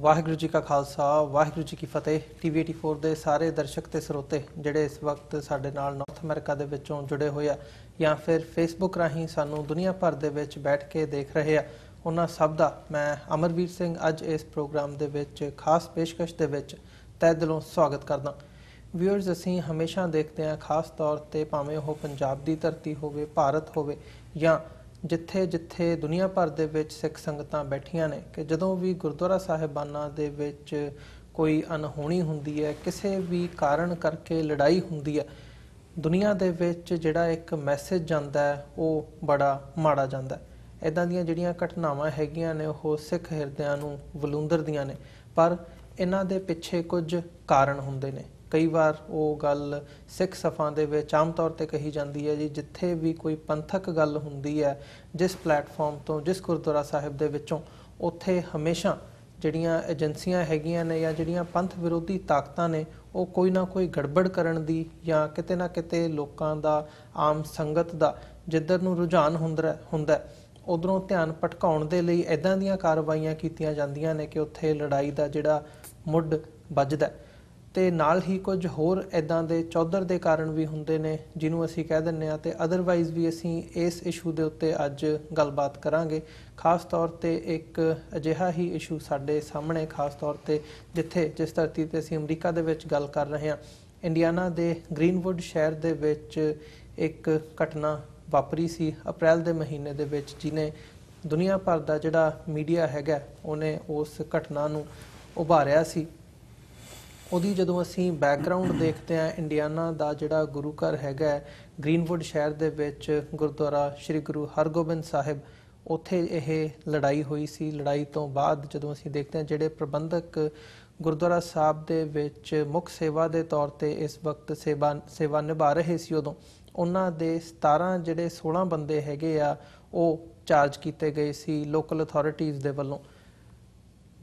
वाहिगुरू जी का खालसा वाहिगुरू जी की फतेह। TV84 ਦੇ ਸਾਰੇ ਦਰਸ਼ਕ ਤੇ ਸਰੋਤੇ ਜਿਹੜੇ ਇਸ ਵਕਤ ਸਾਡੇ ਨਾਲ ਨਾਰਥ ਅਮਰੀਕਾ ਦੇ ਵਿੱਚੋਂ ਜੁੜੇ ਹੋਏ ਆ ਜਾਂ ਫਿਰ ਫੇਸਬੁੱਕ ਰਾਹੀਂ ਸਾਨੂੰ ਦੁਨੀਆ ਭਰ ਦੇ ਵਿੱਚ ਬੈਠ ਕੇ ਦੇਖ ਰਹੇ ਆ, ਉਹਨਾਂ ਸਭ ਦਾ ਮੈਂ ਅਮਰਵੀਰ ਸਿੰਘ ਅੱਜ ਇਸ ਪ੍ਰੋਗਰਾਮ ਦੇ ਵਿੱਚ ਖਾਸ ਪੇਸ਼ਕਸ਼ ਦੇ ਵਿੱਚ ਤਹਿ ਦਿਲੋਂ ਸਵਾਗਤ ਕਰਦਾ। ਵਿਊਅਰਸ, ਅਸੀਂ ਹਮੇਸ਼ਾ ਦੇਖਦੇ ਹਾਂ ਖਾਸ ਤੌਰ ਤੇ ਭਾਵੇਂ ਉਹ ਪੰਜਾਬ ਦੀ ਧਰਤੀ ਹੋਵੇ, ਭਾਰਤ ਹੋਵੇ ਜਾਂ ਜਿੱਥੇ ਜਿੱਥੇ ਦੁਨੀਆ ਭਰ ਦੇ ਵਿੱਚ ਸਿੱਖ ਸੰਗਤਾਂ ਬੈਠੀਆਂ ਨੇ ਕਿ ਜਦੋਂ ਵੀ ਗੁਰਦੁਆਰਾ ਸਾਹਿਬਾਨਾਂ ਦੇ ਵਿੱਚ ਕੋਈ ਅਣਹੋਣੀ ਹੁੰਦੀ ਹੈ, ਕਿਸੇ ਵੀ ਕਾਰਨ ਕਰਕੇ ਲੜਾਈ ਹੁੰਦੀ ਹੈ, ਦੁਨੀਆ ਦੇ ਵਿੱਚ ਜਿਹੜਾ ਇੱਕ ਮੈਸੇਜ ਜਾਂਦਾ ਹੈ ਉਹ ਬੜਾ ਮਾੜਾ ਜਾਂਦਾ ਹੈ। ਇੱਦਾਂ ਦੀਆਂ ਜਿਹੜੀਆਂ ਘਟਨਾਵਾਂ ਹੈਗੀਆਂ ਨੇ ਉਹ ਸਿੱਖ ਹਿਰਦਿਆਂ ਨੂੰ ਵਲੂੰਦਰਦੀਆਂ ਨੇ, ਪਰ ਇਹਨਾਂ ਦੇ ਪਿੱਛੇ ਕੁਝ ਕਾਰਨ ਹੁੰਦੇ ਨੇ। ਕਈ ਵਾਰ ਉਹ ਗੱਲ ਸਿੱਖ ਸਫਾਂ ਦੇ ਵਿੱਚ ਆਮ ਤੌਰ 'ਤੇ ਕਹੀ ਜਾਂਦੀ ਹੈ ਜੀ, ਜਿੱਥੇ ਵੀ ਕੋਈ ਪੰਥਕ ਗੱਲ ਹੁੰਦੀ ਹੈ ਜਿਸ ਪਲੇਟਫਾਰਮ ਤੋਂ, ਜਿਸ ਗੁਰਦੁਆਰਾ ਸਾਹਿਬ ਦੇ ਵਿੱਚੋਂ, ਉੱਥੇ ਹਮੇਸ਼ਾ ਜਿਹੜੀਆਂ ਏਜੰਸੀਆਂ ਹੈਗੀਆਂ ਨੇ ਜਾਂ ਜਿਹੜੀਆਂ ਪੰਥ ਵਿਰੋਧੀ ਤਾਕਤਾਂ ਨੇ ਉਹ ਕੋਈ ਨਾ ਕੋਈ ਗੜਬੜ ਕਰਨ ਦੀ ਜਾਂ ਕਿਤੇ ਨਾ ਕਿਤੇ ਲੋਕਾਂ ਦਾ, ਆਮ ਸੰਗਤ ਦਾ ਜਿੱਧਰ ਨੂੰ ਰੁਝਾਨ ਹੁੰਦਾ ਉੱਧਰੋਂ ਧਿਆਨ ਭਟਕਾਉਣ ਦੇ ਲਈ ਇੱਦਾਂ ਦੀਆਂ ਕਾਰਵਾਈਆਂ ਕੀਤੀਆਂ ਜਾਂਦੀਆਂ ਨੇ ਕਿ ਉੱਥੇ ਲੜਾਈ ਦਾ ਜਿਹੜਾ ਮੁੱਢ ਵੱਜਦਾ। ਤੇ ਨਾਲ ਹੀ ਕੁਝ ਹੋਰ ਇੱਦਾਂ ਦੇ ਚੌਧਰ ਦੇ ਕਾਰਨ ਵੀ ਹੁੰਦੇ ਨੇ ਜਿਹਨੂੰ ਅਸੀਂ ਕਹਿ ਦਿੰਦੇ ਹਾਂ। ਤੇ ਅਦਰਵਾਈਜ਼ ਵੀ ਅਸੀਂ ਇਸ ਇਸ਼ੂ ਦੇ ਉੱਤੇ ਅੱਜ ਗੱਲਬਾਤ ਕਰਾਂਗੇ। ਖਾਸ ਤੌਰ ਤੇ ਇੱਕ ਅਜਿਹਾ ਹੀ ਇਸ਼ੂ ਸਾਡੇ ਸਾਹਮਣੇ, ਖਾਸ ਤੌਰ ਤੇ ਜਿਸ ਧਰਤੀ ਤੇ ਅਸੀਂ ਅਮਰੀਕਾ ਦੇ ਵਿੱਚ ਗੱਲ ਕਰ ਰਹੇ ਹਾਂ, ਇੰਡੀਆਨਾ ਦੇ ਗ੍ਰੀਨਵੁੱਡ ਸ਼ਹਿਰ ਦੇ ਵਿੱਚ ਇੱਕ ਘਟਨਾ ਵਾਪਰੀ ਸੀ ਅਪ੍ਰੈਲ ਦੇ ਮਹੀਨੇ ਦੇ ਵਿੱਚ, ਜਿਹਨੇ ਦੁਨੀਆ ਭਰ ਦਾ ਜਿਹੜਾ ਮੀਡੀਆ ਹੈਗਾ ਉਹਨੇ ਉਸ ਘਟਨਾ ਨੂੰ ਉਭਾਰਿਆ ਸੀ। ਉਹਦੀ ਜਦੋਂ ਅਸੀਂ ਬੈਕਗਰਾਊਂਡ ਦੇਖਦੇ ਹਾਂ, ਇੰਡੀਆਨਾ ਦਾ ਜਿਹੜਾ ਗੁਰੂ ਘਰ ਹੈਗਾ ਗ੍ਰੀਨਵੁੱਡ ਸ਼ਹਿਰ ਦੇ ਵਿੱਚ, ਗੁਰਦੁਆਰਾ ਸ਼੍ਰੀ ਗੁਰੂ ਹਰਗੋਬਿੰਦ ਸਾਹਿਬ, ਉੱਥੇ ਇਹ ਲੜਾਈ ਹੋਈ ਸੀ। ਲੜਾਈ ਤੋਂ ਬਾਅਦ ਜਦੋਂ ਅਸੀਂ ਦੇਖਦੇ ਹਾਂ ਜਿਹੜੇ ਪ੍ਰਬੰਧਕ ਗੁਰਦੁਆਰਾ ਸਾਹਿਬ ਦੇ ਵਿੱਚ ਮੁੱਖ ਸੇਵਾ ਦੇ ਤੌਰ ਤੇ ਇਸ ਵਕਤ ਸੇਵਾ ਨਿਭਾ ਰਹੇ ਸੀ, ਉਦੋਂ ਉਹਨਾਂ ਦੇ 16 ਬੰਦੇ ਹੈਗੇ ਆ ਉਹ ਚਾਰਜ ਕੀਤੇ ਗਏ ਸੀ ਲੋਕਲ ਅਥਾਰਟੀਜ਼ ਦੇ ਵੱਲੋਂ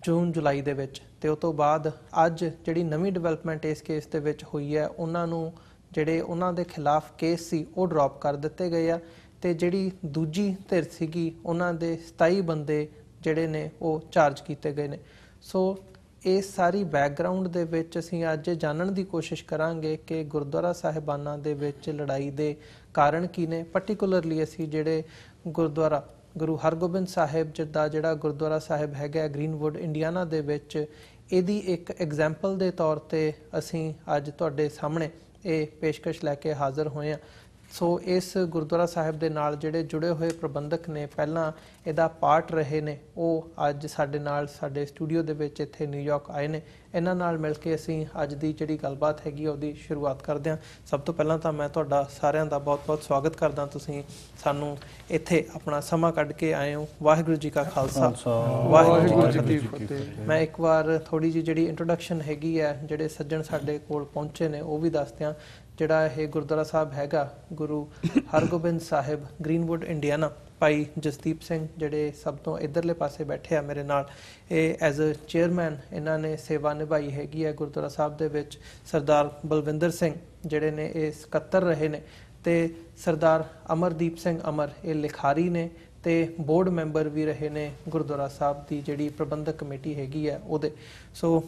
ਜੂਨ ਜੁਲਾਈ ਦੇ ਵਿੱਚ। ਤੇ ਉਸ ਤੋਂ ਬਾਅਦ ਅੱਜ ਜਿਹੜੀ ਨਵੀਂ ਡਿਵੈਲਪਮੈਂਟ ਇਸ ਕੇਸ ਦੇ ਵਿੱਚ ਹੋਈ ਹੈ, ਉਹਨਾਂ ਨੂੰ ਜਿਹੜੇ ਉਹਨਾਂ ਦੇ ਖਿਲਾਫ ਕੇਸ ਸੀ ਉਹ ਡ੍ਰੌਪ ਕਰ ਦਿੱਤੇ ਗਏ ਆ। ਤੇ ਜਿਹੜੀ ਦੂਜੀ ਧਿਰ ਸੀਗੀ ਉਹਨਾਂ ਦੇ 27 ਬੰਦੇ ਜਿਹੜੇ ਨੇ ਉਹ ਚਾਰਜ ਕੀਤੇ ਗਏ ਨੇ। ਸੋ ਇਸ ਸਾਰੀ ਬੈਕਗਰਾਊਂਡ ਦੇ ਵਿੱਚ ਅਸੀਂ ਅੱਜ ਜਾਣਨ ਦੀ ਕੋਸ਼ਿਸ਼ ਕਰਾਂਗੇ ਕਿ ਗੁਰਦੁਆਰਾ ਸਾਹਿਬਾਨਾਂ ਦੇ ਵਿੱਚ ਲੜਾਈ ਦੇ ਕਾਰਨ ਕੀ ਨੇ। ਪਰਟੀਕੁਲਰਲੀ ਅਸੀਂ ਜਿਹੜੇ ਗੁਰਦੁਆਰਾ ਗੁਰੂ ਹਰਗੋਬਿੰਦ ਸਾਹਿਬ ਦਾ ਜਿਹੜਾ ਗੁਰਦੁਆਰਾ ਸਾਹਿਬ ਹੈਗਾ ਗ੍ਰੀਨਵੁੱਡ ਇੰਡੀਆਨਾ ਦੇ ਵਿੱਚ, ਇਹਦੀ ਇੱਕ ਐਗਜ਼ਾਮਪਲ ਦੇ ਤੌਰ ਤੇ ਅਸੀਂ ਅੱਜ ਤੁਹਾਡੇ ਸਾਹਮਣੇ ਇਹ ਪੇਸ਼ਕਸ਼ ਲੈ ਕੇ ਹਾਜ਼ਰ ਹੋਏ ਹਾਂ। ਸੋ ਇਸ ਗੁਰਦੁਆਰਾ ਸਾਹਿਬ ਦੇ ਨਾਲ ਜਿਹੜੇ ਜੁੜੇ ਹੋਏ ਪ੍ਰਬੰਧਕ ਨੇ, ਪਹਿਲਾਂ ਇਹਦਾ ਪਾਰਟ ਰਹੇ ਨੇ, ਉਹ ਅੱਜ ਸਾਡੇ ਨਾਲ ਸਾਡੇ ਸਟੂਡੀਓ ਦੇ ਵਿੱਚ ਇੱਥੇ ਨਿਊਯਾਰਕ ਆਏ ਨੇ। ਇਹਨਾਂ ਨਾਲ ਮਿਲ ਕੇ ਅਸੀਂ ਅੱਜ ਦੀ ਜਿਹੜੀ ਗੱਲਬਾਤ ਹੈਗੀ ਉਹਦੀ ਸ਼ੁਰੂਆਤ ਕਰਦੇ ਹਾਂ। ਸਭ ਤੋਂ ਪਹਿਲਾਂ ਤਾਂ ਮੈਂ ਤੁਹਾਡਾ ਸਾਰਿਆਂ ਦਾ ਬਹੁਤ-ਬਹੁਤ ਸਵਾਗਤ ਕਰਦਾ। ਤੁਸੀਂ ਸਾਨੂੰ ਇੱਥੇ ਆਪਣਾ ਸਮਾਂ ਕੱਢ ਕੇ ਆਏ ਹੋ। ਵਾਹਿਗੁਰੂ ਜੀ ਕਾ ਖਾਲਸਾ, ਵਾਹਿਗੁਰੂ ਜੀ ਕੀ ਫਤਿਹ। ਮੈਂ ਇੱਕ ਵਾਰ ਥੋੜ੍ਹੀ ਜਿਹੀ ਜਿਹੜੀ ਇੰਟਰੋਡਕਸ਼ਨ ਹੈਗੀ ਹੈ, ਜਿਹੜੇ ਸੱਜਣ ਸਾਡੇ ਕੋਲ ਪਹੁੰਚੇ ਨੇ ਉਹ ਵੀ ਦੱਸ ਦਿਆਂ। ਜਿਹੜਾ ਇਹ ਗੁਰਦੁਆਰਾ ਸਾਹਿਬ ਹੈਗਾ ਗੁਰੂ ਹਰਗੋਬਿੰਦ ਸਾਹਿਬ ਗ੍ਰੀਨਵੁੱਡ ਇੰਡੀਆਨਾ, ਭਾਈ ਜਸਦੀਪ ਸਿੰਘ ਜਿਹੜੇ ਸਭ ਤੋਂ ਇੱਧਰਲੇ ਪਾਸੇ ਬੈਠੇ ਆ ਮੇਰੇ ਨਾਲ, ਇਹ ਐਜ਼ ਅ ਚੇਅਰਮੈਨ ਇਹਨਾਂ ਨੇ ਸੇਵਾ ਨਿਭਾਈ ਹੈਗੀ ਹੈ ਗੁਰਦੁਆਰਾ ਸਾਹਿਬ ਦੇ ਵਿੱਚ। ਸਰਦਾਰ ਬਲਵਿੰਦਰ ਸਿੰਘ ਜਿਹੜੇ ਨੇ ਇਹ ਸਕੱਤਰ ਰਹੇ ਨੇ, ਤੇ ਸਰਦਾਰ ਅਮਰਦੀਪ ਸਿੰਘ ਅਮਰ ਇਹ ਲਿਖਾਰੀ ਨੇ ਤੇ ਬੋਰਡ ਮੈਂਬਰ ਵੀ ਰਹੇ ਨੇ ਗੁਰਦੁਆਰਾ ਸਾਹਿਬ ਦੀ ਜਿਹੜੀ ਪ੍ਰਬੰਧਕ ਕਮੇਟੀ ਹੈਗੀ ਹੈ ਉਹਦੇ। ਸੋ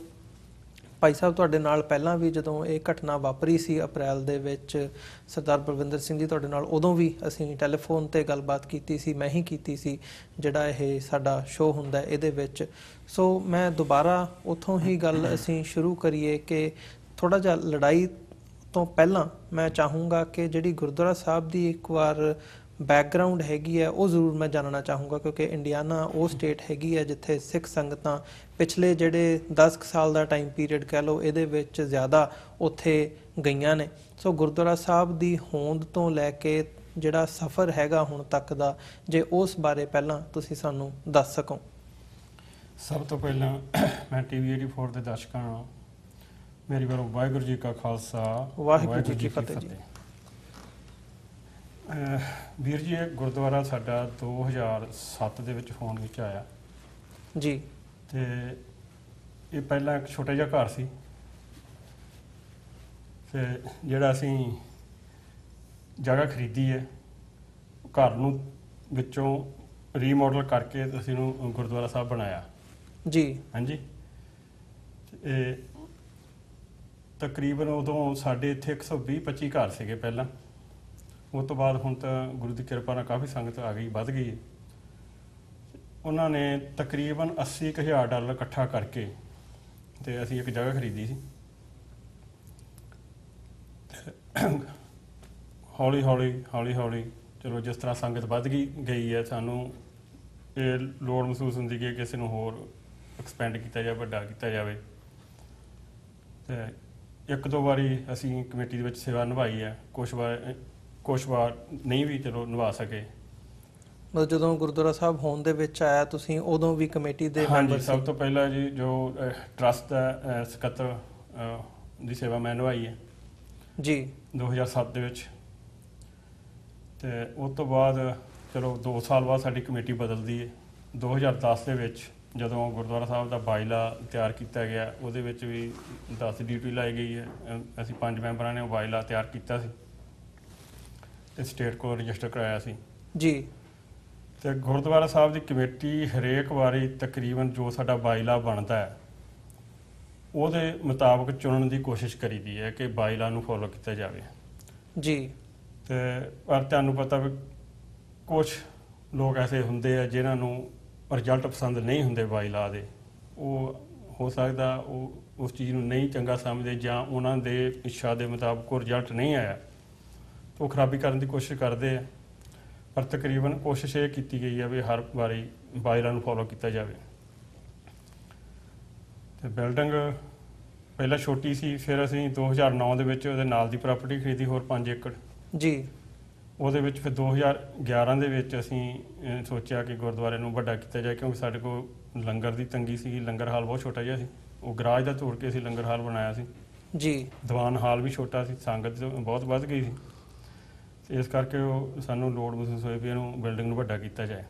ਭਾਈ ਸਾਹਿਬ, ਤੁਹਾਡੇ ਨਾਲ ਪਹਿਲਾਂ ਵੀ ਜਦੋਂ ਇਹ ਘਟਨਾ ਵਾਪਰੀ ਸੀ ਅਪ੍ਰੈਲ ਦੇ ਵਿੱਚ, ਸਰਦਾਰ ਬਲਵਿੰਦਰ ਸਿੰਘ ਜੀ ਤੁਹਾਡੇ ਨਾਲ ਉਦੋਂ ਵੀ ਅਸੀਂ ਟੈਲੀਫੋਨ 'ਤੇ ਗੱਲਬਾਤ ਕੀਤੀ ਸੀ, ਮੈਂ ਹੀ ਕੀਤੀ ਸੀ ਜਿਹੜਾ ਇਹ ਸਾਡਾ ਸ਼ੋਅ ਹੁੰਦਾ ਇਹਦੇ ਵਿੱਚ। ਸੋ ਮੈਂ ਦੁਬਾਰਾ ਉੱਥੋਂ ਹੀ ਗੱਲ ਅਸੀਂ ਸ਼ੁਰੂ ਕਰੀਏ ਕਿ ਥੋੜ੍ਹਾ ਜਿਹਾ ਲੜਾਈ ਤੋਂ ਪਹਿਲਾਂ ਮੈਂ ਚਾਹੂੰਗਾ ਕਿ ਜਿਹੜੀ ਗੁਰਦੁਆਰਾ ਸਾਹਿਬ ਦੀ ਇੱਕ ਵਾਰ ਬੈਕਗਰਾਊਂਡ ਹੈਗੀ ਹੈ ਉਹ ਜ਼ਰੂਰ ਮੈਂ ਜਾਣਨਾ ਚਾਹੂੰਗਾ, ਕਿਉਂਕਿ ਇੰਡੀਆਨਾ ਉਹ ਸਟੇਟ ਹੈਗੀ ਹੈ ਜਿੱਥੇ ਸਿੱਖ ਸੰਗਤਾਂ ਪਿਛਲੇ ਜਿਹੜੇ 10 ਸਾਲ ਦਾ ਟਾਈਮ ਪੀਰੀਅਡ ਕਹਿ ਲਓ ਇਹਦੇ ਵਿੱਚ ਜ਼ਿਆਦਾ ਉੱਥੇ ਗਈਆਂ ਨੇ। ਸੋ ਗੁਰਦੁਆਰਾ ਸਾਹਿਬ ਦੀ ਹੋਂਦ ਤੋਂ ਲੈ ਕੇ ਜਿਹੜਾ ਸਫ਼ਰ ਹੈਗਾ ਹੁਣ ਤੱਕ ਦਾ, ਜੇ ਉਸ ਬਾਰੇ ਪਹਿਲਾਂ ਤੁਸੀਂ ਸਾਨੂੰ ਦੱਸ ਸਕੋ। ਸਭ ਤੋਂ ਪਹਿਲਾਂ ਮੈਂ TV84 ਦੇ ਦਰਸ਼ਕਾਂ ਨੂੰ ਮੇਰੀ ਵੱਲੋਂ ਵਾਹਿਗੁਰੂ ਜੀ ਕਾ ਖਾਲਸਾ ਵਾਹਿਗੁਰੂ ਜੀ ਕੀ ਫਤਿਹ ਜੀ। ਵੀਰ ਜੀ, ਇਹ ਗੁਰਦੁਆਰਾ ਸਾਡਾ 2007 ਦੇ ਵਿੱਚ ਹੋਂਦ ਵਿੱਚ ਆਇਆ ਜੀ। ਤੇ ਇਹ ਪਹਿਲਾਂ ਇੱਕ ਛੋਟਾ ਜਿਹਾ ਘਰ ਸੀ, ਤੇ ਜਿਹੜਾ ਅਸੀਂ ਜਗ੍ਹਾ ਖਰੀਦੀ ਹੈ ਘਰ ਨੂੰ ਵਿੱਚੋਂ ਰੀਮੋਡਲ ਕਰਕੇ ਅਸੀਂ ਇਹਨੂੰ ਗੁਰਦੁਆਰਾ ਸਾਹਿਬ ਬਣਾਇਆ ਜੀ। ਹਾਂਜੀ। ਇਹ ਤਕਰੀਬਨ ਉਦੋਂ ਸਾਡੇ ਇੱਥੇ 120-25 ਘਰ ਸੀਗੇ ਪਹਿਲਾਂ। ਉਸ ਤੋਂ ਬਾਅਦ ਹੁਣ ਤਾਂ ਗੁਰੂ ਦੀ ਕਿਰਪਾ ਨਾਲ ਕਾਫੀ ਸੰਗਤ ਆ ਗਈ, ਵੱਧ ਗਈ ਹੈ। ਉਹਨਾਂ ਨੇ ਤਕਰੀਬਨ $80,000 ਇਕੱਠਾ ਕਰਕੇ ਤੇ ਅਸੀਂ ਇੱਕ ਜਗ੍ਹਾ ਖਰੀਦੀ ਸੀ। ਹੌਲੀ ਹੌਲੀ ਚਲੋ ਜਿਸ ਤਰ੍ਹਾਂ ਸੰਗਤ ਵੱਧ ਗਈ ਹੈ, ਸਾਨੂੰ ਇਹ ਲੋੜ ਮਹਿਸੂਸ ਹੁੰਦੀ ਕਿ ਕਿਸੇ ਨੂੰ ਹੋਰ ਐਕਸਪੈਂਡ ਕੀਤਾ ਜਾਵੇ, ਵੱਡਾ ਕੀਤਾ ਜਾਵੇ। ਤੇ ਇੱਕ ਦੋ ਵਾਰੀ ਅਸੀਂ ਕਮੇਟੀ ਦੇ ਵਿੱਚ ਸੇਵਾ ਨਿਭਾਈ ਹੈ, ਕੁਛ ਵਾਰ ਨਹੀਂ ਵੀ ਚਲੋ ਨਿਭਾ ਸਕੇ। ਮਤਲਬ ਜਦੋਂ ਗੁਰਦੁਆਰਾ ਸਾਹਿਬ ਹੋਂਦ ਦੇ ਵਿੱਚ ਆਇਆ ਤੁਸੀਂ ਉਦੋਂ ਵੀ ਕਮੇਟੀ ਦੇ ਮੈਂਬਰ ਸੀ? ਸਭ ਤੋਂ ਪਹਿਲਾਂ ਜੀ ਜੋ ਟਰੱਸਟ ਦਾ ਸਕੱਤਰ ਦੀ ਸੇਵਾ ਮੈਂ ਨਿਭਾਈ ਹੈ ਜੀ 2007 ਦੇ ਵਿੱਚ। ਤੇ ਉਸ ਤੋਂ ਬਾਅਦ ਚਲੋ 2 ਸਾਲ ਬਾਅਦ ਸਾਡੀ ਕਮੇਟੀ ਬਦਲਦੀ ਹੈ। 2010 ਦੇ ਵਿੱਚ ਜਦੋਂ ਗੁਰਦੁਆਰਾ ਸਾਹਿਬ ਦਾ ਬਾਈਲਾ ਤਿਆਰ ਕੀਤਾ ਗਿਆ, ਉਹਦੇ ਵਿੱਚ ਵੀ 10 ਡਿਊਟੀ ਲਾਈ ਗਈ ਹੈ। ਅਸੀਂ 5 ਮੈਂਬਰਾਂ ਨੇ ਉਹ ਬਾਈਲਾ ਤਿਆਰ ਕੀਤਾ ਸੀ ਤੇ ਸਟੇਟ ਕੋਲ ਰਜਿਸਟਰ ਕਰਾਇਆ ਸੀ ਜੀ। ਤੇ ਗੁਰਦੁਆਰਾ ਸਾਹਿਬ ਦੀ ਕਮੇਟੀ ਹਰੇਕ ਵਾਰੀ ਤਕਰੀਬਨ ਜੋ ਸਾਡਾ ਬਾਈਲਾ ਬਣਦਾ ਹੈ ਉਹਦੇ ਮੁਤਾਬਕ ਚੁਣਨ ਦੀ ਕੋਸ਼ਿਸ਼ ਕਰੀਦੀ ਹੈ ਕਿ ਬਾਈਲਾ ਨੂੰ ਫੋਲੋ ਕੀਤਾ ਜਾਵੇ ਜੀ। ਤੇ ਪਰ ਤੁਹਾਨੂੰ ਪਤਾ ਵੀ ਕੁਝ ਲੋਕ ਐਸੇ ਹੁੰਦੇ ਆ ਜਿਨ੍ਹਾਂ ਨੂੰ ਰਿਜ਼ਲਟ ਪਸੰਦ ਨਹੀਂ ਹੁੰਦੇ ਬਾਈਲਾ ਦੇ। ਉਹ ਹੋ ਸਕਦਾ ਉਹ ਉਸ ਚੀਜ਼ ਨੂੰ ਨਹੀਂ ਚੰਗਾ ਸਮਝਦੇ ਜਾਂ ਉਹਨਾਂ ਦੇ ਇੱਛਾ ਦੇ ਮੁਤਾਬਕ ਉਹ ਰਿਜ਼ਲਟ ਨਹੀਂ ਆਇਆ ਤਾਂ ਉਹ ਖਰਾਬੀ ਕਰਨ ਦੀ ਕੋਸ਼ਿਸ਼ ਕਰਦੇ ਆ। ਪਰ ਤਕਰੀਬਨ ਕੋਸ਼ਿਸ਼ ਇਹ ਕੀਤੀ ਗਈ ਹੈ ਵੀ ਹਰ ਵਾਰੀ ਬਾਈਲਾ ਨੂੰ ਫੋਲੋ ਕੀਤਾ ਜਾਵੇ। ਤੇ ਬਿਲਡਿੰਗ ਪਹਿਲਾਂ ਛੋਟੀ ਸੀ, ਫਿਰ ਅਸੀਂ 2009 ਦੇ ਵਿੱਚ ਉਹਦੇ ਨਾਲ ਦੀ ਪ੍ਰਾਪਰਟੀ ਖਰੀਦੀ ਹੋਰ 5 ਏਕੜ ਜੀ। ਉਹਦੇ ਵਿੱਚ ਫਿਰ 2011 ਦੇ ਵਿੱਚ ਅਸੀਂ ਸੋਚਿਆ ਕਿ ਗੁਰਦੁਆਰੇ ਨੂੰ ਵੱਡਾ ਕੀਤਾ ਜਾਏ, ਕਿਉਂਕਿ ਸਾਡੇ ਕੋਲ ਲੰਗਰ ਦੀ ਤੰਗੀ ਸੀ। ਲੰਗਰ ਹਾਲ ਬਹੁਤ ਛੋਟਾ ਜਿਹਾ ਸੀ, ਉਹ ਗਰਾਜ ਦਾ ਤੋੜ ਕੇ ਅਸੀਂ ਲੰਗਰ ਹਾਲ ਬਣਾਇਆ ਸੀ ਜੀ। ਦੀਵਾਨ ਹਾਲ ਵੀ ਛੋਟਾ ਸੀ, ਸੰਗਤ ਬਹੁਤ ਵੱਧ ਗਈ ਸੀ। ਇਸ ਕਰਕੇ ਉਹ ਸਾਨੂੰ ਲੋੜ ਮਹਿਸੂਸ ਹੋਈ ਵੀ ਇਹਨੂੰ ਬਿਲਡਿੰਗ ਨੂੰ ਵੱਡਾ ਕੀਤਾ ਜਾਏ।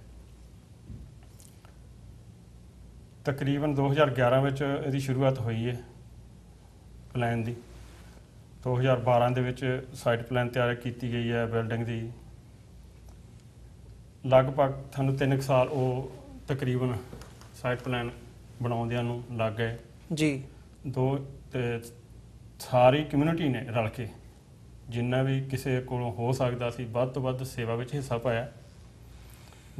ਤਕਰੀਬਨ 2011 ਵਿੱਚ ਇਹਦੀ ਸ਼ੁਰੂਆਤ ਹੋਈ ਹੈ ਪਲਾਨ ਦੀ। 2012 ਦੇ ਵਿੱਚ ਸਾਈਟ ਪਲਾਨ ਤਿਆਰ ਕੀਤੀ ਗਈ ਹੈ ਬਿਲਡਿੰਗ ਦੀ। ਲਗਭਗ ਸਾਨੂੰ 3 ਸਾਲ ਉਹ ਤਕਰੀਬਨ ਸਾਈਟ ਪਲਾਨ ਬਣਾਉਂਦਿਆਂ ਨੂੰ ਲੱਗ ਗਏ ਜੀ। ਤੇ ਸਾਰੀ ਕਮਿਊਨਿਟੀ ਨੇ ਰਲ ਕੇ ਜਿੰਨਾ ਵੀ ਕਿਸੇ ਕੋਲੋਂ ਹੋ ਸਕਦਾ ਸੀ ਵੱਧ ਤੋਂ ਵੱਧ ਸੇਵਾ ਵਿੱਚ ਹਿੱਸਾ ਪਾਇਆ।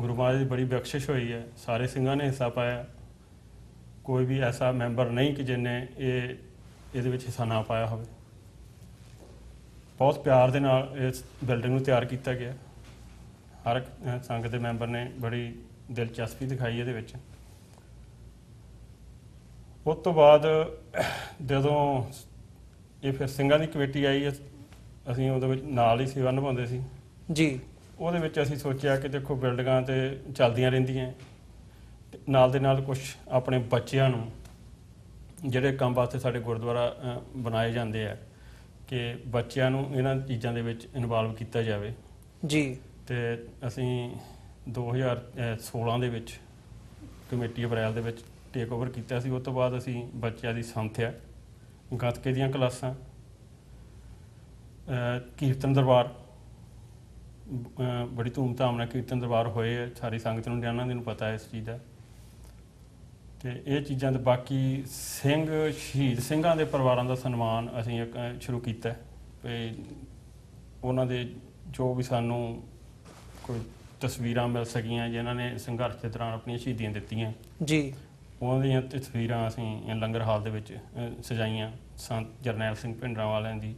ਗੁਰੂ ਮਹਾਰਾਜ ਦੀ ਬੜੀ ਬਖਸ਼ਿਸ਼ ਹੋਈ ਹੈ, ਸਾਰੇ ਸਿੰਘਾਂ ਨੇ ਹਿੱਸਾ ਪਾਇਆ। ਕੋਈ ਵੀ ਐਸਾ ਮੈਂਬਰ ਨਹੀਂ ਕਿ ਜਿਹਨੇ ਇਹਦੇ ਵਿੱਚ ਹਿੱਸਾ ਨਾ ਪਾਇਆ ਹੋਵੇ। ਬਹੁਤ ਪਿਆਰ ਦੇ ਨਾਲ ਇਸ ਬਿਲਡਿੰਗ ਨੂੰ ਤਿਆਰ ਕੀਤਾ ਗਿਆ। ਹਰ ਇੱਕ ਸੰਗਤ ਦੇ ਮੈਂਬਰ ਨੇ ਬੜੀ ਦਿਲਚਸਪੀ ਦਿਖਾਈ ਇਹਦੇ ਵਿੱਚ। ਉਸ ਤੋਂ ਬਾਅਦ ਜਦੋਂ ਇਹ ਫਿਰ ਸਿੰਘਾਂ ਦੀ ਕਮੇਟੀ ਆਈ, ਅਸੀਂ ਉਹਦੇ ਵਿੱਚ ਨਾਲ ਹੀ ਸੇਵਾ ਨਿਭਾਉਂਦੇ ਸੀ ਜੀ। ਉਹਦੇ ਵਿੱਚ ਅਸੀਂ ਸੋਚਿਆ ਕਿ ਦੇਖੋ ਬਿਲਡਿੰਗਾਂ ਤੇ ਚੱਲਦੀਆਂ ਰਹਿੰਦੀਆਂ, ਨਾਲ ਦੇ ਨਾਲ ਕੁਝ ਆਪਣੇ ਬੱਚਿਆਂ ਨੂੰ ਜਿਹੜੇ ਕੰਮ ਵਾਸਤੇ ਸਾਡੇ ਗੁਰਦੁਆਰਾ ਬਣਾਏ ਜਾਂਦੇ ਆ ਕਿ ਬੱਚਿਆਂ ਨੂੰ ਇਹਨਾਂ ਚੀਜ਼ਾਂ ਦੇ ਵਿੱਚ ਇਨਵੋਲਵ ਕੀਤਾ ਜਾਵੇ ਜੀ। ਤੇ ਅਸੀਂ 2016 ਦੇ ਵਿੱਚ ਕਮੇਟੀ ਅਪ੍ਰੈਲ ਦੇ ਵਿੱਚ ਟੇਕ ਓਵਰ ਕੀਤਾ ਸੀ। ਉਸ ਤੋਂ ਬਾਅਦ ਅਸੀਂ ਬੱਚਿਆਂ ਦੀ ਸੰਥਿਆ, ਗੱਤਕੇ ਦੀਆਂ ਕਲਾਸਾਂ, ਕੀਰਤਨ ਦਰਬਾਰ, ਬੜੀ ਧੂਮਧਾਮ ਨਾਲ ਕੀਰਤਨ ਦਰਬਾਰ ਹੋਏ ਹੈ। ਸਾਰੀ ਸੰਗਤ ਨੂੰ ਜਾਣਨਾ ਨੂੰ ਪਤਾ ਹੈ ਇਸ ਚੀਜ਼ ਦਾ। ਤੇ ਇਹ ਚੀਜ਼ਾਂ ਦੇ ਬਾਕੀ ਸ਼ਹੀਦ ਸਿੰਘਾਂ ਦੇ ਪਰਿਵਾਰਾਂ ਦਾ ਸਨਮਾਨ ਅਸੀਂ ਇੱਕ ਸ਼ੁਰੂ ਕੀਤਾ ਵੀ ਉਹਨਾਂ ਦੇ ਜੋ ਵੀ ਸਾਨੂੰ ਕੋਈ ਤਸਵੀਰਾਂ ਮਿਲ ਸਕੀਆਂ ਜਿਨ੍ਹਾਂ ਨੇ ਸੰਘਰਸ਼ ਦੇ ਦੌਰਾਨ ਆਪਣੀਆਂ ਸ਼ਹੀਦੀਆਂ ਦਿੱਤੀਆਂ ਜੀ, ਉਹਨਾਂ ਦੀਆਂ ਤਸਵੀਰਾਂ ਅਸੀਂ ਲੰਗਰ ਹਾਲ ਦੇ ਵਿੱਚ ਸਜਾਈਆਂ। ਸੰਤ ਜਰਨੈਲ ਸਿੰਘ ਭਿੰਡਰਾਂਵਾਲਿਆਂ ਦੀ,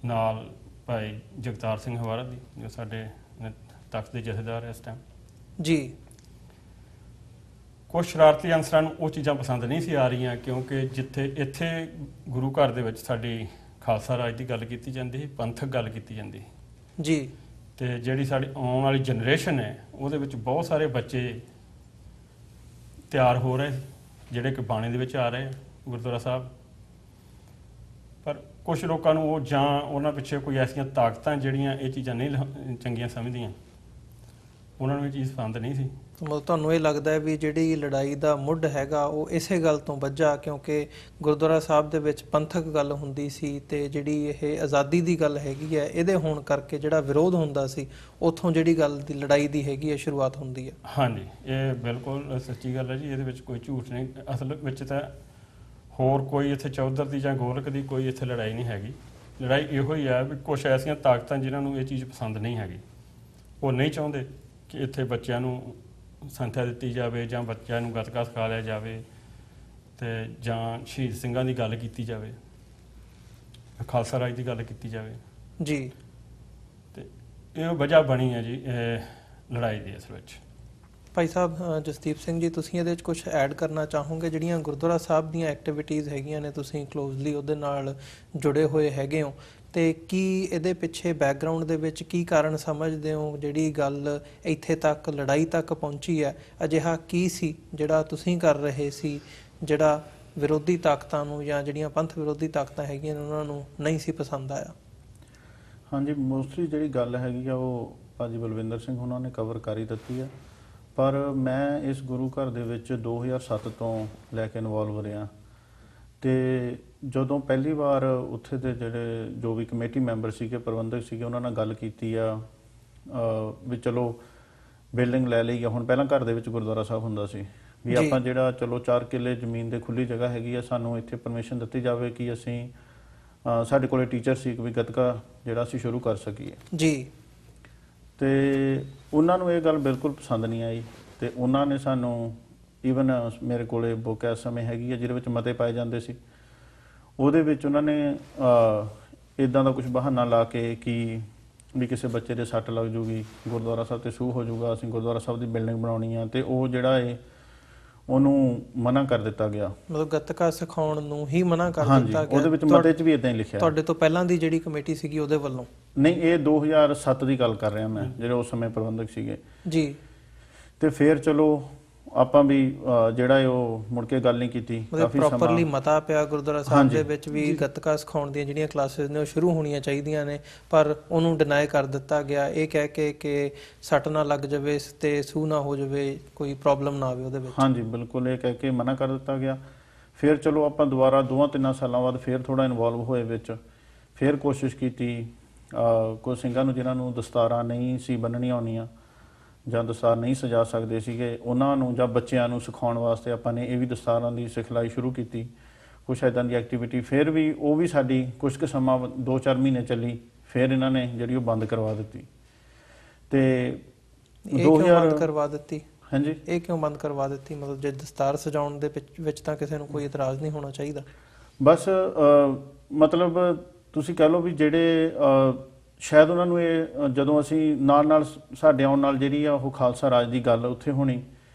ਨਾਲ ਭਾਈ ਜਗਤਾਰ ਸਿੰਘ ਹਵਾਰਾ ਦੀ ਜੋ ਸਾਡੇ ਤਖਤ ਦੇ ਜਥੇਦਾਰ ਇਸ ਟਾਈਮ ਜੀ। ਕੁਝ ਸ਼ਰਾਰਤੀ ਅਨਸਰਾਂ ਨੂੰ ਉਹ ਚੀਜ਼ਾਂ ਪਸੰਦ ਨਹੀਂ ਸੀ ਆ ਰਹੀਆਂ, ਕਿਉਂਕਿ ਜਿੱਥੇ ਇੱਥੇ ਗੁਰੂ ਘਰ ਦੇ ਵਿੱਚ ਸਾਡੀ ਖਾਲਸਾ ਰਾਜ ਦੀ ਗੱਲ ਕੀਤੀ ਜਾਂਦੀ ਸੀ, ਪੰਥਕ ਗੱਲ ਕੀਤੀ ਜਾਂਦੀ ਸੀ ਜੀ। ਤੇ ਜਿਹੜੀ ਸਾਡੀ ਆਉਣ ਵਾਲੀ ਜਨਰੇਸ਼ਨ ਹੈ ਉਹਦੇ ਵਿੱਚ ਬਹੁਤ ਸਾਰੇ ਬੱਚੇ ਤਿਆਰ ਹੋ ਰਹੇ ਜਿਹੜੇ ਕਿ ਬਾਣੇ ਦੇ ਵਿੱਚ ਆ ਰਹੇ ਗੁਰਦੁਆਰਾ ਸਾਹਿਬ। ਪਰ ਕੁਝ ਲੋਕਾਂ ਨੂੰ ਉਹ ਜਾਂ ਉਹਨਾਂ ਪਿੱਛੇ ਕੋਈ ਐਸੀਆਂ ਤਾਕਤਾਂ ਜਿਹੜੀਆਂ ਇਹ ਚੀਜ਼ਾਂ ਨਹੀਂ ਚੰਗੀਆਂ ਸਮਝਦੀਆਂ, ਉਹਨਾਂ ਨੂੰ ਇਹ ਚੀਜ਼ ਪਸੰਦ ਨਹੀਂ ਸੀ। ਮਤਲਬ ਤੁਹਾਨੂੰ ਇਹ ਲੱਗਦਾ ਹੈ ਵੀ ਜਿਹੜੀ ਲੜਾਈ ਦਾ ਮੁੱਢ ਹੈਗਾ ਉਹ ਇਸੇ ਗੱਲ ਤੋਂ ਵੱਜਾ, ਕਿਉਂਕਿ ਗੁਰਦੁਆਰਾ ਸਾਹਿਬ ਦੇ ਵਿੱਚ ਪੰਥਕ ਗੱਲ ਹੁੰਦੀ ਸੀ ਤੇ ਜਿਹੜੀ ਇਹ ਆਜ਼ਾਦੀ ਦੀ ਗੱਲ ਹੈਗੀ ਹੈ ਇਹਦੇ ਹੋਣ ਕਰਕੇ ਜਿਹੜਾ ਵਿਰੋਧ ਹੁੰਦਾ ਸੀ ਉੱਥੋਂ ਜਿਹੜੀ ਗੱਲ ਦੀ ਲੜਾਈ ਦੀ ਹੈਗੀ ਹੈ ਸ਼ੁਰੂਆਤ ਹੁੰਦੀ ਹੈ। ਹਾਂਜੀ, ਇਹ ਬਿਲਕੁਲ ਸੱਚੀ ਗੱਲ ਹੈ ਜੀ, ਇਹਦੇ ਵਿੱਚ ਕੋਈ ਝੂਠ ਨਹੀਂ। ਅਸਲ ਵਿੱਚ ਤਾਂ ਹੋਰ ਕੋਈ ਇੱਥੇ ਚੌਧਰ ਦੀ ਜਾਂ ਗੋਲਕ ਦੀ ਕੋਈ ਇੱਥੇ ਲੜਾਈ ਨਹੀਂ ਹੈਗੀ। ਲੜਾਈ ਇਹੋ ਹੀ ਹੈ ਵੀ ਕੁਛ ਐਸੀਆਂ ਤਾਕਤਾਂ ਜਿਨ੍ਹਾਂ ਨੂੰ ਇਹ ਚੀਜ਼ ਪਸੰਦ ਨਹੀਂ ਹੈਗੀ, ਉਹ ਨਹੀਂ ਚਾਹੁੰਦੇ ਕਿ ਇੱਥੇ ਬੱਚਿਆਂ ਨੂੰ ਸੰਥਿਆ ਦਿੱਤੀ ਜਾਵੇ ਜਾਂ ਬੱਚਿਆਂ ਨੂੰ ਗੱਤਕਾ ਸਿਖਾ ਲਿਆ ਜਾਵੇ ਤੇ ਜਾਂ ਸ਼ਹੀਦ ਸਿੰਘਾਂ ਦੀ ਗੱਲ ਕੀਤੀ ਜਾਵੇ, ਖਾਲਸਾ ਰਾਜ ਦੀ ਗੱਲ ਕੀਤੀ ਜਾਵੇ ਜੀ। ਤੇ ਇਹ ਵਜ੍ਹਾ ਬਣੀ ਹੈ ਜੀ ਇਹ ਲੜਾਈ ਦੀ ਅਸਲ ਵਿੱਚ। ਭਾਈ ਸਾਹਿਬ ਜਸਦੀਪ ਸਿੰਘ ਜੀ, ਤੁਸੀਂ ਇਹਦੇ ਵਿੱਚ ਕੁਝ ਐਡ ਕਰਨਾ ਚਾਹੋਗੇ? ਜਿਹੜੀਆਂ ਗੁਰਦੁਆਰਾ ਸਾਹਿਬ ਦੀਆਂ ਐਕਟੀਵਿਟੀਜ਼ ਹੈਗੀਆਂ ਨੇ, ਤੁਸੀਂ ਕਲੋਜ਼ਲੀ ਉਹਦੇ ਨਾਲ ਜੁੜੇ ਹੋਏ ਹੈਗੇ ਹੋ, ਤੇ ਕੀ ਇਹਦੇ ਪਿੱਛੇ ਬੈਕਗਰਾਉਂਡ ਦੇ ਵਿੱਚ ਕੀ ਕਾਰਨ ਸਮਝਦੇ ਹੋ ਜਿਹੜੀ ਗੱਲ ਇੱਥੇ ਤੱਕ ਲੜਾਈ ਤੱਕ ਪਹੁੰਚੀ ਹੈ? ਅਜਿਹਾ ਕੀ ਸੀ ਜਿਹੜਾ ਤੁਸੀਂ ਕਰ ਰਹੇ ਸੀ ਜਿਹੜਾ ਵਿਰੋਧੀ ਤਾਕਤਾਂ ਨੂੰ ਜਾਂ ਜਿਹੜੀਆਂ ਪੰਥ ਵਿਰੋਧੀ ਤਾਕਤਾਂ ਹੈਗੀਆਂ ਨੇ ਉਹਨਾਂ ਨੂੰ ਨਹੀਂ ਸੀ ਪਸੰਦ ਆਇਆ? ਹਾਂਜੀ, ਮੋਸਟਲੀ ਜਿਹੜੀ ਗੱਲ ਹੈਗੀ ਆ ਉਹ ਭਾਜੀ ਬਲਵਿੰਦਰ ਸਿੰਘ ਉਹਨਾਂ ਨੇ ਕਵਰ ਕਰ ਹੀ ਦਿੱਤੀ ਆ। ਪਰ ਮੈਂ ਇਸ ਗੁਰੂ ਘਰ ਦੇ ਵਿੱਚ 2007 ਤੋਂ ਲੈ ਕੇ ਇਨਵੋਲਵ ਰਿਹਾ, ਤੇ ਜਦੋਂ ਪਹਿਲੀ ਵਾਰ ਉੱਥੇ ਦੇ ਜਿਹੜੇ ਜੋ ਵੀ ਕਮੇਟੀ ਮੈਂਬਰ ਸੀਗੇ, ਪ੍ਰਬੰਧਕ ਸੀਗੇ, ਉਹਨਾਂ ਨਾਲ ਗੱਲ ਕੀਤੀ ਆ ਵੀ ਚਲੋ ਬਿਲਡਿੰਗ ਲੈ ਲਈ ਆ। ਹੁਣ ਪਹਿਲਾਂ ਘਰ ਦੇ ਵਿੱਚ ਗੁਰਦੁਆਰਾ ਸਾਹਿਬ ਹੁੰਦਾ ਸੀ ਵੀ ਆਪਾਂ ਜਿਹੜਾ ਚਲੋ 4 ਕਿੱਲੇ ਜ਼ਮੀਨ ਦੇ ਖੁੱਲੀ ਜਗ੍ਹਾ ਹੈਗੀ ਆ, ਸਾਨੂੰ ਇੱਥੇ ਪਰਮਿਸ਼ਨ ਦਿੱਤੀ ਜਾਵੇ ਕਿ ਅਸੀਂ ਸਾਡੇ ਕੋਲੇ ਟੀਚਰ ਸੀ ਵੀ ਗੱਤਕਾ ਜਿਹੜਾ ਅਸੀਂ ਸ਼ੁਰੂ ਕਰ ਸਕੀਏ ਜੀ। ਤੇ ਉਹਨਾਂ ਨੂੰ ਇਹ ਗੱਲ ਬਿਲਕੁਲ ਪਸੰਦ ਨਹੀਂ ਆਈ, ਤੇ ਉਹਨਾਂ ਨੇ ਸਾਨੂੰ ਈਵਨ ਮੇਰੇ ਕੋਲੇ ਬੁੱਕ ਇਸ ਸਮੇਂ ਹੈਗੀ ਆ ਜਿਹਦੇ ਵਿੱਚ ਮਤੇ ਪਾਏ ਜਾਂਦੇ ਸੀ, ਉਹਦੇ ਵਿੱਚ ਉਹਨਾਂ ਨੇ ਇਦਾਂ ਦਾ ਕੁਝ ਬਹਾਨਾ ਲਾ ਕੇ ਕਿ ਵੀ ਕਿਸੇ ਬੱਚੇ ਦੇ ਸੱਟ ਲੱਗ ਜੂਗੀ, ਗੁਰਦੁਆਰਾ ਸਾਹਿਬ ਤੇ ਸੂਹ ਹੋ ਜਾਊਗਾ, ਅਸੀਂ ਗੁਰਦੁਆਰਾ ਸਾਹਿਬ ਦੀ ਬਿਲਡਿੰਗ ਬਣਾਉਣੀ ਆ, ਤੇ ਉਹ ਜਿਹੜਾ ਉਹਨੂੰ ਮਨਾ ਕਰ ਦਿੱਤਾ ਗਿਆ। ਮਤਲਬ ਗੱਤਕਾ ਸਿਖਾਉਣ ਨੂੰ ਹੀ ਮਨਾ ਕਰ ਦਿੱਤਾ ਗਿਆ? ਉਹਦੇ ਵਿੱਚ ਮਤੇ 'ਚ ਵੀ ਇਦਾਂ ਹੀ ਲਿਖਿਆ। ਤੁਹਾਡੇ ਤੋਂ ਪਹਿਲਾਂ ਦੀ ਜਿਹੜੀ ਕਮੇਟੀ ਸੀਗੀ ਉਹਦੇ ਵੱਲੋਂ? ਨਹੀਂ, ਇਹ 2007 ਦੀ ਗੱਲ ਕਰ ਰਿਹਾ ਮੈਂ, ਜਿਹੜੇ ਉਸ ਸਮੇਂ ਪ੍ਰਬੰਧਕ ਸੀਗੇ ਜੀ। ਤੇ ਫਿਰ ਚਲੋ ਆਪਾਂ ਵੀ ਜਿਹੜਾ ਉਹ ਮੁੜ ਕੇ ਗੱਲ ਨਹੀਂ ਕੀਤੀ। ਕਾਫੀ ਪ੍ਰੋਪਰਲੀ ਮਤਾ ਪਿਆ ਗੁਰਦੁਆਰਾ ਸਾਹਿਬ ਦੇ ਵਿੱਚ ਵੀ ਗੱਤਕਾ ਸਿਖਾਉਣ ਦੀਆਂ ਜਿਹੜੀਆਂ ਕਲਾਸਿਸ ਨੇ ਉਹ ਸ਼ੁਰੂ ਹੋਣੀਆਂ ਚਾਹੀਦੀਆਂ ਨੇ, ਪਰ ਉਹਨੂੰ ਡਿਨਾਈ ਕਰ ਦਿੱਤਾ ਗਿਆ ਇਹ ਕਹਿ ਕੇ ਕਿ ਸੱਟ ਨਾ ਲੱਗ ਜਾਵੇ ਤੇ ਸੂਹ ਨਾ ਹੋ ਜਾਵੇ, ਕੋਈ ਪ੍ਰੋਬਲਮ ਨਾ ਆਵੇ ਉਹਦੇ ਵਿੱਚ। ਹਾਂਜੀ, ਬਿਲਕੁਲ ਇਹ ਕਹਿ ਕੇ ਮਨਾ ਕਰ ਦਿੱਤਾ ਗਿਆ। ਫਿਰ ਚਲੋ ਆਪਾਂ ਦੁਬਾਰਾ 2-3 ਸਾਲਾਂ ਬਾਅਦ ਫਿਰ ਥੋੜਾ ਇਨਵੋਲਵ ਹੋਏ ਵਿੱਚ, ਫਿਰ ਕੋਸ਼ਿਸ਼ ਕੀਤੀ ਕੁਝ ਸਿੰਘਾਂ ਨੂੰ ਜਿਨ੍ਹਾਂ ਨੂੰ ਦਸਤਾਰਾਂ ਨਹੀਂ ਸੀ ਬੰਨਣੀਆਂ ਆਉਂਦੀਆਂ ਜਾਂ ਦਸਤਾਰ ਨਹੀਂ ਸਜਾ ਸਕਦੇ ਸੀਗੇ, ਉਹਨਾਂ ਨੂੰ ਜਾਂ ਬੱਚਿਆਂ ਨੂੰ ਸਿਖਾਉਣ ਵਾਸਤੇ ਆਪਾਂ ਨੇ ਇਹ ਵੀ ਦਸਤਾਰਾਂ ਦੀ ਸਿਖਲਾਈ ਸ਼ੁਰੂ ਕੀਤੀ, ਕੁਛ ਇੱਦਾਂ ਦੀ ਐਕਟੀਵਿਟੀ। ਫਿਰ ਵੀ ਉਹ ਵੀ ਸਾਡੀ ਕੁਛ ਕੁ ਸਮਾਂ 2-4 ਮਹੀਨੇ ਚੱਲੀ, ਫਿਰ ਇਹਨਾਂ ਨੇ ਜਿਹੜੀ ਉਹ ਬੰਦ ਕਰਵਾ ਦਿੱਤੀ। ਤੇ 2000 ਕਰਵਾ ਦਿੱਤੀ? ਹਾਂਜੀ। ਇਹ ਕਿਉਂ ਬੰਦ ਕਰਵਾ ਦਿੱਤੀ? ਮਤਲਬ ਜੇ ਦਸਤਾਰ ਸਜਾਉਣ ਦੇ ਵਿੱਚ ਤਾਂ ਕਿਸੇ ਨੂੰ ਕੋਈ ਇਤਰਾਜ਼ ਨਹੀਂ ਹੋਣਾ ਚਾਹੀਦਾ? ਬਸ ਮਤਲਬ ਤੁਸੀਂ ਕਹਿ ਲਓ ਵੀ ਜਿਹੜੇ ਸ਼ਾਇਦ ਉਹਨਾਂ ਨੂੰ ਇਹ ਜਦੋਂ ਅਸੀਂ ਨਾਲ ਸਾਡੇ ਆਉਣ ਨਾਲ ਜਿਹੜੀ ਆ ਉਹ ਖਾਲਸਾ ਰਾਜ ਦੀ ਗੱਲ ਉੱਥੇ ਹੋਣੀ,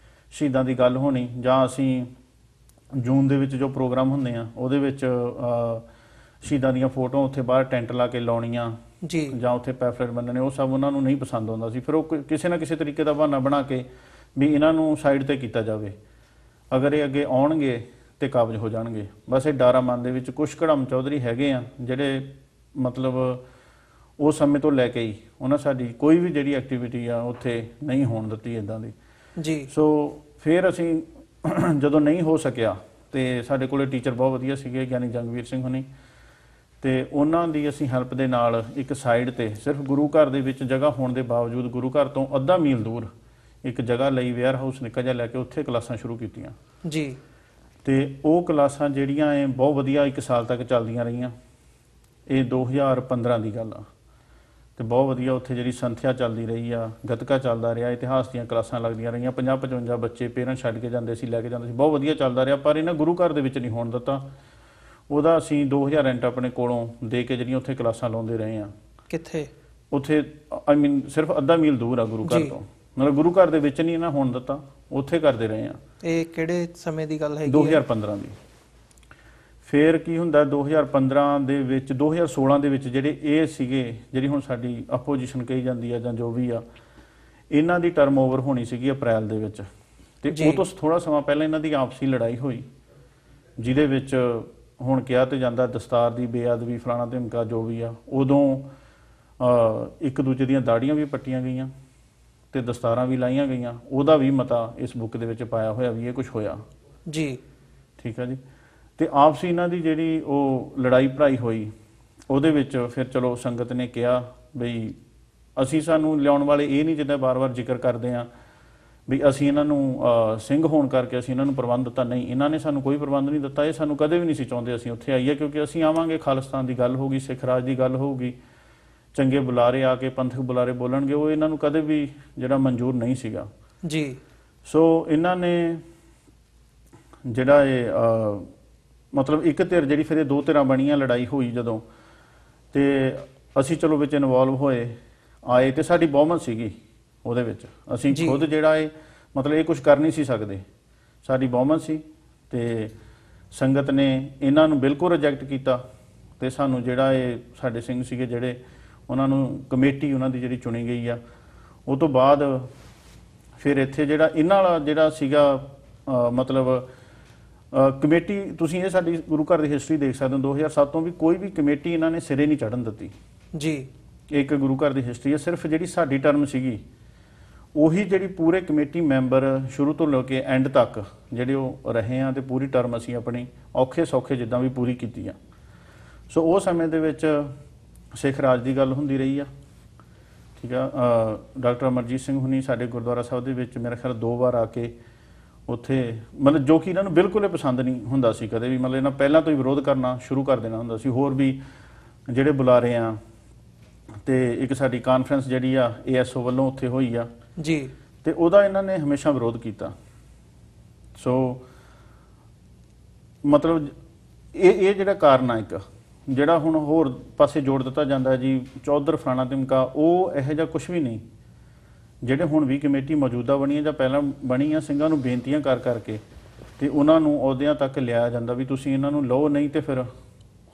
ਸ਼ਹੀਦਾਂ ਦੀ ਗੱਲ ਹੋਣੀ, ਜਾਂ ਅਸੀਂ ਜੂਨ ਦੇ ਵਿੱਚ ਜੋ ਪ੍ਰੋਗਰਾਮ ਹੁੰਦੇ ਆ ਉਹਦੇ ਵਿੱਚ ਸ਼ਹੀਦਾਂ ਦੀਆਂ ਫੋਟੋਆਂ ਉੱਥੇ ਬਾਹਰ ਟੈਂਟ ਲਾ ਕੇ ਲਾਉਣੀਆਂ ਜੀ, ਜਾਂ ਉੱਥੇ ਪੈਫਲੇਟ ਬੰਨਣੇ, ਉਹ ਸਭ ਉਹਨਾਂ ਨੂੰ ਨਹੀਂ ਪਸੰਦ ਆਉਂਦਾ ਸੀ। ਫਿਰ ਉਹ ਕਿਸੇ ਨਾ ਕਿਸੇ ਤਰੀਕੇ ਦਾ ਬਹਾਨਾ ਬਣਾ ਕੇ ਵੀ ਇਹਨਾਂ ਨੂੰ ਸਾਈਡ ਤੇ ਕੀਤਾ ਜਾਵੇ, ਅਗਰ ਇਹ ਅੱਗੇ ਆਉਣਗੇ ਤੇ ਕਾਬਜ ਹੋ ਜਾਣਗੇ। ਬਸ ਇਹ ਡਾਰਾ ਮਨ ਦੇ ਵਿੱਚ ਕੁਛ ਘੜਮ ਚੌਧਰੀ ਹੈਗੇ ਆ ਜਿਹੜੇ ਮਤਲਬ ਉਸ ਸਮੇਂ ਤੋਂ ਲੈ ਕੇ ਹੀ ਉਹਨਾਂ ਸਾਡੀ ਕੋਈ ਵੀ ਜਿਹੜੀ ਐਕਟੀਵਿਟੀ ਆ ਉੱਥੇ ਨਹੀਂ ਹੋਣ ਦਿੱਤੀ ਇੱਦਾਂ ਦੀ ਜੀ। ਸੋ ਫਿਰ ਅਸੀਂ ਜਦੋਂ ਨਹੀਂ ਹੋ ਸਕਿਆ ਤੇ ਸਾਡੇ ਕੋਲੇ ਟੀਚਰ ਬਹੁਤ ਵਧੀਆ ਸੀਗੇ, ਗਿਆਨੀ ਜੰਗਵੀਰ ਸਿੰਘ ਹੁਣੀ, ਤੇ ਉਹਨਾਂ ਦੀ ਅਸੀਂ ਹੈਲਪ ਦੇ ਨਾਲ ਇੱਕ ਸਾਈਡ ਤੇ ਸਿਰਫ ਗੁਰੂ ਘਰ ਦੇ ਵਿੱਚ ਜਗ੍ਹਾ ਹੋਣ ਦੇ ਬਾਵਜੂਦ ਗੁਰੂ ਘਰ ਤੋਂ ਅੱਧਾ ਮੀਲ ਦੂਰ ਇੱਕ ਜਗ੍ਹਾ ਲਈ ਵੇਅਰ ਹਾਊਸ ਨਿੱਕਾ ਜਿਹਾ ਲੈ ਕੇ ਉੱਥੇ ਕਲਾਸਾਂ ਸ਼ੁਰੂ ਕੀਤੀਆਂ ਜੀ। ਤੇ ਉਹ ਕਲਾਸਾਂ ਜਿਹੜੀਆਂ ਬਹੁਤ ਵਧੀਆ 1 ਸਾਲ ਤੱਕ ਚੱਲਦੀਆਂ ਰਹੀਆਂ। ਇਹ 2015 ਦੀ ਗੱਲ ਆ, ਤੇ ਬਹੁਤ ਵਧੀਆ ਉੱਥੇ ਜਿਹੜੀ ਸੰਥਿਆ ਚੱਲਦੀ ਰਹੀ ਆ, ਗੱਤਕਾ ਚੱਲਦਾ ਰਿਹਾ, ਇਤਿਹਾਸ ਦੀਆਂ ਕਲਾਸਾਂ ਲੱਗਦੀਆਂ ਰਹੀਆਂ। 50-55 ਬੱਚੇ ਪੇਰੈਂਟਸ ਛੱਡ ਕੇ ਜਾਂਦੇ ਸੀ, ਲੈ ਕੇ ਜਾਂਦੇ ਸੀ, ਬਹੁਤ ਵਧੀਆ ਚੱਲਦਾ ਰਿਹਾ। ਪਰ ਇਹਨਾਂ ਗੁਰੂ ਘਰ ਦੇ ਵਿੱਚ ਨਹੀਂ ਹੋਣ ਦਿੱਤਾ। ਉਹਦਾ ਅਸੀਂ 2000 ਰੈਂਟ ਆਪਣੇ ਕੋਲੋਂ ਦੇ ਕੇ ਜਿਹੜੀਆਂ ਉੱਥੇ ਕਲਾਸਾਂ ਲਾਉਂਦੇ ਰਹੇ ਆ। ਕਿੱਥੇ? ਉੱਥੇ ਸਿਰਫ ਅੱਧਾ ਮੀਲ ਦੂਰ ਆ ਗੁਰੂ ਘਰ ਤੋਂ, ਮਤਲਬ ਗੁਰੂ ਘਰ ਦੇ ਵਿੱਚ ਨਹੀਂ ਨਾ ਹੋਣ ਦਿੱਤਾ, ਉੱਥੇ ਕਰਦੇ ਰਹੇ ਆ। ਇਹ ਕਿਹੜੇ ਸਮੇਂ ਦੀ ਗੱਲ ਹੈਗੀ? 2015 ਦੀ। ਫਿਰ ਕੀ ਹੁੰਦਾ 2015 ਦੇ ਵਿੱਚ 2016 ਦੇ ਵਿੱਚ ਜਿਹੜੇ ਇਹ ਸੀਗੇ, ਜਿਹੜੀ ਹੁਣ ਸਾਡੀ ਆਪੋਜੀਸ਼ਨ ਕਹੀ ਜਾਂਦੀ ਆ ਜਾਂ ਜੋ ਵੀ ਆ, ਇਹਨਾਂ ਦੀ ਟਰਮ ਓਵਰ ਹੋਣੀ ਸੀਗੀ ਅਪ੍ਰੈਲ ਦੇ ਵਿੱਚ, ਤੇ ਉਹ ਤੋਂ ਥੋੜਾ ਸਮਾਂ ਪਹਿਲਾਂ ਇਹਨਾਂ ਦੀ ਆਪਸੀ ਲੜਾਈ ਹੋਈ, ਜਿਹਦੇ ਵਿੱਚ ਹੁਣ ਕਿਹਾ ਤੇ ਜਾਂਦਾ ਦਸਤਾਰ ਦੀ ਬੇਅਦਬੀ ਫਲਾਣਾ ਧਮਕਾ ਜੋ ਵੀ ਆ। ਉਦੋਂ ਇੱਕ ਦੂਜੇ ਦੀਆਂ ਦਾੜੀਆਂ ਵੀ ਪੱਟੀਆਂ ਗਈਆਂ ਤੇ ਦਸਤਾਰਾਂ ਵੀ ਲਾਈਆਂ ਗਈਆਂ। ਉਹਦਾ ਵੀ ਮਤਾ ਇਸ ਬੁੱਕ ਦੇ ਵਿੱਚ ਪਾਇਆ ਹੋਇਆ ਵੀ ਇਹ ਕੁਝ ਹੋਇਆ ਜੀ। ਠੀਕ ਆ ਜੀ। ਤੇ ਆਪਸੀ ਇਹਨਾਂ ਦੀ ਜਿਹੜੀ ਉਹ ਲੜਾਈ ਭੜਾਈ ਹੋਈ, ਉਹਦੇ ਵਿੱਚ ਫਿਰ ਚਲੋ ਸੰਗਤ ਨੇ ਕਿਹਾ ਬਈ ਅਸੀਂ ਸਾਨੂੰ ਲਿਆਉਣ ਵਾਲੇ ਇਹ ਨਹੀਂ, ਜਿੱਦਾਂ ਬਾਰ-ਬਾਰ ਜ਼ਿਕਰ ਕਰਦੇ ਆ ਵੀ ਅਸੀਂ ਇਹਨਾਂ ਨੂੰ ਸਿੰਘ ਹੋਣ ਕਰਕੇ ਅਸੀਂ ਇਹਨਾਂ ਨੂੰ ਪ੍ਰਬੰਧ ਦਿੱਤਾ, ਨਹੀਂ, ਇਹਨਾਂ ਨੇ ਸਾਨੂੰ ਕੋਈ ਪ੍ਰਬੰਧ ਨਹੀਂ ਦਿੱਤਾ। ਇਹ ਸਾਨੂੰ ਕਦੇ ਵੀ ਨਹੀਂ ਸੀ ਚਾਹੁੰਦੇ ਅਸੀਂ ਉੱਥੇ ਆਈਏ, ਕਿਉਂਕਿ ਅਸੀਂ ਆਵਾਂਗੇ ਖਾਲਿਸਤਾਨ ਦੀ ਗੱਲ ਹੋਊਗੀ, ਸਿੱਖ ਰਾਜ ਦੀ ਗੱਲ ਹੋਊਗੀ, ਚੰਗੇ ਬੁਲਾਰੇ ਆ ਕੇ ਪੰਥਕ ਬੁਲਾਰੇ ਬੋਲਣਗੇ, ਉਹ ਇਹਨਾਂ ਨੂੰ ਕਦੇ ਵੀ ਜਿਹੜਾ ਮਨਜ਼ੂਰ ਨਹੀਂ ਸੀਗਾ ਜੀ। ਸੋ ਇਹਨਾਂ ਨੇ ਜਿਹੜਾ ਇਹ ਮਤਲਬ ਇੱਕ ਧਿਰ ਜਿਹੜੀ ਫਿਰ ਇਹ ਦੋ ਧਿਰਾਂ ਬਣੀਆਂ, ਲੜਾਈ ਹੋਈ ਜਦੋਂ, ਤੇ ਅਸੀਂ ਚਲੋ ਵਿੱਚ ਇਨਵੋਲਵ ਹੋਏ, ਆਏ, ਤੇ ਸਾਡੀ ਬਹੁਮਤ ਸੀਗੀ ਉਹਦੇ ਵਿੱਚ। ਅਸੀਂ ਖੁਦ ਜਿਹੜਾ ਇਹ ਮਤਲਬ ਇਹ ਕੁਝ ਕਰ ਨਹੀਂ ਸੀ ਸਕਦੇ, ਸਾਡੀ ਬਹੁਮਤ ਸੀ, ਤੇ ਸੰਗਤ ਨੇ ਇਹਨਾਂ ਨੂੰ ਬਿਲਕੁਲ ਰਿਜੈਕਟ ਕੀਤਾ। ਤੇ ਸਾਨੂੰ ਜਿਹੜਾ ਇਹ ਸਾਡੇ ਸਿੰਘ ਸੀਗੇ ਜਿਹੜੇ, ਉਹਨਾਂ ਨੂੰ ਕਮੇਟੀ ਉਹਨਾਂ ਦੀ ਜਿਹੜੀ ਚੁਣੀ ਗਈ ਆ, ਉਹ ਤੋਂ ਬਾਅਦ ਫਿਰ ਇੱਥੇ ਜਿਹੜਾ ਇਹਨਾਂ ਵਾਲਾ ਜਿਹੜਾ ਸੀਗਾ ਮਤਲਬ ਕਮੇਟੀ, ਤੁਸੀਂ ਇਹ ਸਾਡੀ ਗੁਰੂ ਘਰ ਦੀ ਹਿਸਟਰੀ ਦੇਖ ਸਕਦੇ ਹੋ, 2007 ਤੋਂ ਵੀ ਕੋਈ ਵੀ ਕਮੇਟੀ ਇਹਨਾਂ ਨੇ ਸਿਰੇ ਨਹੀਂ ਚੜ੍ਹਨ ਦਿੱਤੀ ਜੀ। ਇੱਕ ਗੁਰੂ ਘਰ ਦੀ ਹਿਸਟਰੀ ਹੈ, ਸਿਰਫ ਜਿਹੜੀ ਸਾਡੀ ਟਰਮ ਸੀਗੀ ਉਹੀ ਜਿਹੜੀ ਪੂਰੇ ਕਮੇਟੀ ਮੈਂਬਰ ਸ਼ੁਰੂ ਤੋਂ ਲੈ ਕੇ ਐਂਡ ਤੱਕ ਜਿਹੜੇ ਉਹ ਰਹੇ ਆ, ਤੇ ਪੂਰੀ ਟਰਮ ਅਸੀਂ ਆਪਣੀ ਔਖੇ ਸੌਖੇ ਜਿੱਦਾਂ ਵੀ ਪੂਰੀ ਕੀਤੀ ਆ। ਸੋ ਉਹ ਸਮੇਂ ਦੇ ਵਿੱਚ ਸਿੱਖ ਰਾਜ ਦੀ ਗੱਲ ਹੁੰਦੀ ਰਹੀ ਆ, ਠੀਕ ਆ। ਡਾਕਟਰ ਅਮਰਜੀਤ ਸਿੰਘ ਹੁਣੀ ਸਾਡੇ ਗੁਰਦੁਆਰਾ ਸਾਹਿਬ ਦੇ ਵਿੱਚ ਮੇਰੇ ਖਿਆਲ 2 ਵਾਰ ਆ ਕੇ ਉੱਥੇ, ਮਤਲਬ ਜੋ ਕਿ ਇਹਨਾਂ ਨੂੰ ਬਿਲਕੁਲ ਹੀ ਪਸੰਦ ਨਹੀਂ ਹੁੰਦਾ ਸੀ ਕਦੇ ਵੀ, ਮਤਲਬ ਇਹਨਾਂ ਪਹਿਲਾਂ ਤੋਂ ਹੀ ਵਿਰੋਧ ਕਰਨਾ ਸ਼ੁਰੂ ਕਰ ਦੇਣਾ ਹੁੰਦਾ ਸੀ। ਹੋਰ ਵੀ ਜਿਹੜੇ ਬੁਲਾਰੇ ਆ, ਤੇ ਇੱਕ ਸਾਡੀ ਕਾਨਫਰੰਸ ਜਿਹੜੀ ਆ ASO ਵੱਲੋਂ ਉੱਥੇ ਹੋਈ ਆ ਜੀ, ਤੇ ਉਹਦਾ ਇਹਨਾਂ ਨੇ ਹਮੇਸ਼ਾ ਵਿਰੋਧ ਕੀਤਾ। ਸੋ ਮਤਲਬ ਇਹ ਜਿਹੜਾ ਕਾਰਨ ਆ, ਇੱਕ ਜਿਹੜਾ ਹੁਣ ਹੋਰ ਪਾਸੇ ਜੋੜ ਦਿੱਤਾ ਜਾਂਦਾ ਜੀ, ਚੌਧਰ ਫਲਾਣਾ ਤਿਮਕਾ, ਉਹ ਇਹੋ ਜਿਹਾ ਕੁਝ ਵੀ ਨਹੀਂ। ਜਿਹੜੇ ਹੁਣ ਵੀ ਕਮੇਟੀ ਮੌਜੂਦਾ ਬਣੀ ਹੈ ਜਾਂ ਪਹਿਲਾਂ ਬਣੀ ਆ, ਸਿੰਘਾਂ ਨੂੰ ਬੇਨਤੀਆਂ ਕਰ ਕਰਕੇ ਤੇ ਉਹਨਾਂ ਨੂੰ ਅਹੁਦਿਆਂ ਤੱਕ ਲਿਆਇਆ ਜਾਂਦਾ ਵੀ ਤੁਸੀਂ ਇਹਨਾਂ ਨੂੰ ਲਓ, ਨਹੀਂ ਤੇ ਫਿਰ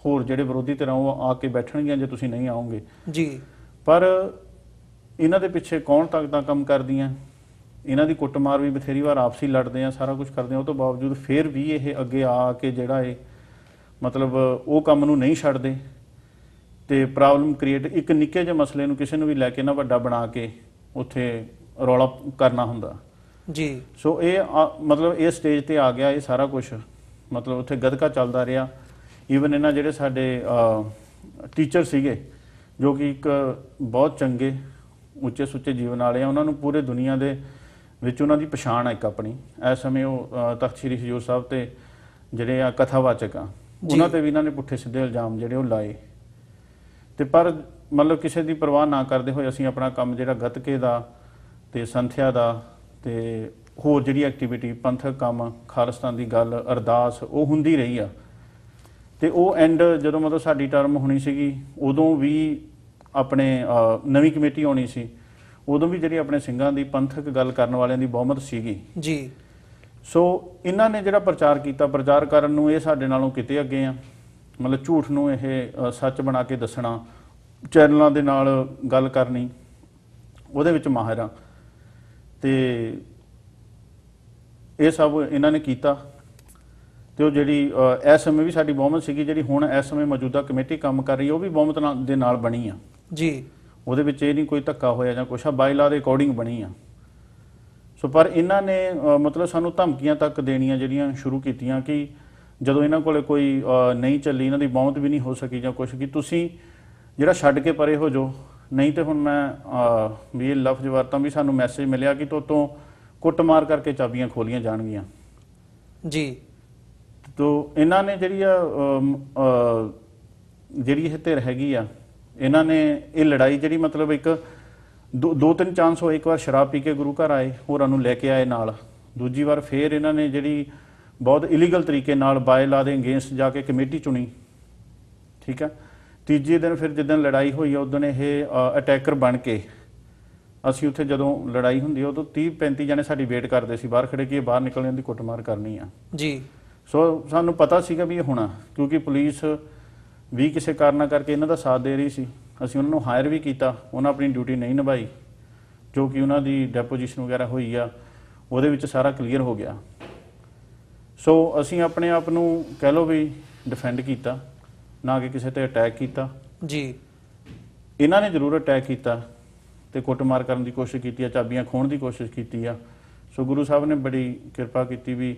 ਹੋਰ ਜਿਹੜੇ ਵਿਰੋਧੀ ਧਿਰਾਂ ਉਹ ਆ ਕੇ ਬੈਠਣਗੀਆਂ ਜੇ ਤੁਸੀਂ ਨਹੀਂ ਆਓਗੇ ਜੀ। ਪਰ ਇਹਨਾਂ ਦੇ ਪਿੱਛੇ ਕੌਣ ਤਾਕਤਾਂ ਕੰਮ ਕਰਦੀਆਂ, ਇਹਨਾਂ ਦੀ ਕੁੱਟਮਾਰ ਵੀ ਬਥੇਰੀ ਵਾਰ ਆਪਸੀ ਲੜਦੇ ਆ, ਸਾਰਾ ਕੁਝ ਕਰਦੇ ਆ, ਉਹ ਤੋਂ ਬਾਵਜੂਦ ਫਿਰ ਵੀ ਇਹ ਅੱਗੇ ਆ ਕੇ ਜਿਹੜਾ ਇਹ ਮਤਲਬ ਉਹ ਕੰਮ ਨੂੰ ਨਹੀਂ ਛੱਡਦੇ, ਤੇ ਪ੍ਰੋਬਲਮ ਕ੍ਰੀਏਟ, ਇੱਕ ਨਿੱਕੇ ਜਿਹੇ ਮਸਲੇ ਨੂੰ ਕਿਸੇ ਨੂੰ ਵੀ ਲੈ ਕੇ ਨਾ ਵੱਡਾ ਬਣਾ ਕੇ ਉੱਥੇ ਰੌਲਾ ਕਰਨਾ ਹੁੰਦਾ ਜੀ। ਸੋ ਇਹ ਮਤਲਬ ਇਹ ਸਟੇਜ ਤੇ ਆ ਗਿਆ ਇਹ ਸਾਰਾ ਕੁਝ, ਮਤਲਬ ਉੱਥੇ ਗਦਕਾ ਚੱਲਦਾ ਰਿਹਾ। ਈਵਨ ਇਹਨਾਂ ਜਿਹੜੇ ਸਾਡੇ ਟੀਚਰ ਸੀਗੇ ਜੋ ਕਿ ਇੱਕ ਬਹੁਤ ਚੰਗੇ ਉੱਚੇ ਸੁੱਚੇ ਜੀਵਨ ਵਾਲੇ ਆ, ਉਹਨਾਂ ਨੂੰ ਪੂਰੇ ਦੁਨੀਆ ਦੇ ਵਿੱਚ ਉਹਨਾਂ ਦੀ ਪਛਾਣ ਆ ਇੱਕ ਆਪਣੀ। ਇਸ ਸਮੇਂ ਉਹ ਤਖਤ ਸ੍ਰੀ ਹਜ਼ੂਰ ਸਾਹਿਬ ਤੇ ਜਿਹੜੇ ਆ ਕਥਾਵਾਚਕ ਆ, ਉਹਨਾਂ ਤੇ ਵੀ ਇਹਨਾਂ ਨੇ ਪੁੱਠੇ ਸਿੱਧੇ ਇਲਜ਼ਾਮ ਜਿਹੜੇ ਉਹ ਲਾਏ। ਤੇ ਪਰ ਮਤਲਬ ਕਿਸੇ ਦੀ ਪਰਵਾਹ ਨਾ ਕਰਦੇ ਹੋਏ ਅਸੀਂ ਆਪਣਾ ਕੰਮ ਜਿਹੜਾ ਗੱਤਕੇ ਦਾ ਤੇ ਸੰਥਿਆ ਦਾ ਤੇ ਹੋਰ ਜਿਹੜੀ ਐਕਟੀਵਿਟੀ, ਪੰਥਕ ਕੰਮ, ਖਾਲਿਸਤਾਨ ਦੀ ਗੱਲ, ਅਰਦਾਸ, ਉਹ ਹੁੰਦੀ ਰਹੀ ਆ। ਤੇ ਉਹ ਐਂਡ ਜਦੋਂ ਮਤਲਬ ਸਾਡੀ ਟਰਮ ਹੋਣੀ ਸੀਗੀ, ਉਦੋਂ ਵੀ ਆਪਣੇ ਨਵੀਂ ਕਮੇਟੀ ਆਉਣੀ ਸੀ, ਉਦੋਂ ਵੀ ਜਿਹੜੀ ਆਪਣੇ ਸਿੰਘਾਂ ਦੀ ਪੰਥਕ ਗੱਲ ਕਰਨ ਵਾਲਿਆਂ ਦੀ ਬਹੁਮਤ ਸੀਗੀ ਜੀ। ਸੋ ਇਹਨਾਂ ਨੇ ਜਿਹੜਾ ਪ੍ਰਚਾਰ ਕੀਤਾ, ਪ੍ਰਚਾਰ ਕਰਨ ਨੂੰ ਇਹ ਸਾਡੇ ਨਾਲੋਂ ਕਿਤੇ ਅੱਗੇ ਆ। ਮਤਲਬ ਝੂਠ ਨੂੰ ਇਹ ਸੱਚ ਬਣਾ ਕੇ ਦੱਸਣਾ, ਚੈਨਲਾਂ ਦੇ ਨਾਲ ਗੱਲ ਕਰਨੀ, ਉਹਦੇ ਵਿੱਚ ਮਾਹਿਰ ਆ। ਤੇ ਇਹ ਸਭ ਇਹਨਾਂ ਨੇ ਕੀਤਾ। ਤੇ ਉਹ ਜਿਹੜੀ ਇਸ ਸਮੇਂ ਵੀ ਸਾਡੀ ਬਹੁਮਤ ਸੀਗੀ, ਜਿਹੜੀ ਹੁਣ ਇਸ ਸਮੇਂ ਮੌਜੂਦਾ ਕਮੇਟੀ ਕੰਮ ਕਰ ਰਹੀ ਹੈ, ਉਹ ਵੀ ਬਹੁਮਤ ਦੇ ਨਾਲ ਬਣੀ ਆ ਜੀ। ਉਹਦੇ ਵਿੱਚ ਇਹ ਨਹੀਂ ਕੋਈ ਧੱਕਾ ਹੋਇਆ ਜਾਂ ਕੁਛ ਆ, ਬਾਈਲਾ ਦੇ ਅਕੋਰਡਿੰਗ ਬਣੀ ਆ। ਸੋ ਪਰ ਇਹਨਾਂ ਨੇ ਮਤਲਬ ਸਾਨੂੰ ਧਮਕੀਆਂ ਤੱਕ ਦੇਣੀਆਂ ਜਿਹੜੀਆਂ ਸ਼ੁਰੂ ਕੀਤੀਆਂ ਕਿ ਜਦੋਂ ਇਹਨਾਂ ਕੋਲੇ ਕੋਈ ਨਹੀਂ ਚੱਲੀ, ਇਹਨਾਂ ਦੀ ਬਹੁਮਤ ਵੀ ਨਹੀਂ ਹੋ ਸਕੀ ਜਾਂ ਕੁਛ, ਕਿ ਤੁਸੀਂ ਜਿਹੜਾ ਛੱਡ ਕੇ ਪਰੇ ਹੋ ਜਾਓ, ਨਹੀਂ ਤੇ ਹੁਣ ਮੈਂ ਵੀ ਇਹ ਲਫ਼ਜ਼ ਵਰਤਾਂ ਵੀ ਸਾਨੂੰ ਮੈਸੇਜ ਮਿਲਿਆ ਕਿ ਤੋਂ ਕੁੱਟਮਾਰ ਕਰਕੇ ਚਾਬੀਆਂ ਖੋਲੀਆਂ ਜਾਣਗੀਆਂ ਜੀ। ਤੋ ਇਹਨਾਂ ਨੇ ਜਿਹੜੀ ਇਹ ਧਿਰ ਹੈਗੀ ਆ, ਇਹਨਾਂ ਨੇ ਇਹ ਲੜਾਈ ਜਿਹੜੀ ਮਤਲਬ ਇੱਕ ਦੋ ਤਿੰਨ ਚਾਂਸ ਹੋਏ। ਇੱਕ ਵਾਰ ਸ਼ਰਾਬ ਪੀ ਕੇ ਗੁਰੂ ਘਰ ਆਏ, ਹੋਰਾਂ ਨੂੰ ਲੈ ਕੇ ਆਏ ਨਾਲ। ਦੂਜੀ ਵਾਰ ਫੇਰ ਇਹਨਾਂ ਨੇ ਜਿਹੜੀ ਬਹੁਤ ਇਲੀਗਲ ਤਰੀਕੇ ਨਾਲ ਬਾਇਲਾ ਦੇ ਅਗੇਂਸਟ ਜਾ ਕੇ ਕਮੇਟੀ ਚੁਣੀ, ਠੀਕ ਹੈ। ਤੀਜੇ ਦਿਨ ਫਿਰ ਜਿੱਦਣ ਲੜਾਈ ਹੋਈ ਉਦੋਂ ਇਹ ਅਟੈਕਰ ਬਣ ਕੇ, ਅਸੀਂ ਉੱਥੇ ਜਦੋਂ ਲੜਾਈ ਹੁੰਦੀ ਉਦੋਂ 30-35 ਜਣੇ ਸਾਡੀ ਵੇਟ ਕਰਦੇ ਸੀ ਬਾਹਰ ਖੜੇ ਕਿ ਇਹ ਬਾਹਰ ਨਿਕਲ ਜਾਂਦੀ, ਕੁੱਟਮਾਰ ਕਰਨੀ ਆ ਜੀ। ਸੋ ਸਾਨੂੰ ਪਤਾ ਸੀਗਾ ਵੀ ਇਹ ਹੋਣਾ, ਕਿਉਂਕਿ ਪੁਲਿਸ ਵੀ ਕਿਸੇ ਕਾਰਨਾਂ ਕਰਕੇ ਇਹਨਾਂ ਦਾ ਸਾਥ ਦੇ ਰਹੀ ਸੀ। ਅਸੀਂ ਉਹਨਾਂ ਨੂੰ ਹਾਇਰ ਵੀ ਕੀਤਾ, ਉਹਨਾਂ ਆਪਣੀ ਡਿਊਟੀ ਨਹੀਂ ਨਿਭਾਈ, ਜੋ ਕਿ ਉਹਨਾਂ ਦੀ ਡੈਪੋਜੀਸ਼ਨ ਵਗੈਰਾ ਹੋਈ ਆ, ਉਹਦੇ ਵਿੱਚ ਸਾਰਾ ਕਲੀਅਰ ਹੋ ਗਿਆ। ਸੋ ਅਸੀਂ ਆਪਣੇ ਆਪ ਨੂੰ ਕਹਿ ਲਓ ਵੀ ਡਿਫੈਂਡ ਕੀਤਾ, ਨਾ ਕਿ ਕਿਸੇ ਤੇ ਅਟੈਕ ਕੀਤਾ ਜੀ। ਇਹਨਾਂ ਨੇ ਜ਼ਰੂਰ ਅਟੈਕ ਕੀਤਾ ਤੇ ਕੁੱਟਮਾਰ ਕਰਨ ਦੀ ਕੋਸ਼ਿਸ਼ ਕੀਤੀ ਆ, ਚਾਬੀਆਂ ਖੋਹਣ ਦੀ ਕੋਸ਼ਿਸ਼ ਕੀਤੀ ਆ। ਸੋ ਗੁਰੂ ਸਾਹਿਬ ਨੇ ਬੜੀ ਕਿਰਪਾ ਕੀਤੀ ਵੀ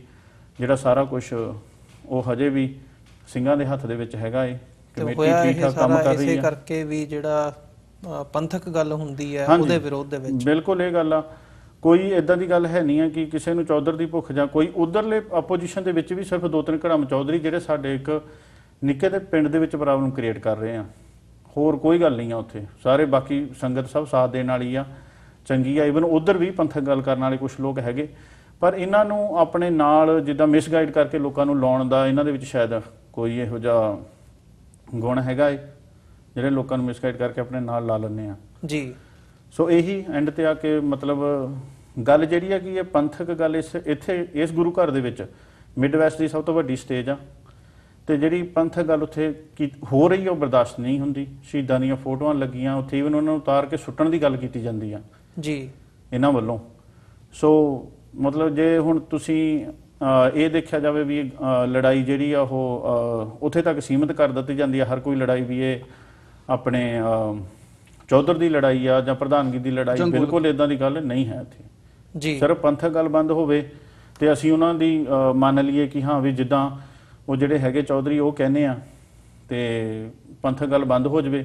ਜਿਹੜਾ ਸਾਰਾ ਕੁਝ ਉਹ ਹਜੇ ਵੀ ਸਿੰਘਾਂ ਦੇ ਹੱਥ ਦੇ ਵਿੱਚ ਹੈਗਾ ਏ। ਕਮੇਟੀ ਠੀਕ ਠਾਕ ਕੰਮ ਕਰ ਰਹੀ ਹੈ, ਇਸੇ ਕਰਕੇ ਵੀ ਜਿਹੜਾ ਪੰਥਕ ਗੱਲ ਹੁੰਦੀ ਹੈ ਉਹਦੇ ਵਿਰੋਧ ਦੇ ਵਿੱਚ। ਬਿਲਕੁਲ ਇਹ ਗੱਲ ਆ। ਕੋਈ ਇਦਾਂ ਦੀ ਗੱਲ ਹੈ ਨਹੀਂ ਹੈ ਕਿ ਕਿਸੇ ਨੂੰ ਚੌਧਰ ਦੀ ਭੁੱਖ ਜਾਂ ਕੋਈ ਉਧਰਲੇ ਆਪੋਜੀਸ਼ਨ ਦੇ ਵਿੱਚ ਵੀ ਸਿਰਫ 2-3 ਘੜਾਮ ਚੌਧਰੀ ਜਿਹੜੇ ਸਾਡੇ ਇੱਕ ਨਿੱਕੇ ਦੇ ਪਿੰਡ ਦੇ ਵਿੱਚ ਪ੍ਰੋਬਲਮ ਕ੍ਰੀਏਟ ਕਰ ਰਹੇ ਆ, ਹੋਰ ਕੋਈ ਗੱਲ ਨਹੀਂ ਆ ਉੱਥੇ। ਸਾਰੇ ਬਾਕੀ ਸੰਗਤ ਸਭ ਸਾਥ ਦੇਣ ਵਾਲੀ ਆ, ਚੰਗੀ ਆ। ਈਵਨ ਉਧਰ ਵੀ ਪੰਥਕ ਗੱਲ ਕਰਨ ਵਾਲੇ ਕੁਝ ਲੋਕ ਹੈਗੇ, ਪਰ ਇਹਨਾਂ ਨੂੰ ਆਪਣੇ ਨਾਲ ਜਿੱਦਾਂ ਮਿਸਗਾਈਡ ਕਰਕੇ ਲੋਕਾਂ ਨੂੰ ਲਾਉਣ ਦਾ ਇਹਨਾਂ ਦੇ ਵਿੱਚ ਸ਼ਾਇਦ ਕੋਈ ਇਹੋ ਜਿਹਾ ਗੁਣ ਹੈਗਾ ਏ, ਜਿਹੜੇ ਲੋਕਾਂ ਨੂੰ ਮਿਸਗਾਈਡ ਕਰਕੇ ਆਪਣੇ ਨਾਲ ਲਾ ਲੈਂਦੇ ਆ ਜੀ। ਸੋ ਇਹੀ ਐਂਡ ਤੇ ਆ ਕੇ ਮਤਲਬ ਗੱਲ ਜਿਹੜੀ ਹੈ ਕਿ ਇਹ ਪੰਥਕ ਗੱਲ ਇੱਥੇ ਇਸ ਗੁਰੂ ਘਰ ਦੇ ਵਿੱਚ ਮਿਡ ਵੈਸਟ ਦੀ ਸਭ ਤੋਂ ਵੱਡੀ ਸਟੇਜ ਆ, ਤੇ ਜਿਹੜੀ ਪੰਥਕ ਗੱਲ ਉੱਥੇ ਹੋ ਰਹੀ ਹੈ ਉਹ ਬਰਦਾਸ਼ਤ ਨਹੀਂ ਹੁੰਦੀ। ਸ਼ਹੀਦਾਂ ਦੀਆਂ ਫੋਟੋਆਂ ਲੱਗੀਆਂ ਉੱਥੇ, ਈਵਨ ਉਹਨਾਂ ਨੂੰ ਉਤਾਰ ਕੇ ਸੁੱਟਣ ਦੀ ਗੱਲ ਕੀਤੀ ਜਾਂਦੀ ਆ ਜੀ ਇਹਨਾਂ ਵੱਲੋਂ। ਸੋ ਮਤਲਬ ਜੇ ਹੁਣ ਤੁਸੀਂ ਇਹ ਦੇਖਿਆ ਜਾਵੇ ਵੀ ਲੜਾਈ ਜਿਹੜੀ ਆ ਉਹ ਉੱਥੇ ਤੱਕ ਸੀਮਿਤ ਕਰ ਦਿੱਤੀ ਜਾਂਦੀ ਆ, ਹਰ ਕੋਈ ਲੜਾਈ ਵੀ ਇਹ ਆਪਣੇ ਚੌਧਰ ਦੀ ਲੜਾਈ ਆ ਜਾਂ ਪ੍ਰਧਾਨਗੀ ਦੀ ਲੜਾਈ, ਬਿਲਕੁਲ ਇਦਾਂ ਦੀ ਗੱਲ ਨਹੀਂ ਹੈ ਇੱਥੇ ਜੀ। ਸਿਰਫ ਪੰਥਕ ਗੱਲ ਬੰਦ ਹੋਵੇ ਤੇ ਅਸੀਂ ਉਹਨਾਂ ਦੀ ਮੰਨ ਲਈਏ ਕਿ ਹਾਂ ਵੀ ਜਿੱਦਾਂ ਉਹ ਜਿਹੜੇ ਹੈਗੇ ਚੌਧਰੀ ਉਹ ਕਹਿੰਦੇ ਆ, ਤੇ ਪੰਥਕ ਗੱਲ ਬੰਦ ਹੋ ਜਾਵੇ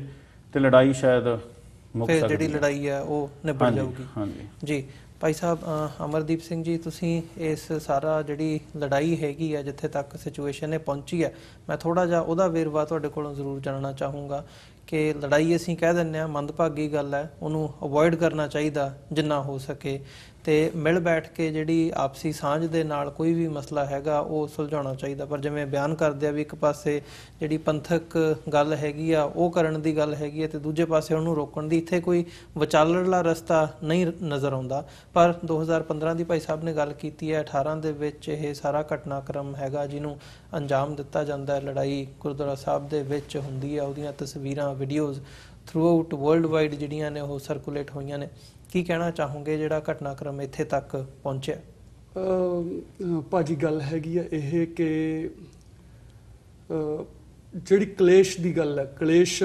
ਤੇ ਲੜਾਈ ਸ਼ਾਇਦ ਮੁੱਕ ਸਕਦੀ ਹੈ, ਜਿਹੜੀ ਲੜਾਈ ਹੈ ਉਹ ਨਿਬੜ ਜਾਊਗੀ। ਹਾਂਜੀ ਜੀ। ਭਾਈ ਸਾਹਿਬ ਅਮਰਦੀਪ ਸਿੰਘ ਜੀ, ਤੁਸੀਂ ਇਸ ਸਾਰਾ ਜਿਹੜੀ ਲੜਾਈ ਹੈਗੀ ਹੈ ਜਿੱਥੇ ਤੱਕ ਸਿਚੁਏਸ਼ਨ ਇਹ ਪਹੁੰਚੀ ਹੈ, ਮੈਂ ਥੋੜਾ ਜਿਹਾ ਉਹਦਾ ਵੇਰਵਾ ਤੁਹਾਡੇ ਕੋਲੋਂ ਜ਼ਰੂਰ ਜਾਣਨਾ ਚਾਹੂੰਗਾ ਕਿ ਲੜਾਈ ਅਸੀਂ ਕਹਿ ਦਿੰਦੇ ਹਾਂ ਮੰਦਭਾਗੀ ਗੱਲ ਹੈ, ਉਹਨੂੰ ਅਵੋਇਡ ਕਰਨਾ ਚਾਹੀਦਾ ਜਿੰਨਾ ਹੋ ਸਕੇ, ਤੇ ਮਿਲ ਬੈਠ ਕੇ ਜਿਹੜੀ ਆਪਸੀ ਸਾਂਝ ਦੇ ਨਾਲ ਕੋਈ ਵੀ ਮਸਲਾ ਹੈਗਾ ਉਹ ਸੁਲਝਾਉਣਾ ਚਾਹੀਦਾ। ਪਰ ਜਿਵੇਂ ਬਿਆਨ ਕਰਦੇ ਆ ਵੀ ਇੱਕ ਪਾਸੇ ਜਿਹੜੀ ਪੰਥਕ ਗੱਲ ਹੈਗੀ ਆ ਉਹ ਕਰਨ ਦੀ ਗੱਲ ਹੈਗੀ ਹੈ ਤੇ ਦੂਜੇ ਪਾਸੇ ਉਹਨੂੰ ਰੋਕਣ ਦੀ, ਇੱਥੇ ਕੋਈ ਵਿਚਾਲੜਾ ਰਸਤਾ ਨਹੀਂ ਨਜ਼ਰ ਆਉਂਦਾ। ਪਰ 2015 ਦੀ ਭਾਈ ਸਾਹਿਬ ਨੇ ਗੱਲ ਕੀਤੀ ਹੈ, 18 ਦੇ ਵਿੱਚ ਇਹ ਸਾਰਾ ਘਟਨਾਕ੍ਰਮ ਹੈਗਾ ਜਿਹਨੂੰ ਅੰਜਾਮ ਦਿੱਤਾ ਜਾਂਦਾ ਹੈ, ਲੜਾਈ ਗੁਰਦੁਆਰਾ ਸਾਹਿਬ ਦੇ ਵਿੱਚ ਹੁੰਦੀ ਹੈ, ਉਹਦੀਆਂ ਤਸਵੀਰਾਂ videos through out world wide ਜਿਹੜੀਆਂ ਨੇ ਉਹ ਸਰਕੂਲੇਟ ਹੋਈਆਂ ਨੇ। ਕੀ ਕਹਿਣਾ ਚਾਹੋਗੇ ਜਿਹੜਾ ਘਟਨਾਕ੍ਰਮ ਇੱਥੇ ਤੱਕ ਪਹੁੰਚਿਆ? ਭਾਜੀ ਗੱਲ ਹੈਗੀ ਆ ਇਹ ਕਿ ਜਿਹੜੀ ਕਲੇਸ਼ ਦੀ ਗੱਲ ਹੈ, ਕਲੇਸ਼